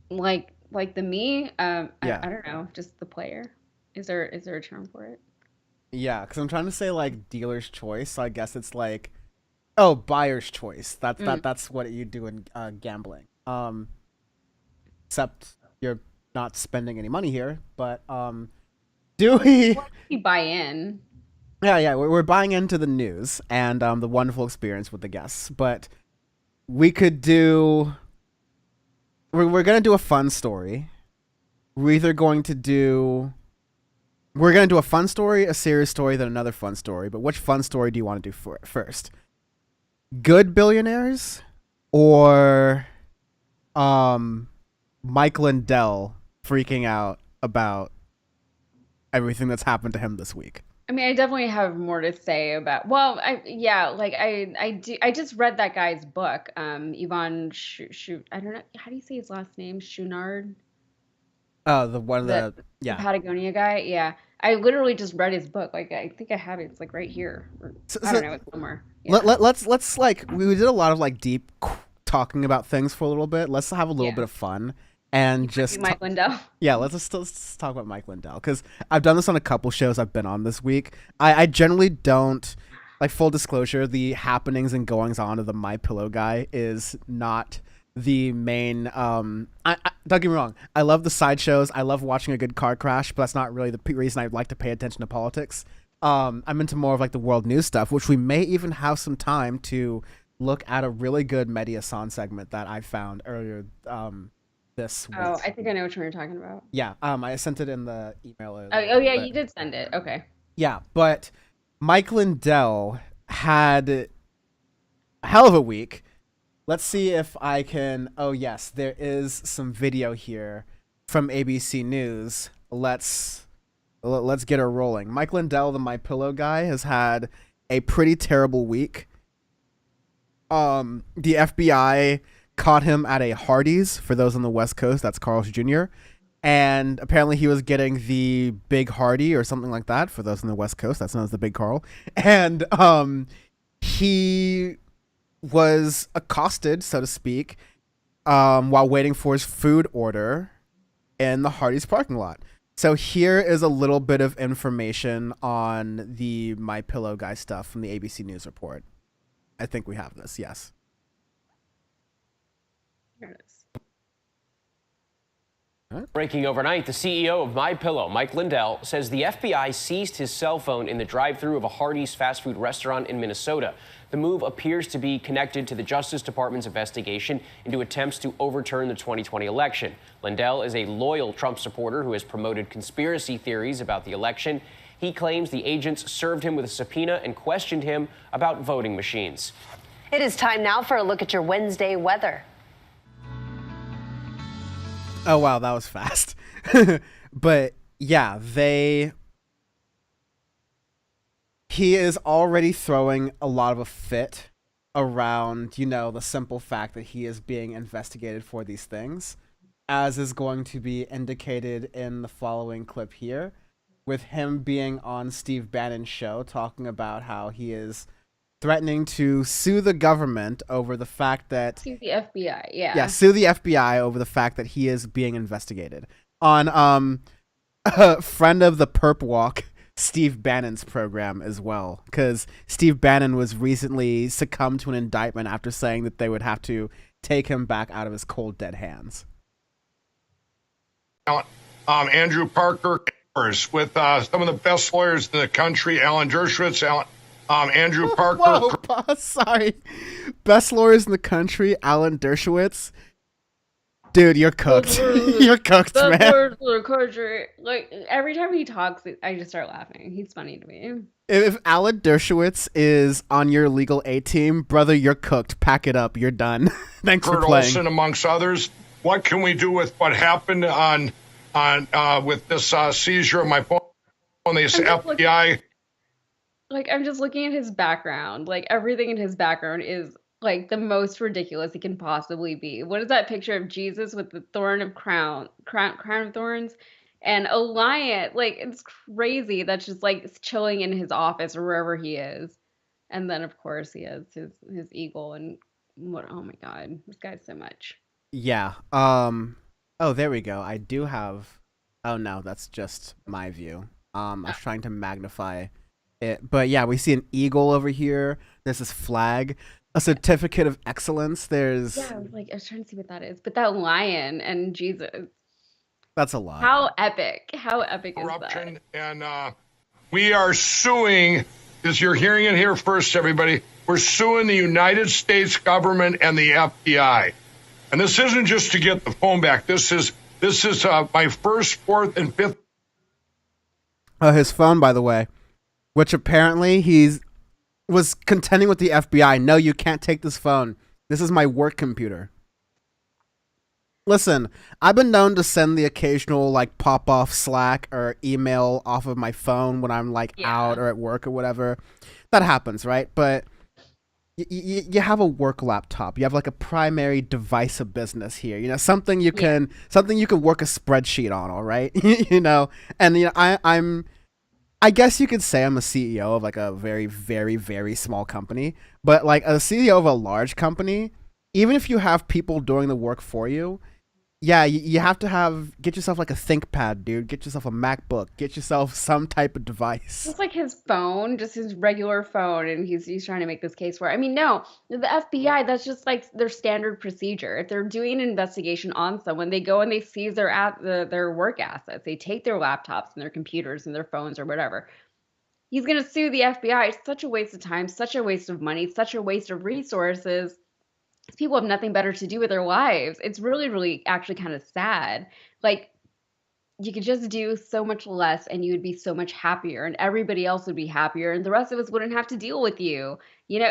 Like the me, Yeah. I don't know, just the player. Is there a term for it? Yeah, because I'm trying to say like dealer's choice. So I guess it's like, oh, buyer's choice. That's what you do in gambling. Except you're not spending any money here. But do we? Well, you buy in. Yeah, we're buying into the news and the wonderful experience with the guests. But we could do. We're gonna do a fun story. We're either going to do. We're going to do a fun story, a serious story, then another fun story. But which fun story do you want to do first? Good billionaires or Mike Lindell freaking out about everything that's happened to him this week? I mean, I definitely have more to say about. Well, I just read that guy's book, Yvon I don't know how do you say his last name, Chouinard, Oh, the one of the yeah. Patagonia guy. Yeah, I literally just read his book. Like I think I have it. It's like right here. Or, I don't know. It's somewhere. Yeah. Let's like we did a lot of like deep talking about things for a little bit. Let's have a little bit of fun and just Mike Lindell. Yeah, let's talk about Mike Lindell because I've done this on a couple shows I've been on this week. I generally don't like, full disclosure, the happenings and goings on of the My Pillow guy is not the main. I don't get me wrong. I love the sideshows. I love watching a good car crash, but that's not really the reason I like to pay attention to politics. I'm into more of like the world news stuff, which we may even have some time to look at a really good Media San segment that I found earlier this week. Oh, I think I know which one you're talking about. Yeah, I sent it in the email. Oh yeah, you did send it. Okay. Yeah, but Mike Lindell had a hell of a week. Let's see if I can. Oh yes, there is some video here from ABC News. Let's get her rolling. Mike Lindell, the My Pillow guy, has had a pretty terrible week. The FBI caught him at a Hardee's. For those on the West Coast, that's Carl's Jr. And apparently he was getting the Big Hardy or something like that. For those on the West Coast, that's known as the Big Carl. And he was accosted, so to speak, while waiting for his food order in the Hardee's parking lot. So here is a little bit of information on the My Pillow guy stuff from the ABC News report. I think we have this, yes. Here it is. Breaking overnight, the CEO of MyPillow, Mike Lindell, says the FBI seized his cell phone in the drive-thru of a Hardee's fast food restaurant in Minnesota. The move appears to be connected to the Justice Department's investigation into attempts to overturn the 2020 election. Lindell is a loyal Trump supporter who has promoted conspiracy theories about the election. He claims the agents served him with a subpoena and questioned him about voting machines. It is time now for a look at your Wednesday weather. Oh, wow, that was fast. But yeah, he is already throwing a lot of a fit around, you know, the simple fact that he is being investigated for these things, as is going to be indicated in the following clip here, with him being on Steve Bannon's show talking about how he is threatening to sue the government over the fact that... Sue the FBI, yeah. Yeah, sue the FBI over the fact that he is being investigated. On a friend of the Perp Walk, Steve Bannon's program as well, because Steve Bannon was recently succumbed to an indictment after saying that they would have to take him back out of his cold, dead hands. Andrew Parker with some of the best lawyers in the country, Alan Dershowitz, Andrew Parker. Whoa, sorry. Best lawyers in the country, Alan Dershowitz. Dude, you're cooked. You're cooked, man. Lawyers in the country. Like, every time he talks, I just start laughing. He's funny to me. If Alan Dershowitz is on your legal aid team, brother, you're cooked. Pack it up. You're done. Thanks Kurt for playing. Olson, amongst others. What can we do with what happened with this seizure of my phone? This FBI. I'm just looking at his background. Like, everything in his background is, like, the most ridiculous it can possibly be. What is that picture of Jesus with the crown of thorns? And a lion. Like, it's crazy. That's just, like, chilling in his office or wherever he is. And then, of course, he has his eagle and what? Oh, my God. This guy's so much. Yeah. Oh, there we go. I do have... Oh, no, that's just my view. I was trying to magnify it. But yeah, we see an eagle over here. There's this flag, a certificate of excellence. There's... Yeah, I was trying to see what that is. But that lion and Jesus. That's a lot. How epic. How epic corruption, is that? And we are suing, as you're hearing it here first, everybody, we're suing the United States government and the FBI. And this isn't just to get the phone back. This is my first, fourth, and fifth. His phone, by the way, which apparently was contending with the FBI. No, you can't take this phone. This is my work computer. Listen, I've been known to send the occasional pop off Slack or email off of my phone when I'm out or at work or whatever. That happens, right? But you have a work laptop. You have a primary device of business here. You know, something you can work a spreadsheet on. All right, and I guess you could say I'm a CEO of a very, very, very small company. But a CEO of a large company, even if you have people doing the work for you, yeah, you have to get yourself a ThinkPad, dude. Get yourself a MacBook. Get yourself some type of device. It's his phone, just his regular phone, and he's trying to make this case for it. I mean, no, the FBI, that's just their standard procedure. If they're doing an investigation on someone, they go and they seize their work assets. They take their laptops and their computers and their phones or whatever. He's going to sue the FBI. It's such a waste of time, such a waste of money, such a waste of resources. People have nothing better to do with their lives. It's really, really actually kind of sad. You could just do so much less and you would be so much happier and everybody else would be happier and the rest of us wouldn't have to deal with you. You know,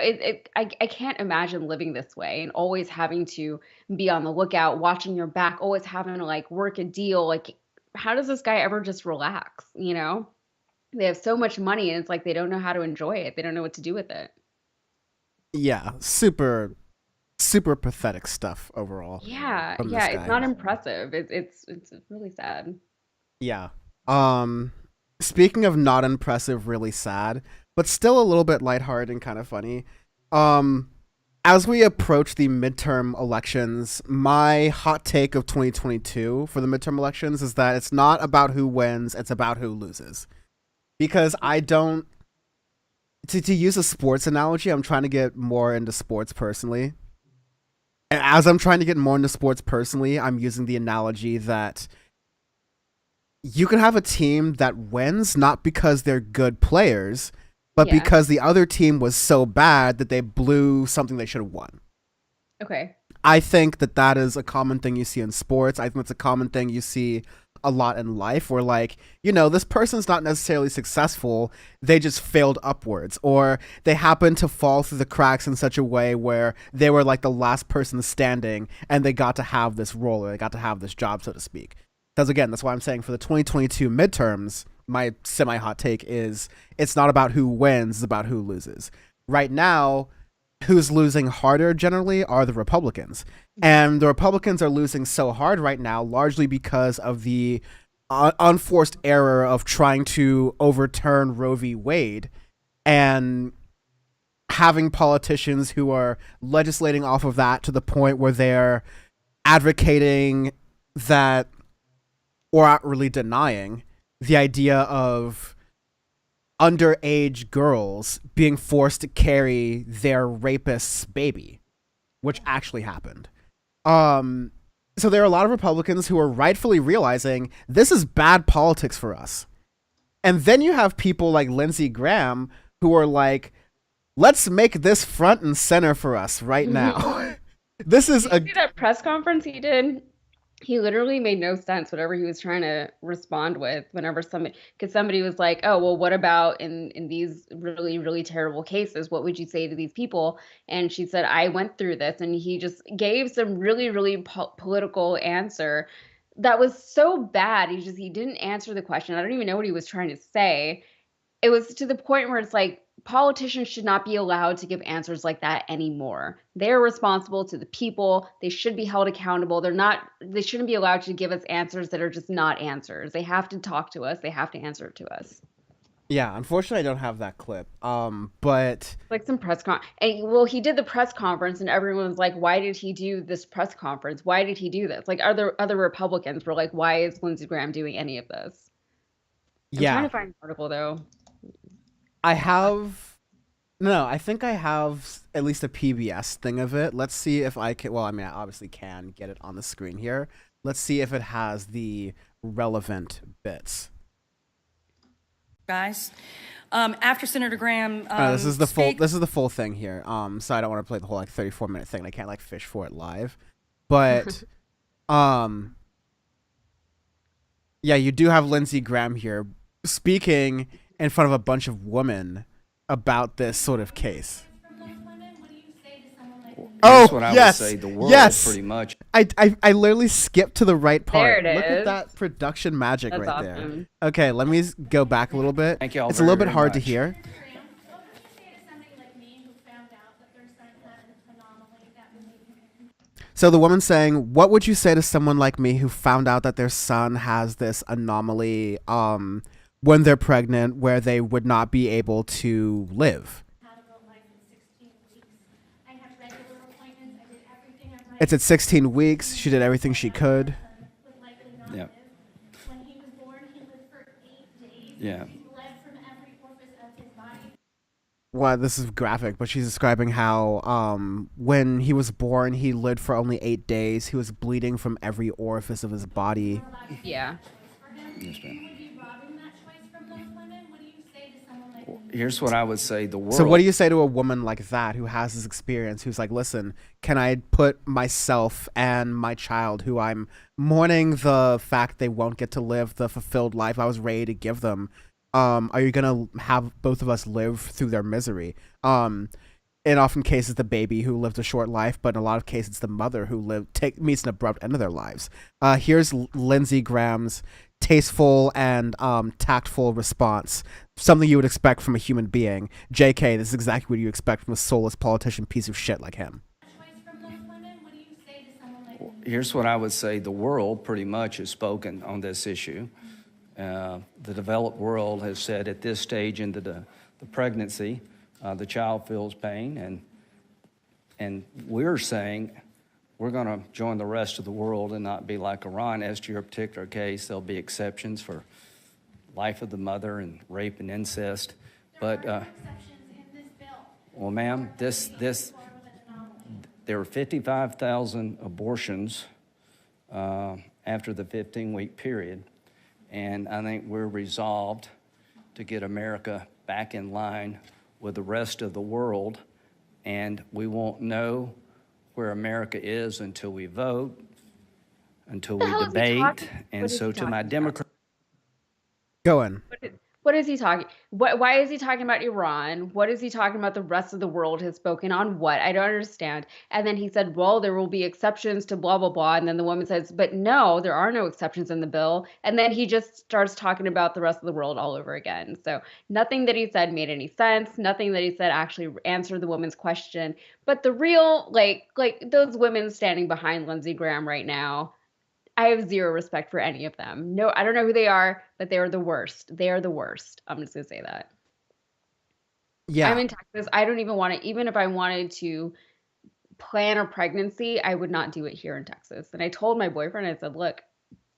I can't imagine living this way and always having to be on the lookout, watching your back, always having to work a deal. How does this guy ever just relax? You know, they have so much money and it's they don't know how to enjoy it. They don't know what to do with it. Yeah, super pathetic stuff overall. Yeah, it's not impressive. It's really sad. Yeah. Speaking of not impressive, really sad, but still a little bit lighthearted and kind of funny. As we approach the midterm elections, my hot take of 2022 for the midterm elections is that it's not about who wins, it's about who loses. Because I don't... To use a sports analogy, I'm trying to get more into sports personally. And as I'm trying to get more into sports personally, I'm using the analogy that you can have a team that wins not because they're good players, but because the other team was so bad that they blew something they should have won. Okay. I think that is a common thing you see in sports. I think it's a common thing you see a lot in life where, like, you know, this person's not necessarily successful. They just failed upwards, or they happen to fall through the cracks in such a way where they were like the last person standing and they got to have this role, or they got to have this job, so to speak. Because again, that's why I'm saying for the 2022 midterms, my semi-hot take is it's not about who wins, it's about who loses. Right now, who's losing harder generally are the Republicans. And the Republicans are losing so hard right now largely because of the unforced error of trying to overturn Roe v. Wade and having politicians who are legislating off of that to the point where they're advocating that, or outwardly denying, the idea of underage girls being forced to carry their rapist's baby, which actually happened. So there are a lot of Republicans who are rightfully realizing this is bad politics for us. And then you have people like Lindsey Graham who are like, let's make this front and center for us right now. This is Did you see that press conference he did? He literally made no sense, whatever he was trying to respond with whenever somebody was like, oh, well, what about in these really, really terrible cases? What would you say to these people? And she said, I went through this. And he just gave some really, really political answer that was so bad. He didn't answer the question. I don't even know what he was trying to say. It was to the point where it's like, politicians should not be allowed to give answers like that anymore. They're responsible to the people. They should be held accountable. They shouldn't be allowed to give us answers that are just not answers. They have to talk to us. They have to answer to us. Yeah, unfortunately, I don't have that clip. But like some press he did the press conference, and everyone was like, "Why did he do this press conference? Why did he do this?" Like, other Republicans were like, "Why is Lindsey Graham doing any of this?" I'm trying to find an article though. I think I have at least a PBS thing of it. Let's see if I can. Well, I mean, I obviously can get it on the screen here. Let's see if it has the relevant bits. Guys, after Senator Graham, this is the full thing here. So I don't want to play the whole like 34-minute thing. I can't like fish for it live, but yeah, you do have Lindsey Graham here speaking in front of a bunch of women about this sort of case. That's what I would say. The world, pretty much. I literally skipped to the right part. There it Look is. at that production magic. That's right awesome. there. Okay, let me go back a little bit. Thank you all It's a little very, bit hard very to hear. So the woman's saying, what would you say to someone like me who found out that their son has this anomaly when they're pregnant where they would not be able to live? It's at 16 weeks. She did everything she could. Yeah. Yeah. Well, this is graphic, but she's describing how when he was born, he lived for only 8 days. He was bleeding from every orifice of his body. Yeah. Yes, ma'am. Here's what I would say. The world. So what do you say to a woman like that who has this experience, who's like, listen, can I put myself and my child, who I'm mourning the fact they won't get to live the fulfilled life I was ready to give them, are you going to have both of us live through their misery? In often cases, the baby who lived a short life, but in a lot of cases, the mother who meets an abrupt end of their lives. Here's Lindsey Graham's tasteful and tactful response, something you would expect from a human being. JK, this is exactly what you expect from a soulless politician piece of shit like him. Here's what I would say. The world pretty much has spoken on this issue. The developed world has said at this stage into the pregnancy, the child feels pain, and we're saying we're going to join the rest of the world and not be like Iran. As to your particular case, there'll be exceptions for life of the mother and rape and incest. But, well, ma'am, there were 55,000 abortions after the 15-week period. And I think we're resolved to get America back in line with the rest of the world. And we won't know where America is until we vote, until we debate. And so to my Democrat. Go on. What is he talking? Why is he talking about Iran? What is he talking about? The rest of the world has spoken on what? I don't understand. And then he said, well, there will be exceptions to blah, blah, blah. And then the woman says, but no, there are no exceptions in the bill. And then he just starts talking about the rest of the world all over again. So nothing that he said made any sense. Nothing that he said actually answered the woman's question. But the real, like those women standing behind Lindsey Graham right now, I have zero respect for any of them. No, I don't know who they are, but they are the worst. They are the worst. I'm just gonna say that. Yeah. I'm in Texas. I don't even want to, even if I wanted to plan a pregnancy, I would not do it here in Texas. And I told my boyfriend, I said, look,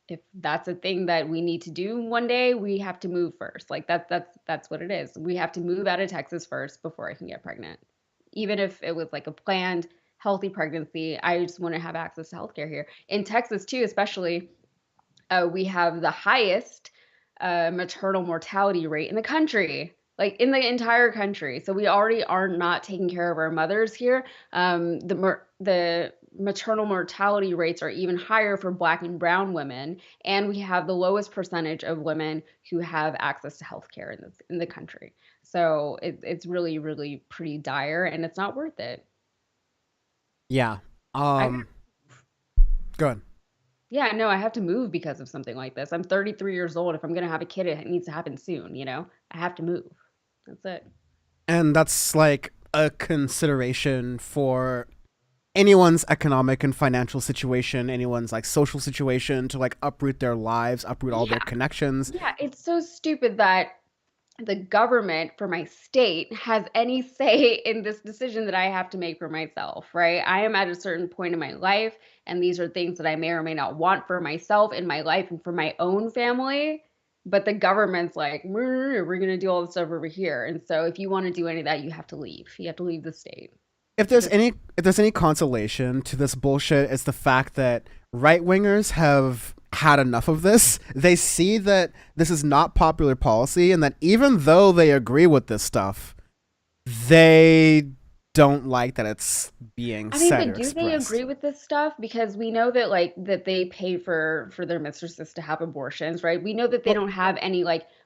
if that's a thing that we need to do one day, we have to move first. Like that's what it is. We have to move out of Texas first before I can get pregnant. Even if it was like a planned healthy pregnancy, I just want to have access to healthcare here. In Texas too, especially, we have the highest maternal mortality rate in the country, like in the entire country. So we already are not taking care of our mothers here. The maternal mortality rates are even higher for Black and brown women, and we have the lowest percentage of women who have access to healthcare in the country. So it's really, really pretty dire, and it's not worth it. Yeah. Go on. Yeah, no, I have to move because of something like this. I'm 33 years old. If I'm going to have a kid, it needs to happen soon, you know? I have to move. That's it. And that's like a consideration for anyone's economic and financial situation, anyone's like social situation, to like uproot their lives, uproot all their connections. Yeah, it's so stupid that the government for my state has any say in this decision that I have to make for myself, right? I am at a certain point in my life, and these are things that I may or may not want for myself in my life and for my own family. But the government's like, we're going to do all this stuff over here. And so if you want to do any of that, you have to leave. You have to leave the state. If there's any consolation to this bullshit, it's the fact that right-wingers have had enough of this. They see that this is not popular policy, and that even though they agree with this stuff, they don't like that it's being said or expressed. Do they agree with this stuff? Because we know that that they pay for their mistresses to have abortions, right? We know that they don't have any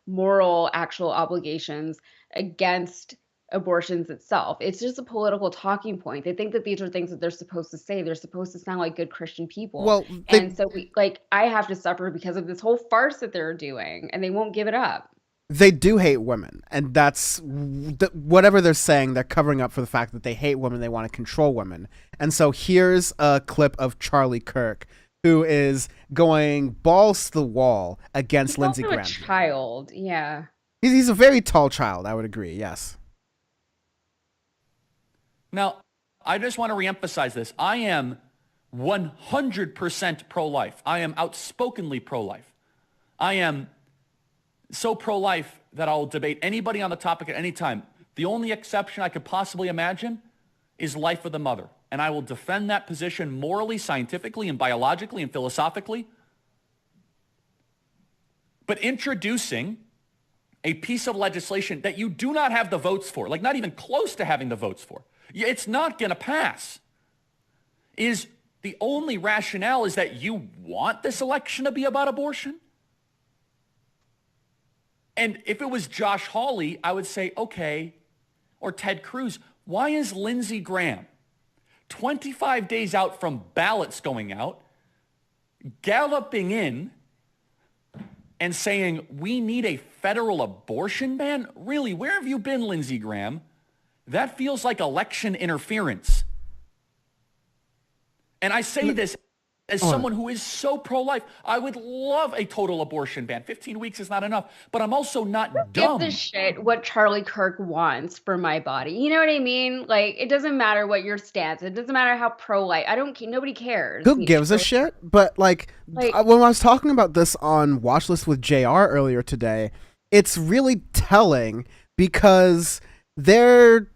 moral actual obligations against abortions itself. It's just a political talking point. They think that these are things that they're supposed to say. They're supposed to sound like good Christian people. Well, and so I have to suffer because of this whole farce that they're doing, and they won't give it up. They do hate women, and that's whatever they're saying, they're covering up for the fact that they hate women, they want to control women. And so here's a clip of Charlie Kirk, who is going balls to the wall against Lindsey Graham. He's also a child, yeah. He's a very tall child, I would agree, yes. Now, I just want to reemphasize this. I am 100% pro-life. I am outspokenly pro-life. I am so pro-life that I'll debate anybody on the topic at any time. The only exception I could possibly imagine is life of the mother. And I will defend that position morally, scientifically, and biologically, and philosophically. But introducing a piece of legislation that you do not have the votes for, like not even close to having the votes for, it's not going to pass, is the only rationale is that you want this election to be about abortion? And if it was Josh Hawley, I would say, okay, or Ted Cruz, why is Lindsey Graham 25 days out from ballots going out, galloping in and saying, we need a federal abortion ban? Really, where have you been, Lindsey Graham? That feels like election interference. And I say this as someone who is so pro-life. I would love a total abortion ban. 15 weeks is not enough, but I'm also not dumb. Give a shit what Charlie Kirk wants for my body. You know what I mean? Like, it doesn't matter what your stance. It doesn't matter how pro-life. Nobody cares. Who gives a shit? But when I was talking about this on Watchlist with JR earlier today, it's really telling because they're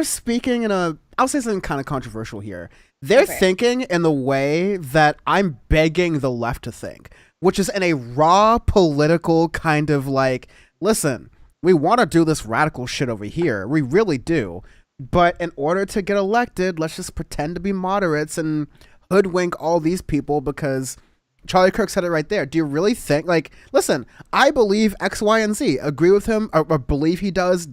speaking in I'll say something kind of controversial here. They're thinking in the way that I'm begging the left to think, which is in a raw political kind of like, listen, we want to do this radical shit over here. We really do. But in order to get elected, let's just pretend to be moderates and hoodwink all these people because Charlie Kirk said it right there. Do you really think, like, listen, I believe X, Y, and Z. Agree with him or believe he does,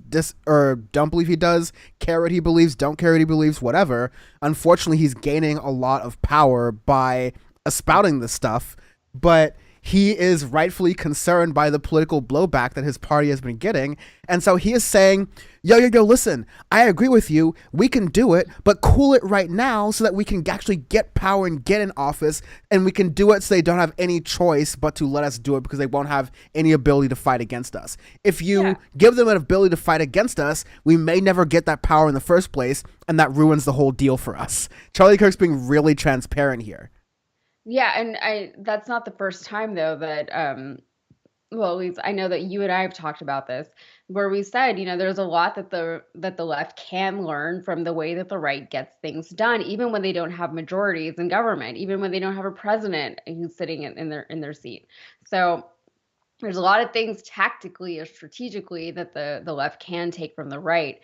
or don't believe he does, care what he believes, don't care what he believes, whatever. Unfortunately, he's gaining a lot of power by espouting this stuff, but he is rightfully concerned by the political blowback that his party has been getting. And so he is saying, yo, listen, I agree with you. We can do it, but cool it right now so that we can actually get power and get in office. And we can do it so they don't have any choice but to let us do it because they won't have any ability to fight against us. If you give them an ability to fight against us, we may never get that power in the first place. And that ruins the whole deal for us. Charlie Kirk's being really transparent here. Yeah, and that's not the first time though that well, at least I know that you and I have talked about this, where we said, there's a lot that the left can learn from the way that the right gets things done, even when they don't have majorities in government, even when they don't have a president who's sitting in their seat. So there's a lot of things tactically or strategically that the left can take from the right,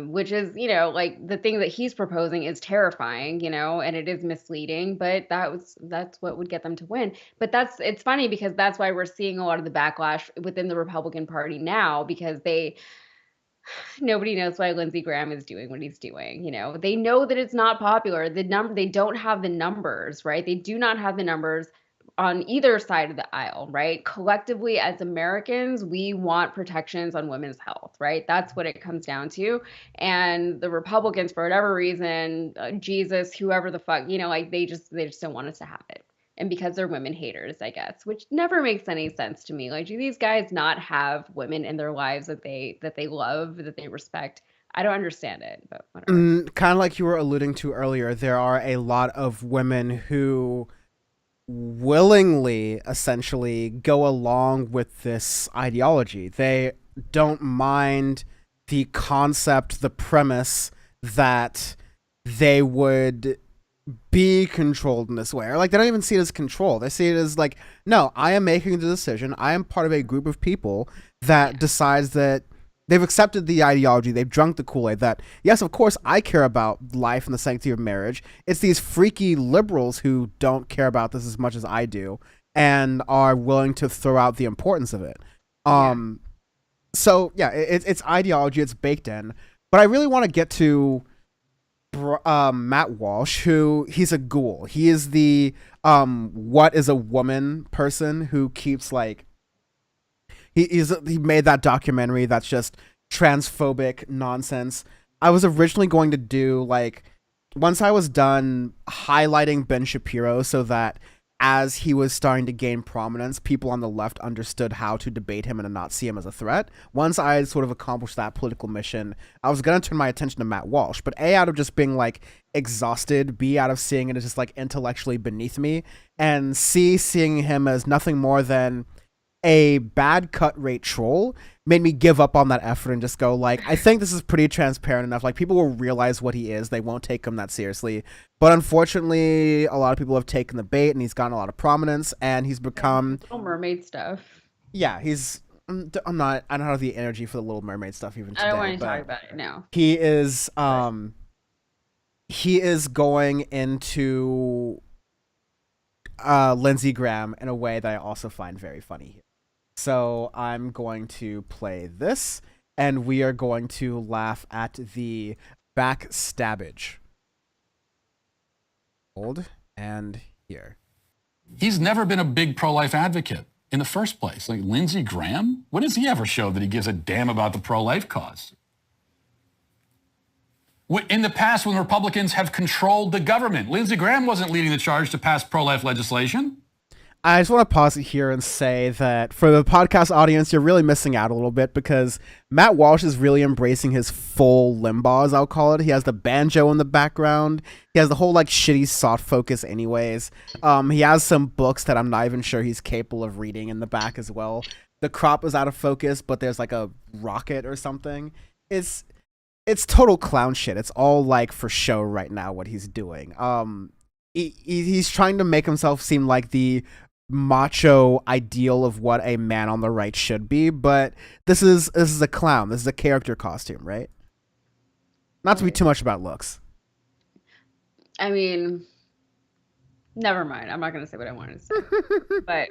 which is, like the thing that he's proposing is terrifying, and it is misleading, but that's what would get them to win. But it's funny because that's why we're seeing a lot of the backlash within the Republican Party now, because nobody knows why Lindsey Graham is doing what he's doing. They know that it's not popular. They don't have the numbers, right? They do not have the numbers on either side of the aisle, right? Collectively, as Americans, we want protections on women's health, right? That's what it comes down to. And the Republicans, for whatever reason, Jesus, whoever the fuck, they just don't want us to have it. And because they're women haters, I guess, which never makes any sense to me. Like, do these guys not have women in their lives that they love, that they respect? I don't understand it, but whatever. Kind of like you were alluding to earlier, there are a lot of women who willingly essentially go along with this ideology. They don't mind the concept, the premise that they would be controlled in this way, or like they don't even see it as control. They see it as like, no, I am making the decision. I am part of a group of people that decides that they've accepted the ideology. They've drunk the Kool-Aid that, yes, of course, I care about life and the sanctity of marriage. It's these freaky liberals who don't care about this as much as I do and are willing to throw out the importance of it. So, yeah, it's ideology. It's baked in. But I really want to get to Matt Walsh, who he's a ghoul. He is the what is a woman person who keeps like, he made that documentary that's just transphobic nonsense. I was originally going to do like, once I was done highlighting Ben Shapiro so that as he was starting to gain prominence, people on the left understood how to debate him and not see him as a threat. Once I had sort of accomplished that political mission, I was going to turn my attention to Matt Walsh. But A, out of just being like exhausted, B, out of seeing it as just like intellectually beneath me, and C, seeing him as nothing more than a bad cut rate troll, made me give up on that effort and just go like, I think this is pretty transparent enough. Like, people will realize what he is. They won't take him that seriously. But unfortunately, a lot of people have taken the bait and he's gotten a lot of prominence and he's become Little Mermaid stuff. Yeah, I don't have the energy for the Little Mermaid stuff even today. I don't want to talk about it now. He is going into Lindsey Graham in a way that I also find very funny here. So I'm going to play this, and we are going to laugh at the backstabbage. Hold, and here. He's never been a big pro-life advocate in the first place. Like Lindsey Graham? When has he ever showed that he gives a damn about the pro-life cause? In the past, when Republicans have controlled the government, Lindsey Graham wasn't leading the charge to pass pro-life legislation. I just want to pause it here and say that for the podcast audience, you're really missing out a little bit because Matt Walsh is really embracing his full Limbaugh, as I'll call it. He has the banjo in the background. He has the whole like shitty soft focus anyways. He has some books that I'm not even sure he's capable of reading in the back as well. The crop is out of focus, but there's like a rocket or something. It's total clown shit. It's all like for show right now what he's doing. He's trying to make himself seem like the macho ideal of what a man on the right should be, but this is a clown. This is a character costume, right? Not to be too much about looks. I mean, never mind. I'm not going to say what I wanted to say. But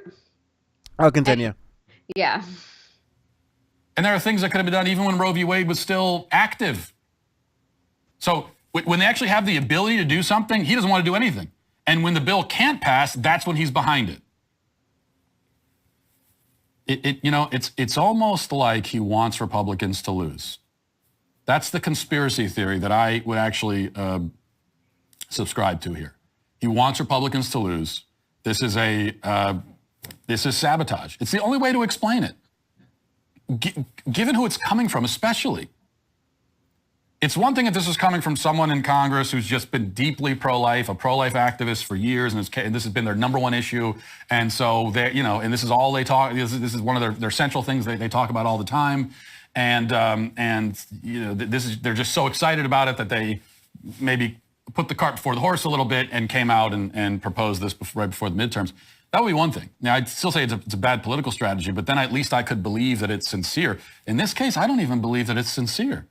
I'll continue. Yeah. And there are things that could have been done even when Roe v. Wade was still active. So when they actually have the ability to do something, he doesn't want to do anything. And when the bill can't pass, that's when he's behind it. It's almost like he wants Republicans to lose. That's the conspiracy theory that I would actually subscribe to here. He wants Republicans to lose. This is sabotage. It's the only way to explain it. Given who it's coming from, especially. It's one thing if this is coming from someone in Congress who's just been deeply pro-life, a pro-life activist for years, and this has been their number one issue. And so they, and this is all they talk. This is one of their central things they talk about all the time. And they're just so excited about it that they maybe put the cart before the horse a little bit and came out and proposed this right before the midterms. That would be one thing. Now, I'd still say it's a bad political strategy, but then at least I could believe that it's sincere. In this case, I don't even believe that it's sincere.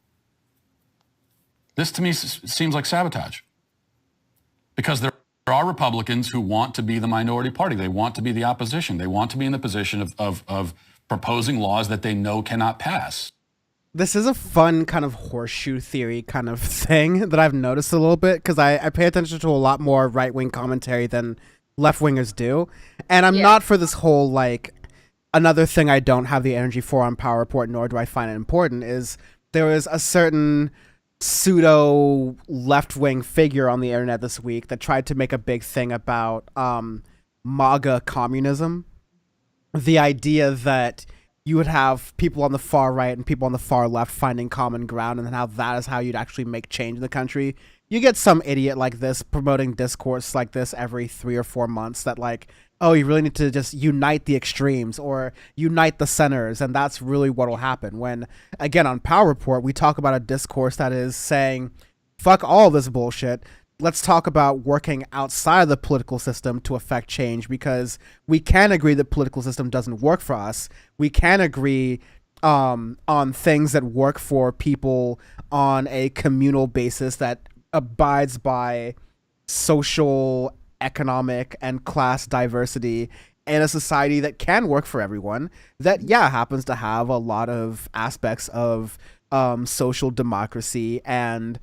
This, to me, seems like sabotage. Because there are Republicans who want to be the minority party. They want to be the opposition. They want to be in the position of proposing laws that they know cannot pass. This is a fun kind of horseshoe theory kind of thing that I've noticed a little bit, because I pay attention to a lot more right-wing commentary than left-wingers do. And I'm not for this whole, like, another thing I don't have the energy for on Power Report, nor do I find it important, is there is a certain pseudo left-wing figure on the internet this week that tried to make a big thing about MAGA communism. The idea that you would have people on the far right and people on the far left finding common ground, and then how that is how you'd actually make change in the country. You get some idiot like this promoting discourse like this every 3 or 4 months that, like, oh, you really need to just unite the extremes or unite the centers, and that's really what will happen. When, again, on Power Report, we talk about a discourse that is saying, fuck all this bullshit. Let's talk about working outside of the political system to affect change, because we can agree that political system doesn't work for us. We can agree on things that work for people on a communal basis that abides by social, economic, and class diversity in a society that can work for everyone, that happens to have a lot of aspects of social democracy and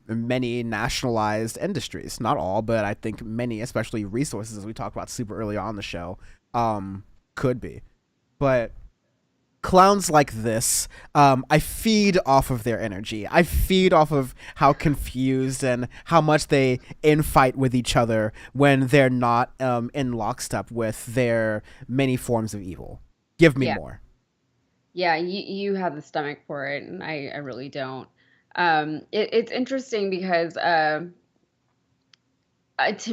many nationalized industries. Not all, but I think many, especially resources, as we talked about super early on the show, could be. But clowns like this, I feed off of their energy. I feed off of how confused and how much they infight with each other when they're not in lockstep with their many forms of evil. Give me more. Yeah, you have the stomach for it, and I really don't. It's interesting because to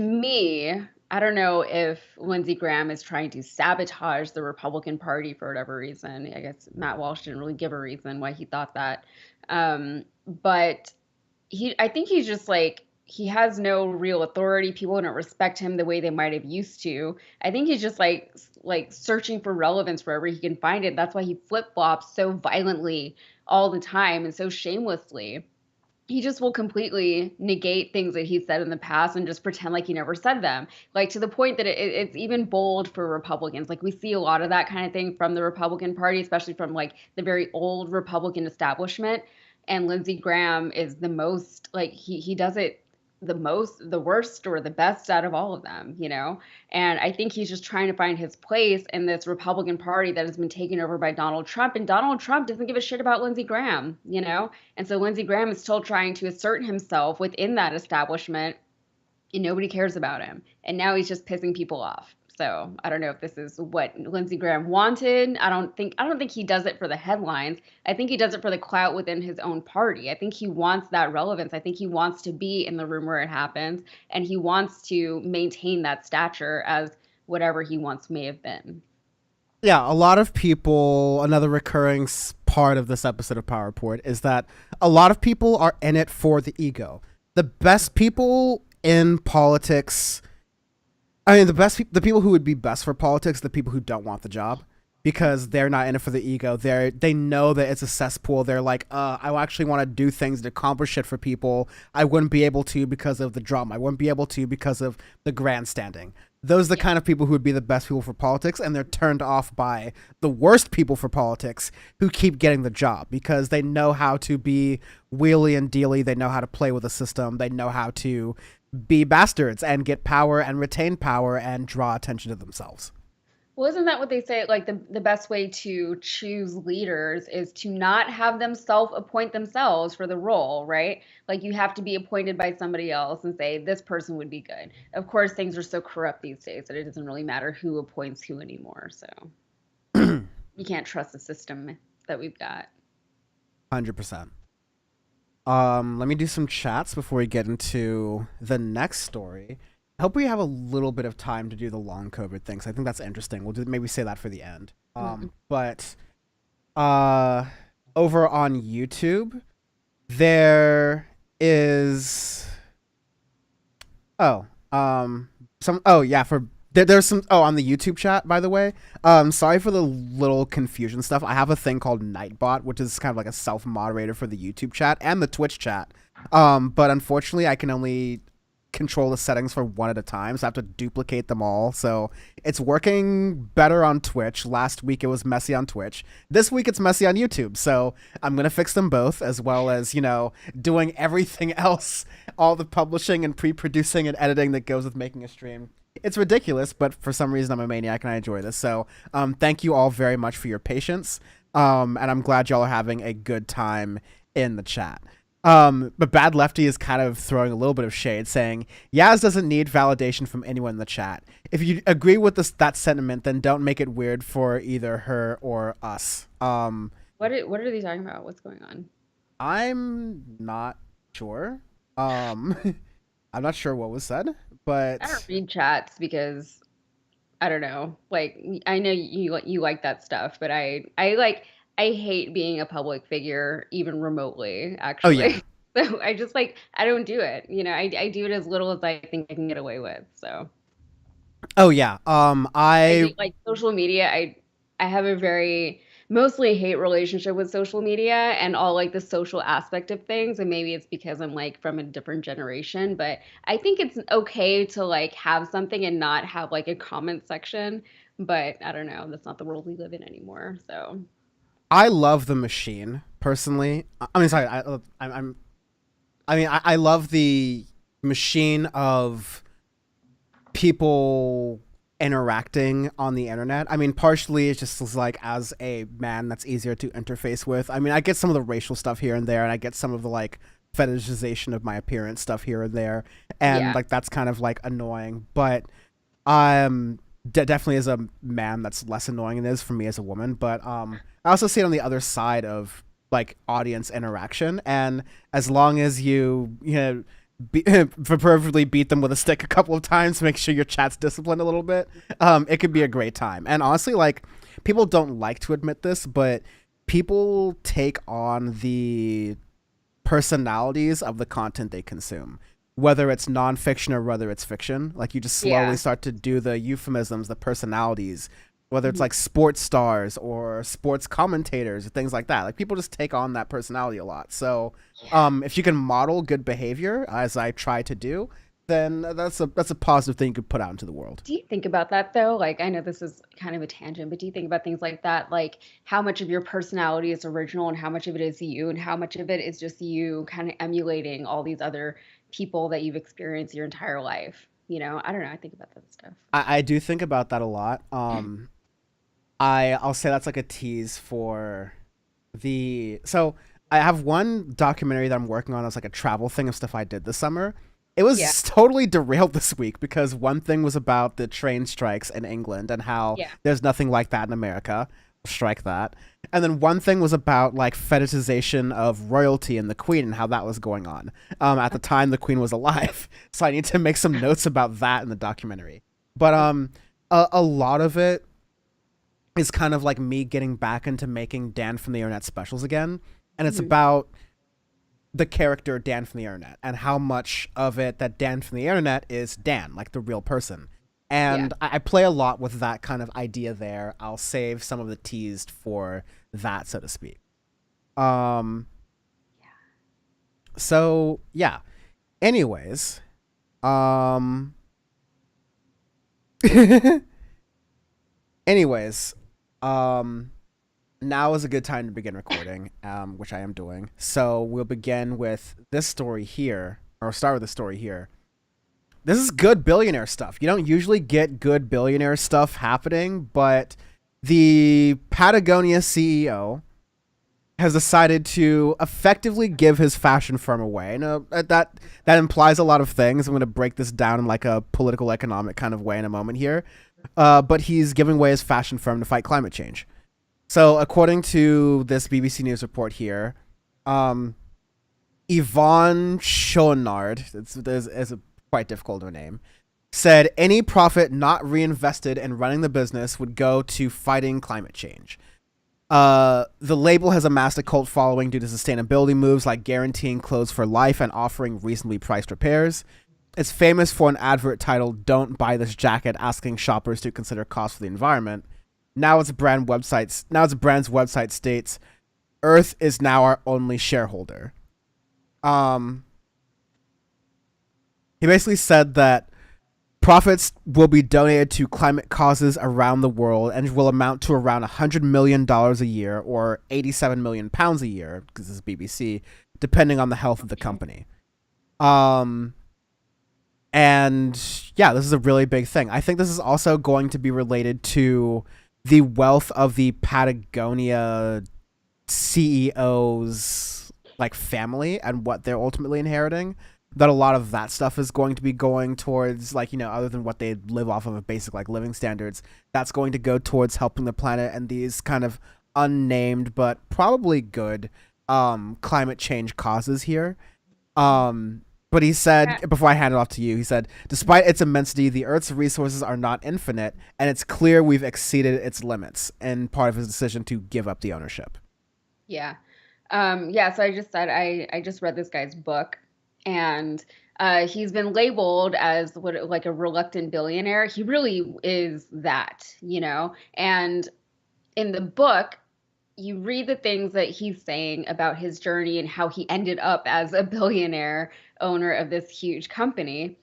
me, I don't know if Lindsey Graham is trying to sabotage the Republican Party for whatever reason. I guess Matt Walsh didn't really give a reason why he thought that. But I think he's just like, he has no real authority. People don't respect him the way they might have used to. I think he's just like searching for relevance wherever he can find it. That's why he flip-flops so violently all the time and so shamelessly. He just will completely negate things that he said in the past and just pretend like he never said them. Like, to the point that it's even bold for Republicans. Like, we see a lot of that kind of thing from the Republican Party, especially from like the very old Republican establishment. And Lindsey Graham is the most, like, he does it the worst or the best out of all of them, And I think he's just trying to find his place in this Republican Party that has been taken over by Donald Trump. And Donald Trump doesn't give a shit about Lindsey Graham, And so Lindsey Graham is still trying to assert himself within that establishment, and nobody cares about him. And now he's just pissing people off. So I don't know if this is what Lindsey Graham wanted. I don't think he does it for the headlines. I think he does it for the clout within his own party. I think he wants that relevance. I think he wants to be in the room where it happens, and he wants to maintain that stature as whatever he once may have been. Yeah, a lot of people, another recurring part of this episode of Power Report is that a lot of people are in it for the ego. The best people in politics I mean, the people who would be best for politics, the people who don't want the job, because they're not in it for the ego. They know that it's a cesspool. They're like, I actually want to do things and accomplish shit for people. I wouldn't be able to because of the drama. I wouldn't be able to because of the grandstanding. Those are the kind of people who would be the best people for politics, and they're turned off by the worst people for politics who keep getting the job because they know how to be wheelie and dealy. They know how to play with the system. They know how to be bastards and get power and retain power and draw attention to themselves. Well, isn't that what they say? Like the best way to choose leaders is to not have them self-appoint themselves for the role, right? Like you have to be appointed by somebody else and say, this person would be good. Of course, things are so corrupt these days that it doesn't really matter who appoints who anymore. So you can't trust the system that we've got. 100%. Let me do some chats before we get into the next story. I hope we have a little bit of time to do the long COVID things. I think that's interesting. We'll maybe say that for the end. But over on YouTube, there is there's some on the YouTube chat, by the way. Sorry for the little confusion stuff. I have a thing called Nightbot, which is kind of like a self-moderator for the YouTube chat and the Twitch chat. But unfortunately, I can only control the settings for one at a time, so I have to duplicate them all. So it's working better on Twitch. Last week it was messy on Twitch. This week it's messy on YouTube. So I'm gonna fix them both, as well as, you know, doing everything else, all the publishing and pre-producing and editing that goes with making a stream. It's ridiculous, but for some reason I'm a maniac and I enjoy this. So thank you all very much for your patience. And I'm glad y'all are having a good time in the chat. But Bad Lefty is kind of throwing a little bit of shade, saying Yaz doesn't need validation from anyone in the chat. If you agree with that sentiment, then don't make it weird for either her or us. What are they talking about? What's going on? I'm not sure. I'm not sure what was said, but I don't read chats because I don't know. Like I know you like that stuff, but I hate being a public figure, even remotely, actually. Oh, yeah. So I don't do it. You know, I do it as little as I think I can get away with. So. Oh, yeah. I do, like social media. I have a very mostly hate relationship with social media and all like the social aspect of things. And maybe it's because I'm like from a different generation, but I think it's okay to like have something and not have like a comment section. But I don't know. That's not the world we live in anymore. So. I love the machine personally. I mean, sorry, I love the machine of people interacting on the internet. I mean, partially it's just like as a man that's easier to interface with. I mean, I get some of the racial stuff here and there, and I get some of the like fetishization of my appearance stuff here and there, and like that's kind of like annoying. But definitely as a man, that's less annoying than it is for me as a woman. But I also see it on the other side of like audience interaction, and as long as you know, preferably beat them with a stick a couple of times to make sure your chat's disciplined a little bit, it could be a great time. And honestly, like people don't like to admit this, but people take on the personalities of the content they consume, whether it's nonfiction or whether it's fiction. Like you just slowly start to do the euphemisms, the personalities, whether it's like sports stars or sports commentators or things like that. Like people just take on that personality a lot. So if you can model good behavior, as I try to do, then that's a positive thing you could put out into the world. Do you think about that though? Like I know this is kind of a tangent, but do you think about things like that? Like how much of your personality is original and how much of it is you and how much of it is just you kind of emulating all these other people that you've experienced your entire life? You know, I don't know. I think about that stuff. I do think about that a lot. I'll say that's like a tease for so I have one documentary that I'm working on as like a travel thing of stuff I did this summer. It was totally derailed this week because one thing was about the train strikes in England and how there's nothing like that in America. Strike that. And then one thing was about like fetishization of royalty and the Queen and how that was going on at the time the Queen was alive. So I need to make some notes about that in the documentary. But a lot of it is kind of like me getting back into making Dan from the Internet specials again. And it's about the character Dan from the Internet and how much of it that Dan from the Internet is Dan, like the real person. And I play a lot with that kind of idea there. I'll save some of the teased for that, so to speak. So yeah. Anyways, now is a good time to begin recording, which I am doing. So we'll begin with this story here, or start with the story here. This is good billionaire stuff. You don't usually get good billionaire stuff happening, but the Patagonia CEO has decided to effectively give his fashion firm away. Now, that implies a lot of things. I'm going to break this down in like a political economic kind of way in a moment here. But he's giving away his fashion firm to fight climate change. So according to this BBC News report here, Yvonne Schoenard, it's a quite difficult of a name, said any profit not reinvested in running the business would go to fighting climate change. The label has amassed a cult following due to sustainability moves like guaranteeing clothes for life and offering reasonably priced repairs. It's famous for an advert titled "Don't Buy This Jacket," asking shoppers to consider cost for the environment. Now its brand's website states, "Earth is now our only shareholder." He basically said that profits will be donated to climate causes around the world and will amount to around $100 million a year, or 87 million pounds a year, because this is BBC, depending on the health of the company. And yeah, this is a really big thing. I think this is also going to be related to the wealth of the Patagonia CEO's like family and what they're ultimately inheriting. That a lot of that stuff is going to be going towards, like, you know, other than what they live off of basic like living standards, that's going to go towards helping the planet and these kind of unnamed but probably good climate change causes here. But he said, before I hand it off to you, he said, despite its immensity, the Earth's resources are not infinite, and it's clear we've exceeded its limits, and part of his decision to give up the ownership. Yeah. So I just said, I just read this guy's book, and he's been labeled as like a reluctant billionaire. He really is that, you know, and in the book, you read the things that he's saying about his journey and how he ended up as a billionaire owner of this huge company,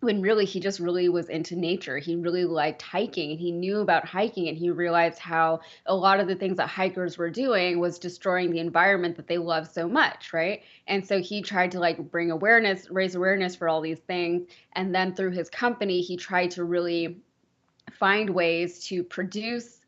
when really he just really was into nature. He really liked hiking, and he knew about hiking, and he realized how a lot of the things that hikers were doing was destroying the environment that they love so much, right? And so he tried to like bring awareness, raise awareness for all these things. And then through his company, he tried to really find ways to produce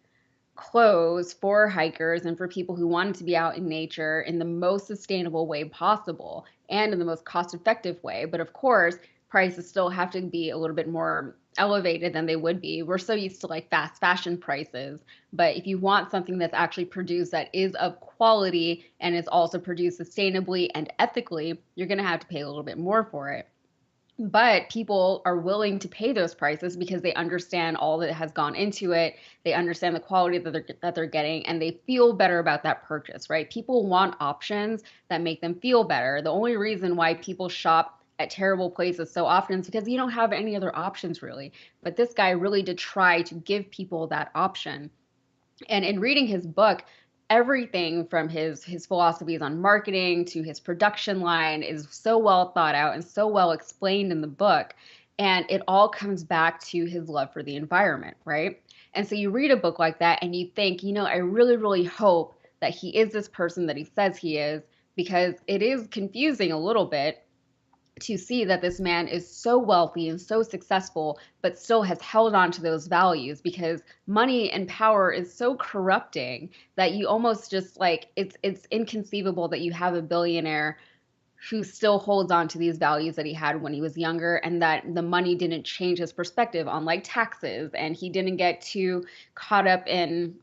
clothes for hikers and for people who wanted to be out in nature in the most sustainable way possible and in the most cost-effective way. But of course, prices still have to be a little bit more elevated than they would be. We're so used to like fast fashion prices, but if you want something that's actually produced that is of quality and is also produced sustainably and ethically, you're going to have to pay a little bit more for it. But people are willing to pay those prices because they understand all that has gone into it. They understand the quality that they're getting, and they feel better about that purchase, right? People want options that make them feel better. The only reason why people shop at terrible places so often is because you don't have any other options really. But this guy really did try to give people that option. And in reading his book, everything from his philosophies on marketing to his production line is so well thought out and so well explained in the book. And it all comes back to his love for the environment, right? And so you read a book like that and you think, you know, I really, really hope that he is this person that he says he is, because it is confusing a little bit to see that this man is so wealthy and so successful, but still has held on to those values, because money and power is so corrupting that you almost just like, it's inconceivable that you have a billionaire who still holds on to these values that he had when he was younger, and that the money didn't change his perspective on like taxes, and he didn't get too caught up in,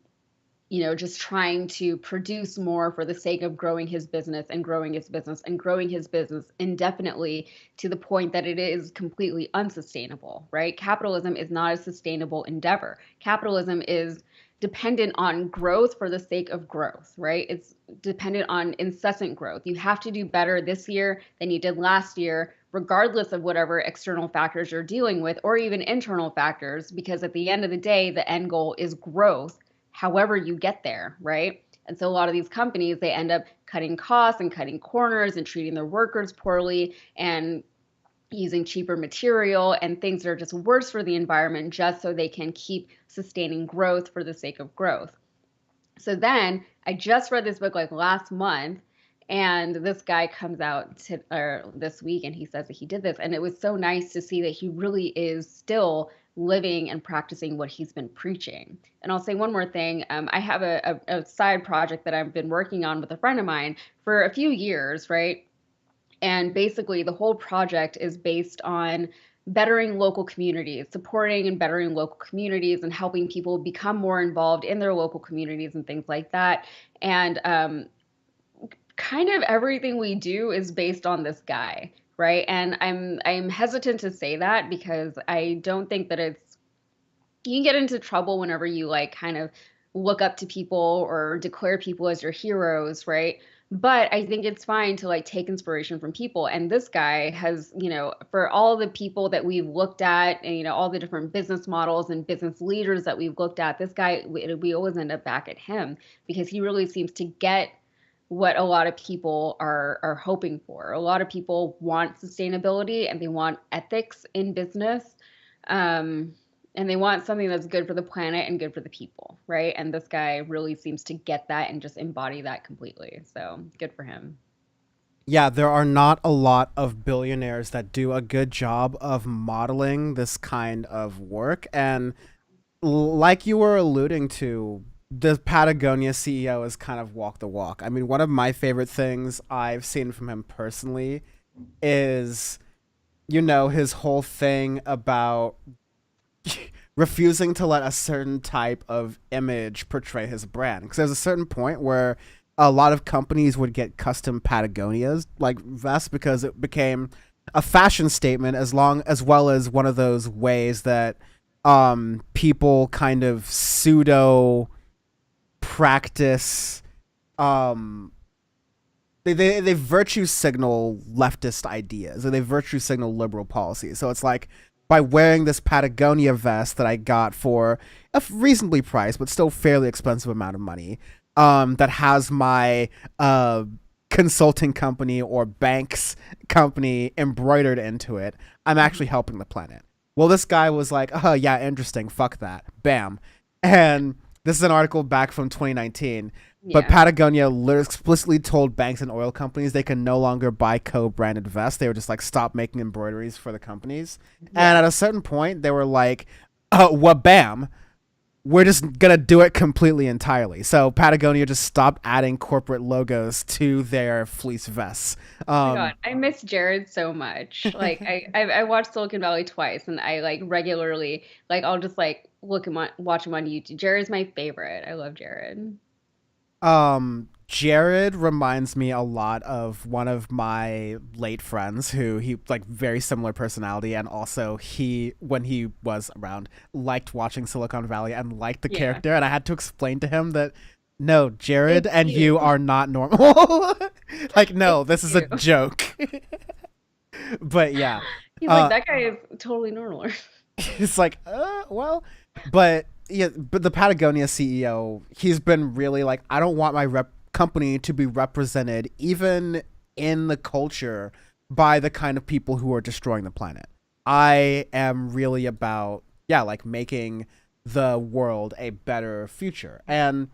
you know, just trying to produce more for the sake of growing his business and growing his business and growing his business indefinitely to the point that it is completely unsustainable, right? Capitalism is not a sustainable endeavor. Capitalism is dependent on growth for the sake of growth, right? It's dependent on incessant growth. You have to do better this year than you did last year regardless of whatever external factors you're dealing with, or even internal factors, because at the end of the day, the end goal is growth, however you get there, right? And so a lot of these companies, they end up cutting costs and cutting corners and treating their workers poorly and using cheaper material and things that are just worse for the environment just so they can keep sustaining growth for the sake of growth. So then I just read this book like last month, and this guy comes out this week and he says that he did this. And it was so nice to see that he really is still living and practicing what he's been preaching. And I'll say one more thing. I have a side project that I've been working on with a friend of mine for a few years, right? And basically the whole project is based on bettering local communities, supporting and bettering local communities and helping people become more involved in their local communities and things like that. And kind of everything we do is based on this guy, right? And I'm hesitant to say that because I don't think that you can get into trouble whenever you like kind of look up to people or declare people as your heroes, right? But I think it's fine to like take inspiration from people. And this guy has, for all the people that we've looked at and, all the different business models and business leaders that we've looked at, this guy, we always end up back at him because he really seems to get what a lot of people are hoping for. A lot of people want sustainability and they want ethics in business. And they want something that's good for the planet and good for the people, right? And this guy really seems to get that and just embody that completely. So good for him. Yeah, there are not a lot of billionaires that do a good job of modeling this kind of work. And like you were alluding to, the Patagonia CEO has kind of walked the walk. I mean, one of my favorite things I've seen from him personally is, his whole thing about refusing to let a certain type of image portray his brand. Because there's a certain point where a lot of companies would get custom Patagonias, like vests, because it became a fashion statement as well as one of those ways that people kind of pseudo practice they virtue signal leftist ideas, or they virtue signal liberal policies. So it's like, by wearing this Patagonia vest that I got for a reasonably priced but still fairly expensive amount of money, that has my consulting company or bank's company embroidered into it, I'm actually helping the planet. Well, this guy was like, oh yeah, interesting, fuck that, bam. And this is an article back from 2019. But Patagonia explicitly told banks and oil companies they can no longer buy co-branded vests. They were just like, stop making embroideries for the companies. And at a certain point, they were like, bam, we're just going to do it completely entirely. So Patagonia just stopped adding corporate logos to their fleece vests. Oh my God, I miss Jared so much. Like I watched Silicon Valley twice, and I like regularly, like I'll just like watch him on YouTube. Jared's my favorite. I love Jared. Jared reminds me a lot of one of my late friends who he like very similar personality, and also when he was around, liked watching Silicon Valley and liked the character, and I had to explain to him that no, Jared and you are not normal. Like, no, this is a joke. But yeah. He's like, that guy is totally normal. It's like, well, but yeah, but the Patagonia CEO, he's been really like, I don't want my company to be represented even in the culture by the kind of people who are destroying the planet. I am really about, like making the world a better future. And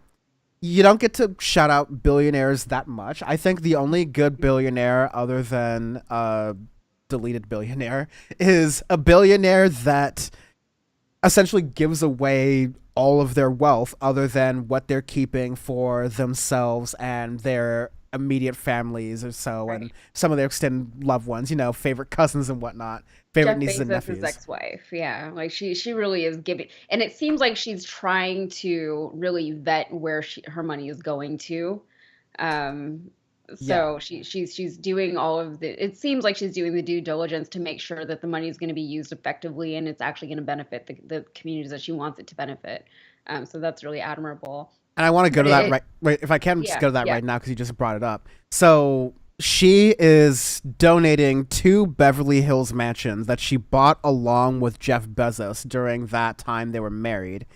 you don't get to shout out billionaires that much. I think the only good billionaire other than deleted billionaire is a billionaire that essentially gives away all of their wealth other than what they're keeping for themselves and their immediate families or so, right. And some of their extended loved ones, favorite cousins and whatnot, favorite nieces and nephews. His ex-wife, like she really is giving, and it seems like she's trying to really vet where her money is going to. So she's doing all of it seems like she's doing the due diligence to make sure that the money is going to be used effectively and it's actually going to benefit the communities that she wants it to benefit. So that's really admirable. And I want to go to that right if I can just go to that right now because you just brought it up. So she is donating 2 Beverly Hills mansions that she bought along with Jeff Bezos during that time they were married.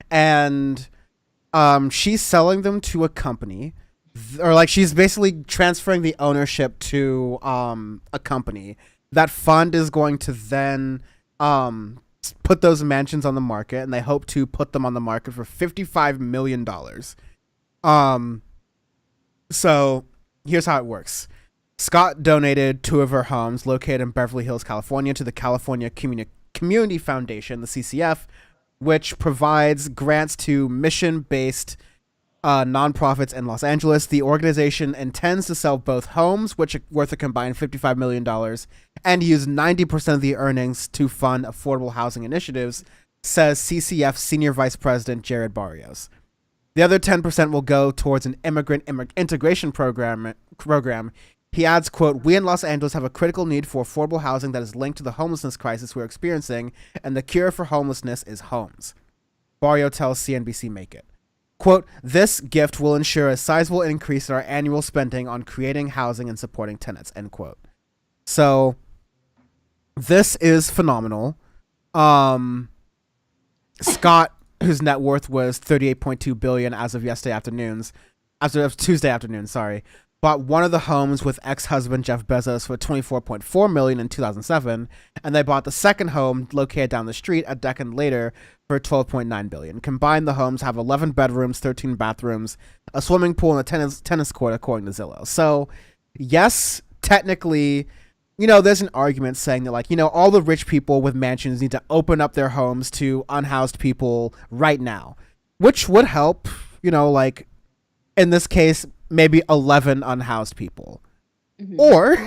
And she's selling them to a company, or like she's basically transferring the ownership to a company. That fund is going to then put those mansions on the market, and they hope to put them on the market for $55 million. So here's how it works. Scott donated 2 of her homes located in Beverly Hills, California, to the California Community Foundation, the CCF, which provides grants to mission-based nonprofits in Los Angeles. The organization intends to sell both homes, which are worth a combined $55 million, and use 90% of the earnings to fund affordable housing initiatives, says CCF Senior Vice President Jared Barrios. The other 10% will go towards an immigrant integration program. He adds, quote, "We in Los Angeles have a critical need for affordable housing that is linked to the homelessness crisis we're experiencing, and the cure for homelessness is homes." Barrio tells CNBC Make It. Quote, "This gift will ensure a sizable increase in our annual spending on creating housing and supporting tenants," end quote. So this is phenomenal. Scott, whose net worth was $38.2 billion as of Tuesday afternoon, bought one of the homes with ex-husband Jeff Bezos for $24.4 million in 2007, and they bought the second home located down the street a decade later for $12.9 billion. Combined, the homes have 11 bedrooms, 13 bathrooms, a swimming pool, and a tennis court, according to Zillow. So, yes, technically, there's an argument saying that, all the rich people with mansions need to open up their homes to unhoused people right now, which would help, in this case, maybe 11 unhoused people. Mm-hmm. Or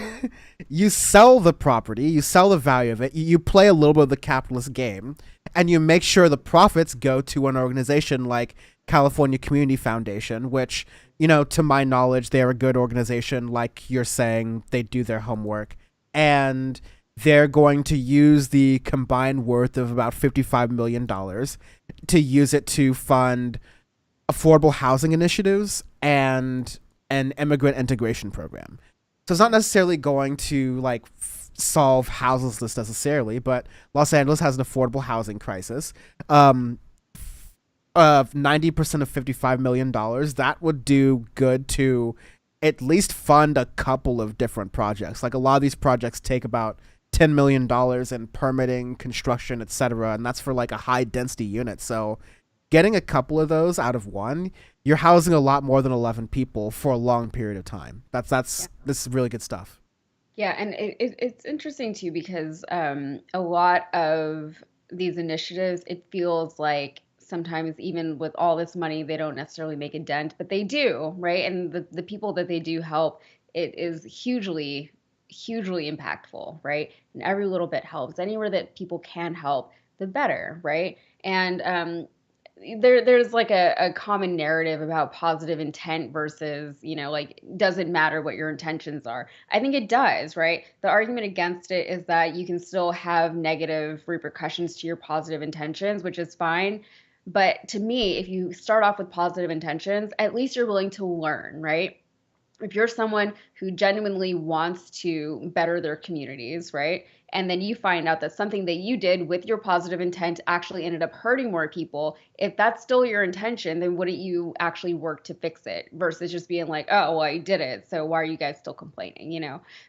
you sell the property, you sell the value of it, you play a little bit of the capitalist game, and you make sure the profits go to an organization like California Community Foundation, which, to my knowledge, they're a good organization. Like you're saying, they do their homework, and they're going to use the combined worth of about $55 million to use it to fund affordable housing initiatives and an immigrant integration program. So it's not necessarily going to solve houselessness necessarily, but Los Angeles has an affordable housing crisis. 90% of $55 million, that would do good to at least fund a couple of different projects. A lot of these projects take about $10 million in permitting, construction, etc., and that's for a high density unit. So getting a couple of those out of one, you're housing a lot more than 11 people for a long period of time. This is really good stuff. Yeah, and it's interesting too because a lot of these initiatives, it feels like sometimes even with all this money, they don't necessarily make a dent, but they do, right? And the people that they do help, it is hugely impactful, right? And every little bit helps. Anywhere that people can help, the better, right? And there's a common narrative about positive intent versus, doesn't matter what your intentions are. I think it does, right? The argument against it is that you can still have negative repercussions to your positive intentions, which is fine. But to me, if you start off with positive intentions, at least you're willing to learn, right? If you're someone who genuinely wants to better their communities, right? And then you find out that something that you did with your positive intent actually ended up hurting more people. If that's still your intention, then wouldn't you actually work to fix it versus just being like, oh, well, I did it, so why are you guys still complaining,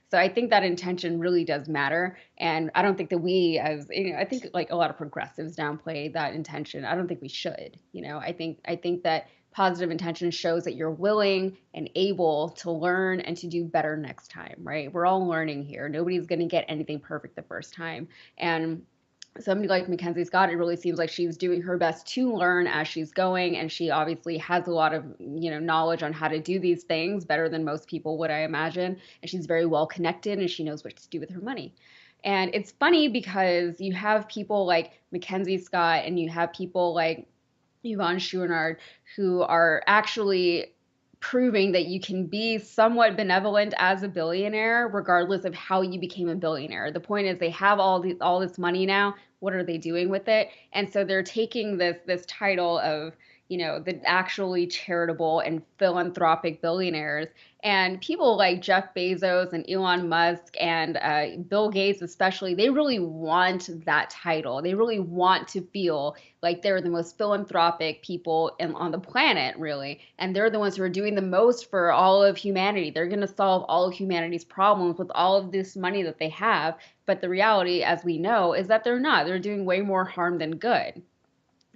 So I think that intention really does matter. And I don't think that we I think a lot of progressives downplay that intention. I don't think we should, I think that positive intention shows that you're willing and able to learn and to do better next time, right? We're all learning here. Nobody's going to get anything perfect the first time. And somebody like Mackenzie Scott, it really seems like she's doing her best to learn as she's going. And she obviously has a lot of, knowledge on how to do these things better than most people would, I imagine. And she's very well connected and she knows what to do with her money. And it's funny because you have people like Mackenzie Scott and you have people like Yvonne Chouinard, who are actually proving that you can be somewhat benevolent as a billionaire, regardless of how you became a billionaire. The point is they have all this money now. What are they doing with it? And so they're taking this title of, the actually charitable and philanthropic billionaires. And people like Jeff Bezos and Elon Musk and Bill Gates especially, they really want that title. They really want to feel like they're the most philanthropic people on the planet, really. And they're the ones who are doing the most for all of humanity. They're going to solve all of humanity's problems with all of this money that they have. But the reality, as we know, is that they're not. They're doing way more harm than good.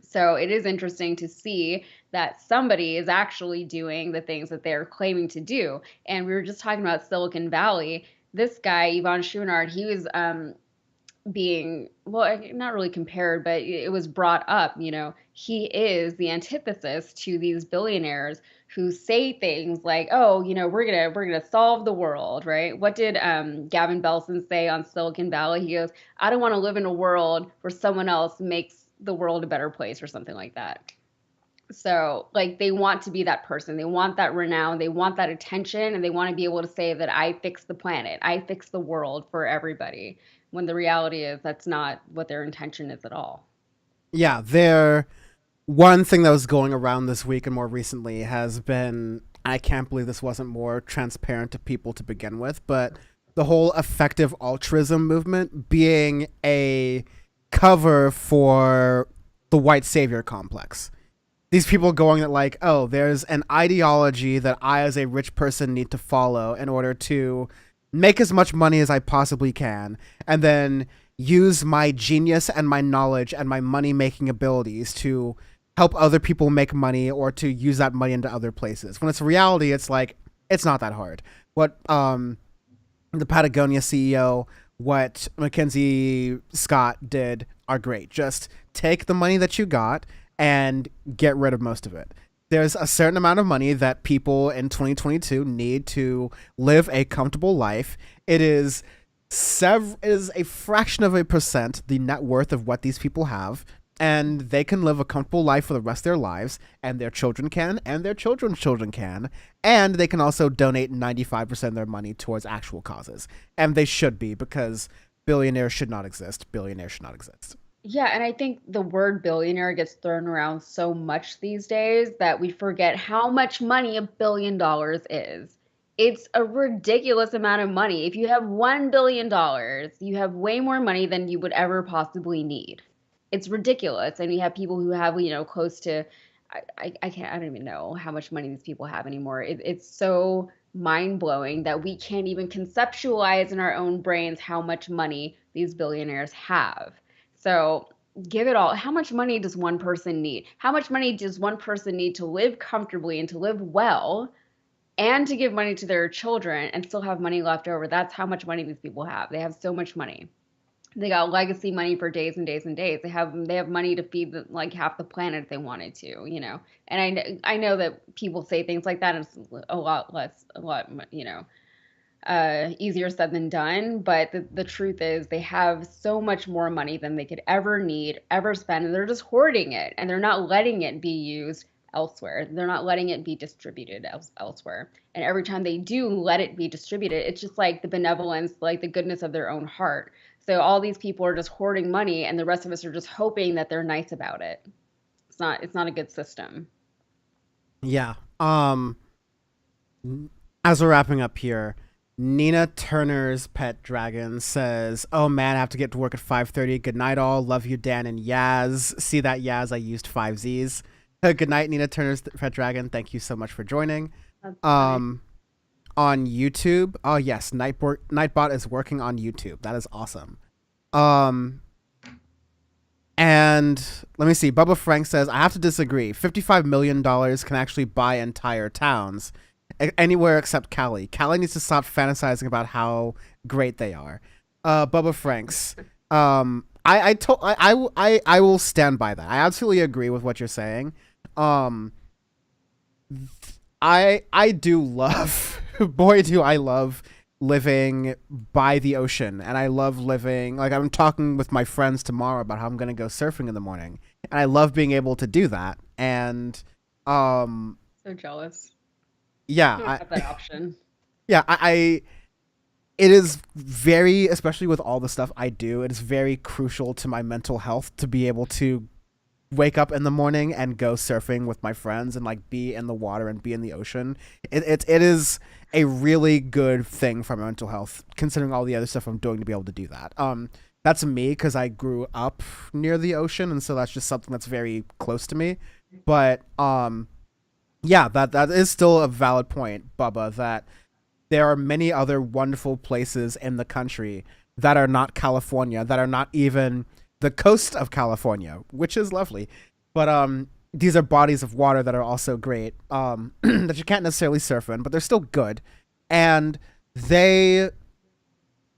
So it is interesting to see that somebody is actually doing the things that they're claiming to do. And we were just talking about Silicon Valley. This guy, Yvon Chouinard, he was being, well, not really compared, but it was brought up, he is the antithesis to these billionaires who say things like, oh, we're gonna solve the world, right? What did Gavin Belson say on Silicon Valley? He goes, I don't want to live in a world where someone else makes the world a better place, or something like that. So like, they want to be that person. They want that renown. They want that attention, and they want to be able to say that I fixed the planet. I fixed the world for everybody. When the reality is that's not what their intention is at all. Yeah, one thing that was going around this week and more recently has been, I can't believe this wasn't more transparent to people to begin with, but the whole effective altruism movement being a cover for the white savior complex. These people going that like, oh, there's an ideology that I as a rich person need to follow in order to make as much money as I possibly can, and then use my genius and my knowledge and my money-making abilities to help other people make money or to use that money into other places. When it's reality, it's like, it's not that hard. What the Patagonia CEO, what Mackenzie Scott did are great. Just take the money that you got and get rid of most of it. There's a certain amount of money that people in 2022 need to live a comfortable life. It is a fraction of a percent the net worth of what these people have, and they can live a comfortable life for the rest of their lives, and their children can, and their children's children can, and they can also donate 95% of their money towards actual causes. And they should be, because billionaires should not exist. Billionaires should not exist. Yeah, and I think the word billionaire gets thrown around so much these days that we forget how much money $1 billion is. It's a ridiculous amount of money. If you have $1 billion, you have way more money than you would ever possibly need. It's ridiculous. And you have people who have, close to, I don't even know how much money these people have anymore. It's so mind-blowing that we can't even conceptualize in our own brains how much money these billionaires have. So give it all. How much money does one person need? How much money does one person need to live comfortably and to live well and to give money to their children and still have money left over? That's how much money these people have. They have so much money. They got legacy money for days and days and days. They have money to feed like half the planet if they wanted to, And I know that people say things like that, and it's a lot easier said than done. But the truth is they have so much more money than they could ever need, ever spend, and they're just hoarding it, and they're not letting it be used elsewhere. They're not letting it be distributed elsewhere. And every time they do let it be distributed, it's just like the benevolence, like the goodness of their own heart. So all these people are just hoarding money, and the rest of us are just hoping that they're nice about it. It's not a good system. Yeah. As we're wrapping up here, Nina Turner's pet dragon says, oh man, I have to get to work at 5:30. Good night all. Love you, Dan and Yaz. See that, Yaz? I used 5 Zs. Good night, Nina Turner's pet dragon. Thank you so much for joining. On YouTube, oh yes, Nightbot is working on YouTube. That is awesome. And let me see. Bubba Frank says, I have to disagree. $55 million can actually buy entire towns. Anywhere except Cali. Cali needs to stop fantasizing about how great they are. Bubba Franks. I will stand by that. I absolutely agree with what you're saying. I do love, boy do I love living by the ocean, and I love living, like I'm talking with my friends tomorrow about how I'm going to go surfing in the morning, and I love being able to do that. And so jealous. Yeah, I don't have that option. Yeah, it is very, especially with all the stuff I do, it is very crucial to my mental health to be able to wake up in the morning and go surfing with my friends and like be in the water and be in the ocean. It is a really good thing for my mental health, considering all the other stuff I'm doing to be able to do that. That's me because I grew up near the ocean, and so that's just something that's very close to me. But yeah, that is still a valid point, Bubba, that there are many other wonderful places in the country that are not California, that are not even the coast of California, which is lovely. But these are bodies of water that are also great, that you can't necessarily surf in, but they're still good. And the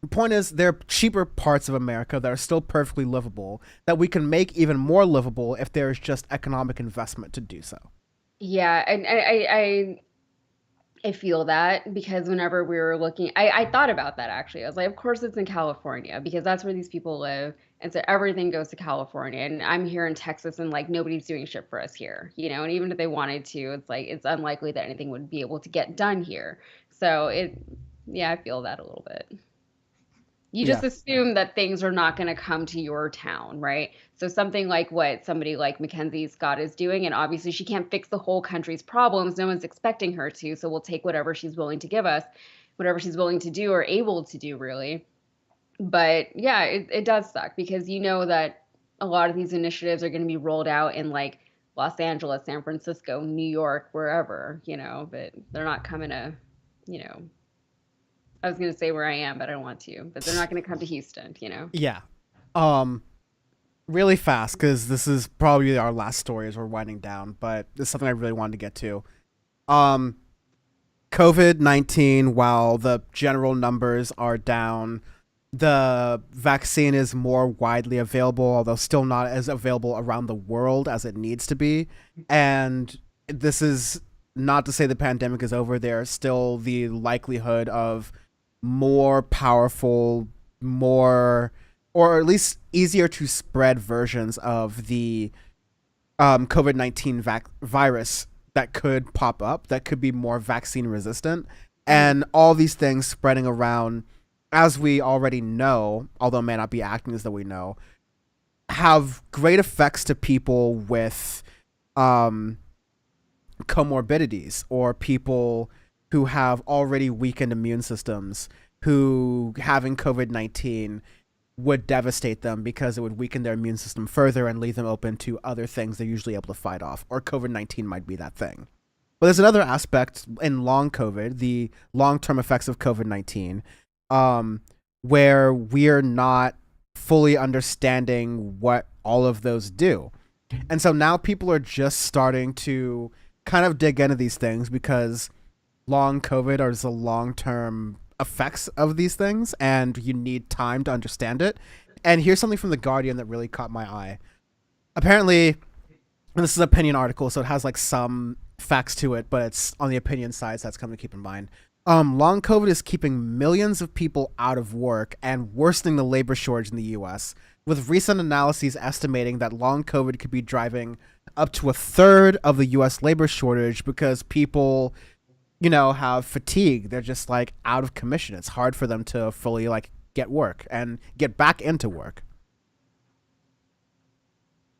point is, they're cheaper parts of America that are still perfectly livable, that we can make even more livable if there's just economic investment to do so. Yeah, and I feel that because whenever we were looking, I thought about that actually. I was like, of course it's in California because that's where these people live. And so everything goes to California. And I'm here in Texas and like nobody's doing shit for us here, you know, and even if they wanted to, it's like it's unlikely that anything would be able to get done here. So yeah, I feel that a little bit. You just assume that things are not going to come to your town, right? So something like what somebody like Mackenzie Scott is doing, and obviously she can't fix the whole country's problems. No one's expecting her to, so we'll take whatever she's willing to give us, whatever she's willing to do or able to do, really. But yeah, it does suck because you know that a lot of these initiatives are going to be rolled out in like Los Angeles, San Francisco, New York, wherever, you know, but they're not coming to, you know, I was going to say where I am, but I don't want to. But they're not going to come to Houston, you know? Yeah. Really fast, because this is probably our last story as we're winding down, but this is something I really wanted to get to. COVID-19, while the general numbers are down, the vaccine is more widely available, although still not as available around the world as it needs to be. And this is not to say the pandemic is over. There's still the likelihood of more powerful, more, or at least easier to spread versions of the COVID-19 virus that could pop up, that could be more vaccine resistant. And all these things spreading around, as we already know, although may not be acting as though we know, have great effects to people with comorbidities or people who have already weakened immune systems, who having COVID-19 would devastate them because it would weaken their immune system further and leave them open to other things they're usually able to fight off, or COVID-19 might be that thing. But there's another aspect in long COVID, the long-term effects of COVID-19, where we're not fully understanding what all of those do. And so now people are just starting to kind of dig into these things because long COVID are the long-term effects of these things, and you need time to understand it. And here's something from The Guardian that really caught my eye. Apparently, and this is an opinion article, so it has like some facts to it, but it's on the opinion side, so that's something to keep in mind. Long COVID is keeping millions of people out of work and worsening the labor shortage in the U.S., with recent analyses estimating that long COVID could be driving up to a third of the U.S. labor shortage because people, you know, have fatigue. They're just like out of commission. It's hard for them to fully like get work and get back into work.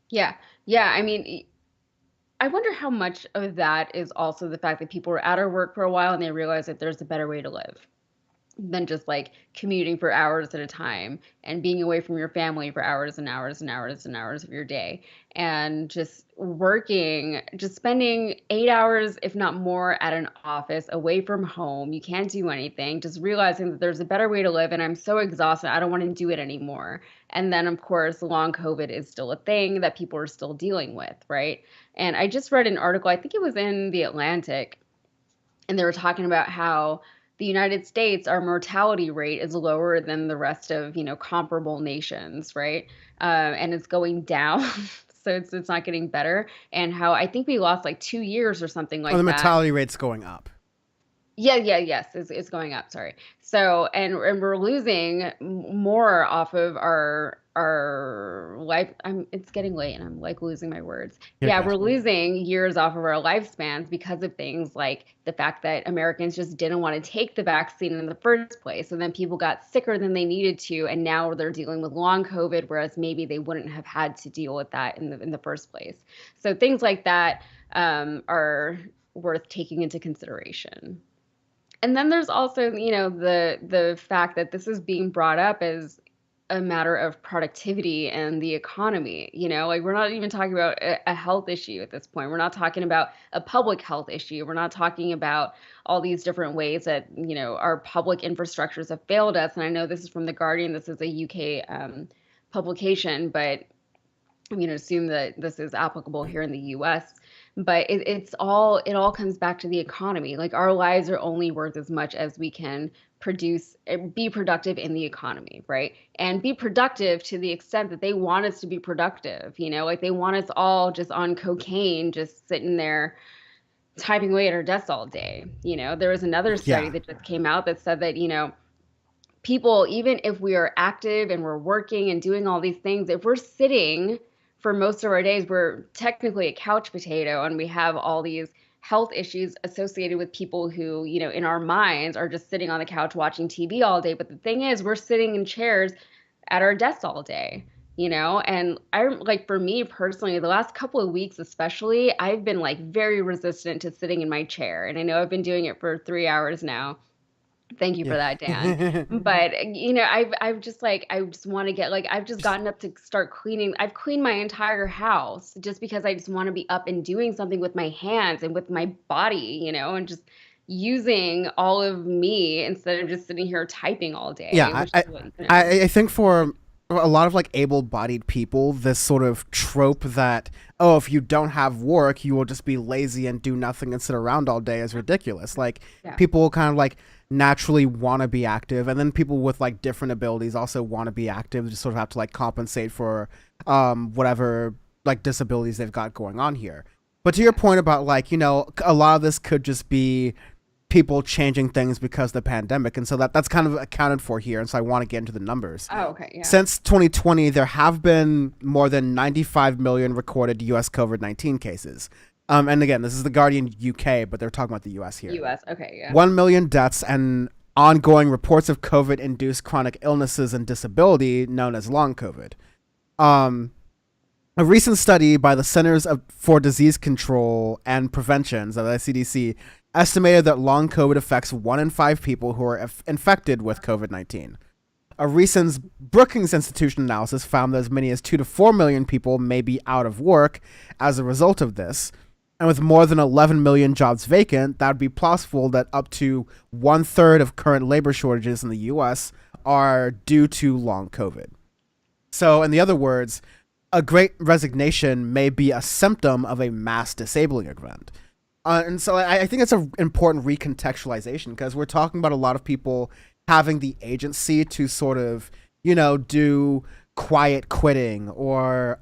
Yeah. Yeah. I mean, I wonder how much of that is also the fact that people were out of work for a while and they realized that there's a better way to live than just like commuting for hours at a time and being away from your family for hours and hours and hours and hours of your day, and just working, just spending 8 hours, if not more, at an office away from home. You can't do anything, just realizing that there's a better way to live and I'm so exhausted, I don't want to do it anymore. And then of course long COVID is still a thing that people are still dealing with, right? And I just read an article, I think it was in The Atlantic, and they were talking about how the United States, our mortality rate is lower than the rest of, you know, comparable nations, right? And it's going down. So it's not getting better. And how I think we lost like 2 years or something like that. The mortality rate's going up. Yes, it's going up, sorry. So, and we're losing more off of our life. It's getting late and I'm like losing my words. You're Yeah, good. we're losing years off of our lifespans because of things like the fact that Americans just didn't want to take the vaccine in the first place. And then people got sicker than they needed to. And now they're dealing with long COVID, whereas maybe they wouldn't have had to deal with that in the first place. So things like that are worth taking into consideration. And then there's also, the fact that this is being brought up as a matter of productivity and the economy. Like we're not even talking about a health issue at this point. We're not talking about a public health issue. We're not talking about all these different ways that, our public infrastructures have failed us. And I know this is from The Guardian. This is a UK publication, but I'm going to assume that this is applicable here in the US. But it all comes back to the economy. Like our lives are only worth as much as we can produce, be productive in the economy, right? And be productive to the extent that they want us to be productive. Like they want us all just on cocaine, just sitting there typing away at our desks all day. There was another study that just came out that said that, people, even if we are active and we're working and doing all these things, if we're sitting for most of our days, we're technically a couch potato, and we have all these health issues associated with people who, in our minds are just sitting on the couch watching TV all day. But the thing is, we're sitting in chairs at our desks all day, and for me personally, the last couple of weeks, especially, I've been like very resistant to sitting in my chair. And I know I've been doing it for 3 hours now. Thank you for that, Dan. But I just want to get I've just gotten up to start cleaning. I've cleaned my entire house just because I just want to be up and doing something with my hands and with my body, and just using all of me instead of just sitting here typing all day. Yeah, I think for a lot of able-bodied people, this sort of trope that, oh, if you don't have work, you will just be lazy and do nothing and sit around all day is ridiculous. People kind of naturally want to be active, and then people with different abilities also want to be active, just sort of have to compensate for whatever disabilities they've got going on here. But to your point about a lot of this could just be people changing things because of the pandemic, and so that's kind of accounted for here, and so I want to get into the numbers. Oh, okay. Yeah. Since 2020, there have been more than 95 million recorded US COVID-19 cases. And again, this is The Guardian UK, but they're talking about the US here. US, okay, yeah. 1 million deaths and ongoing reports of COVID-induced chronic illnesses and disability known as long COVID. A recent study by the Centers for Disease Control and Prevention, so the CDC, estimated that long COVID affects 1 in 5 people who are infected with COVID-19. A recent Brookings Institution analysis found that as many as 2 to 4 million people may be out of work as a result of this. And with more than 11 million jobs vacant, that would be plausible that up to 1/3 of current labor shortages in the U.S. are due to long COVID. So, in the other words, a great resignation may be a symptom of a mass disabling event. And so I think it's an important recontextualization, because we're talking about a lot of people having the agency to sort of, do quiet quitting or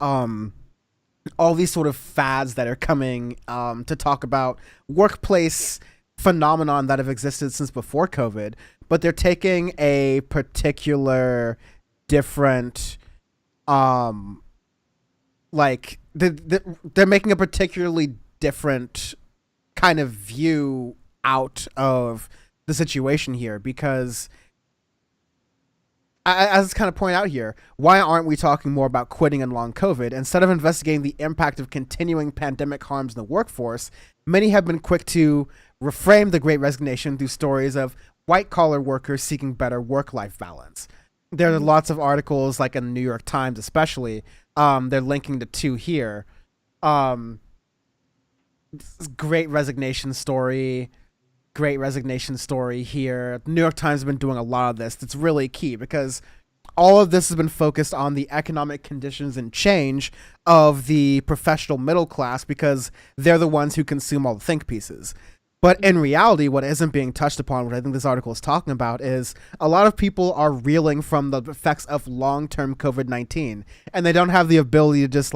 all these sort of fads that are coming to talk about workplace phenomenon that have existed since before COVID, but they're taking a particular different, they're making a particularly different kind of view out of the situation here, because as it's kind of pointed out here, why aren't we talking more about quitting and long COVID? Instead of investigating the impact of continuing pandemic harms in the workforce, many have been quick to reframe the Great Resignation through stories of white-collar workers seeking better work-life balance. There are lots of articles, like in the New York Times especially, they're linking to 2 here. Great resignation story here. The New York Times has been doing a lot of this. That's really key, because all of this has been focused on the economic conditions and change of the professional middle class, because they're the ones who consume all the think pieces. But in reality, what isn't being touched upon, what I think this article is talking about, is a lot of people are reeling from the effects of long-term COVID-19, and they don't have the ability to just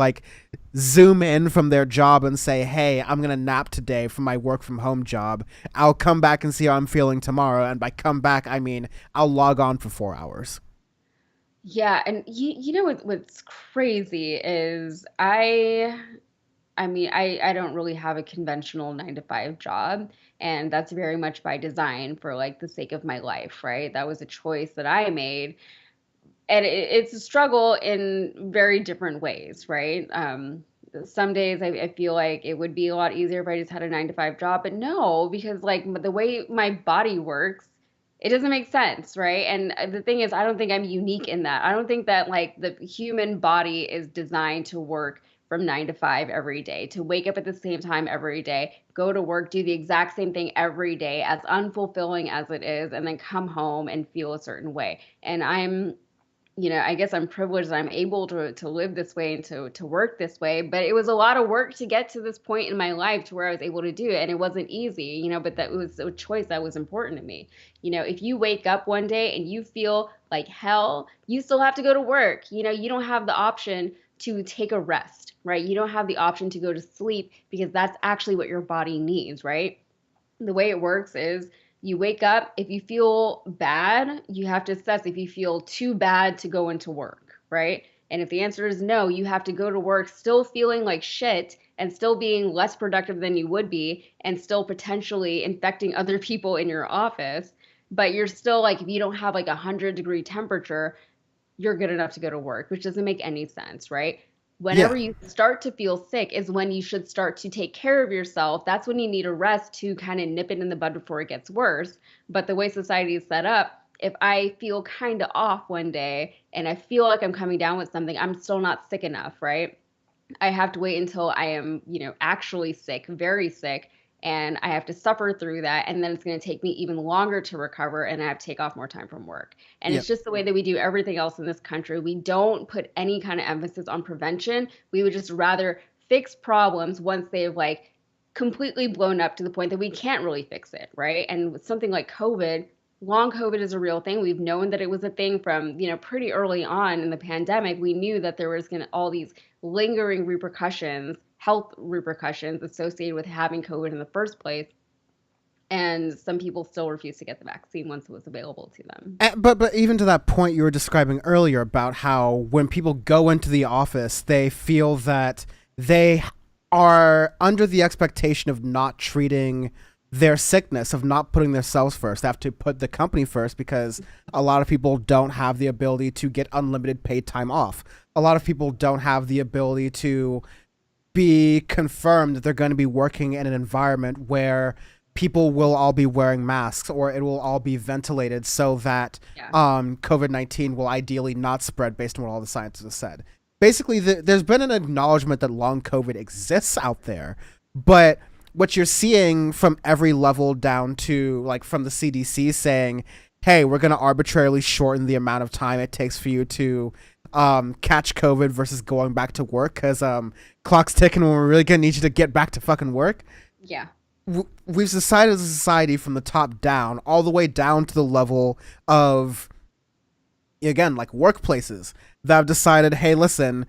zoom in from their job and say, hey, I'm going to nap today from my work from home job. I'll come back and see how I'm feeling tomorrow. And by come back, I mean, I'll log on for 4 hours. Yeah, and you know what's crazy is I mean, I don't really have a conventional 9 to 5 job, and that's very much by design for like the sake of my life, right? That was a choice that I made, and it's a struggle in very different ways, right? Some days I feel like it would be a lot easier if I just had a 9 to 5 job, but no, because like the way my body works, it doesn't make sense, right? And the thing is, I don't think I'm unique in that. I don't think that like the human body is designed to work from 9 to 5 every day, to wake up at the same time every day, go to work, do the exact same thing every day, as unfulfilling as it is, and then come home and feel a certain way. And I guess I'm privileged that I'm able to live this way and to work this way, but it was a lot of work to get to this point in my life to where I was able to do it, and it wasn't easy, but that was a choice that was important to me. If you wake up one day and you feel like hell, you still have to go to work. You don't have the option to take a rest, right? You don't have the option to go to sleep because that's actually what your body needs, right? The way it works is you wake up. If you feel bad, you have to assess if you feel too bad to go into work, right? And if the answer is no, you have to go to work still feeling like shit and still being less productive than you would be and still potentially infecting other people in your office. But you're still like, if you don't have like 100-degree temperature, you're good enough to go to work, which doesn't make any sense, right? Whenever you start to feel sick is when you should start to take care of yourself. That's when you need a rest to kind of nip it in the bud before it gets worse. But the way society is set up, if I feel kind of off one day and I feel like I'm coming down with something, I'm still not sick enough, right? I have to wait until I am, actually sick, very sick, and I have to suffer through that. And then it's going to take me even longer to recover, and I have to take off more time from work. And it's just the way that we do everything else in this country. We don't put any kind of emphasis on prevention. We would just rather fix problems once they've like completely blown up to the point that we can't really fix it, right? And with something like COVID, long COVID is a real thing. We've known that it was a thing from, pretty early on in the pandemic. We knew that there was going to all these lingering repercussions, health repercussions associated with having COVID in the first place. And some people still refuse to get the vaccine once it was available to them. But even to that point you were describing earlier about how when people go into the office, they feel that they are under the expectation of not treating their sickness, of not putting themselves first. They have to put the company first because a lot of people don't have the ability to get unlimited paid time off. A lot of people don't have the ability to be confirmed that they're going to be working in an environment where people will all be wearing masks or it will all be ventilated so that COVID-19 will ideally not spread based on what all the scientists have said. Basically, there's been an acknowledgement that long COVID exists out there, but what you're seeing from every level down to like from the CDC saying, hey, we're going to arbitrarily shorten the amount of time it takes for you to catch COVID versus going back to work because clock's ticking and we're really going to need you to get back to fucking work. Yeah. We've decided as a society from the top down all the way down to the level of, again, like workplaces that have decided, hey, listen,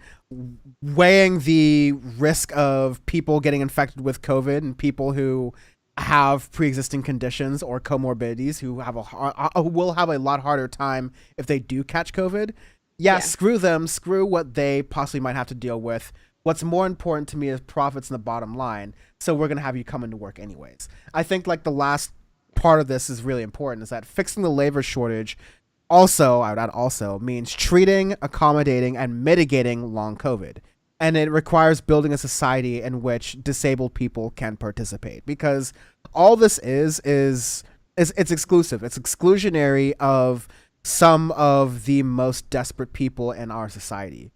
weighing the risk of people getting infected with COVID and people who have pre-existing conditions or comorbidities who will have a lot harder time if they do catch COVID. Yeah, screw them, screw what they possibly might have to deal with. What's more important to me is profits and the bottom line. So we're going to have you come into work anyways. I think like the last part of this is really important, is that fixing the labor shortage also, I would add also, means treating, accommodating, and mitigating long COVID. And it requires building a society in which disabled people can participate. Because all this is it's exclusive. It's exclusionary of some of the most desperate people in our society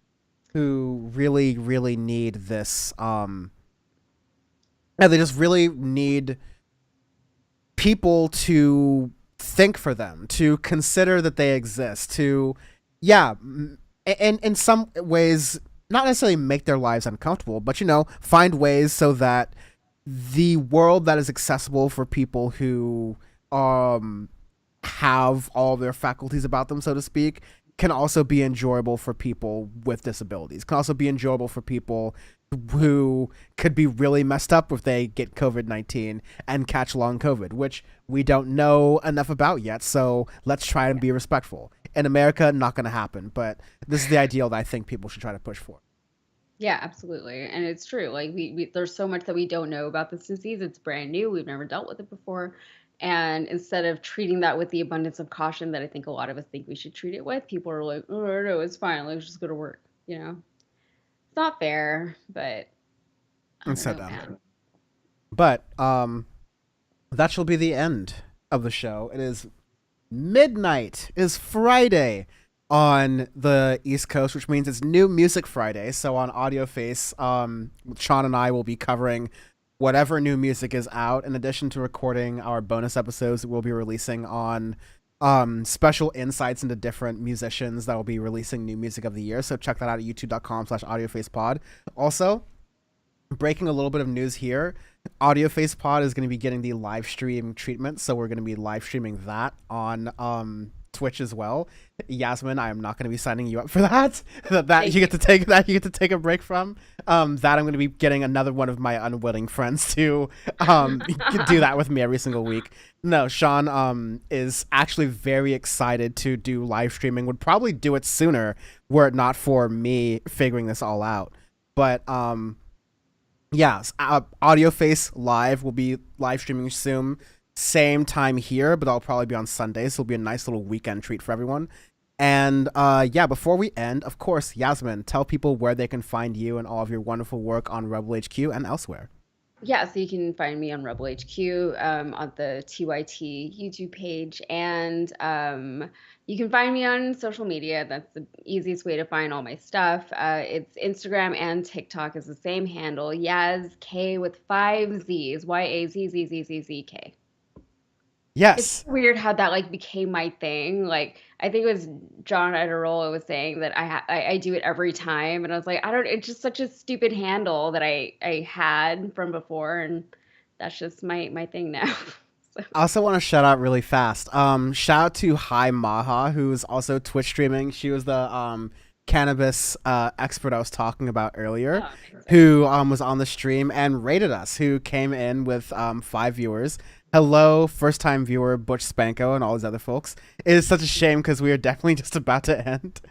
who really, really need this. They just really need people to think for them, to consider that they exist, to, and in some ways, not necessarily make their lives uncomfortable, but, find ways so that the world that is accessible for people who have all their faculties about them, so to speak, can also be enjoyable for people with disabilities, can also be enjoyable for people who could be really messed up if they get COVID-19 and catch long COVID, which we don't know enough about yet. So let's try and be respectful. in America, not going to happen. But this is the ideal that I think people should try to push for. Yeah, absolutely. And it's true. Like we there's so much that we don't know about this disease. It's brand new. We've never dealt with it before. And instead of treating that with the abundance of caution that I think a lot of us think we should treat it with, people are like, oh, no, it's fine. Let's just go to work. You know, it's not fair, but It's so dumb. But that shall be the end of the show. It is midnight. It is Friday on the East Coast, which means it's New Music Friday. So on Audio Face, Sean and I will be covering whatever new music is out, in addition to recording our bonus episodes that we'll be releasing on special insights into different musicians that will be releasing new music of the year. So check that out at youtube.com/audiofacepod. Also, breaking a little bit of news here, Audioface Pod is going to be getting the live stream treatment, so we're going to be live streaming that on Twitch as well. Yasmin, I am not going to be signing you up for that. that you get to take a break from. That I'm going to be getting another one of my unwilling friends to do that with me every single week. No, Sean is actually very excited to do live streaming. Would probably do it sooner were it not for me figuring this all out. But yeah, Audioface Live will be live streaming soon. Same time here, but I'll probably be on Sundays. So it'll be a nice little weekend treat for everyone. And yeah, before we end, of course, Yasmin, tell people where they can find you and all of your wonderful work on Rebel HQ and elsewhere. Yeah, so you can find me on Rebel HQ on the TYT YouTube page, and you can find me on social media. That's the easiest way to find all my stuff. It's Instagram and TikTok is the same handle, Yaz K with 5 Z's, YAZZZZZK. Yes. It's weird how that like became my thing. Like I think it was John Ederola was saying that I do it every time, and I was like, it's just such a stupid handle that I had from before, and that's just my thing now. So. I also want to shout out really fast. Shout out to Hi Maha, who's also Twitch streaming. She was the cannabis expert I was talking about earlier, who was on the stream and rated us, who came in with 5 viewers. Hello, first-time viewer Butch Spanko and all these other folks. It is such a shame because we are definitely just about to end.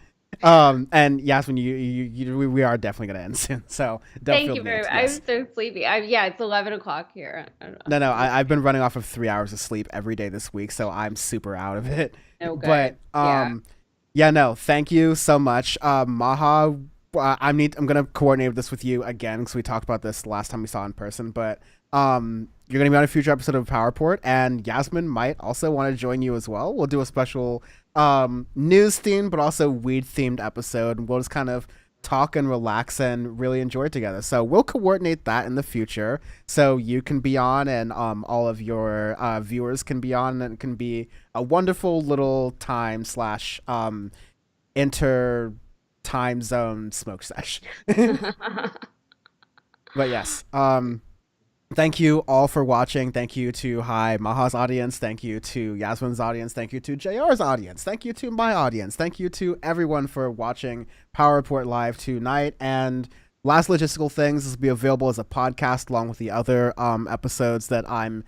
And Yasmin, we are definitely going to end soon. So don't Thank feel you very the much. need. Yes. I'm so sleepy. Yeah, it's 11 o'clock here. No, I've been running off of 3 hours of sleep every day this week, so I'm super out of it. Oh, good. But yeah, no, thank you so much, Maha. I'm gonna coordinate this with you again because we talked about this last time we saw in person. But you're gonna be on a future episode of PowerPort, and Yasmin might also want to join you as well. We'll do a special news themed but also weed themed episode, and we'll just kind of talk and relax and really enjoy it together. So we'll coordinate that in the future, so you can be on and all of your viewers can be on, and it can be a wonderful little time / inter time zone smoke sesh. But yes, thank you all for watching. Thank you to Maha's audience. Thank you to Yasmin's audience. Thank you to JR's audience. Thank you to my audience. Thank you to everyone for watching Power Report Live tonight. And last logistical things, this will be available as a podcast along with the other episodes that I'm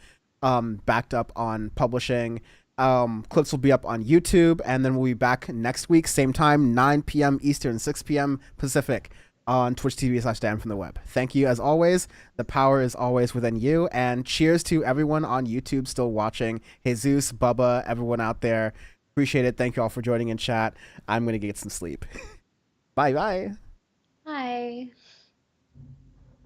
backed up on publishing. Clips will be up on YouTube, and then we'll be back next week, same time, 9 p.m. Eastern, 6 p.m. Pacific, on Twitch TV/Dan from the web. Thank you as always. The power is always within you, and cheers to everyone on YouTube still watching. Jesus, Bubba, everyone out there. Appreciate it. Thank you all for joining in chat. I'm going to get some sleep. Bye-bye.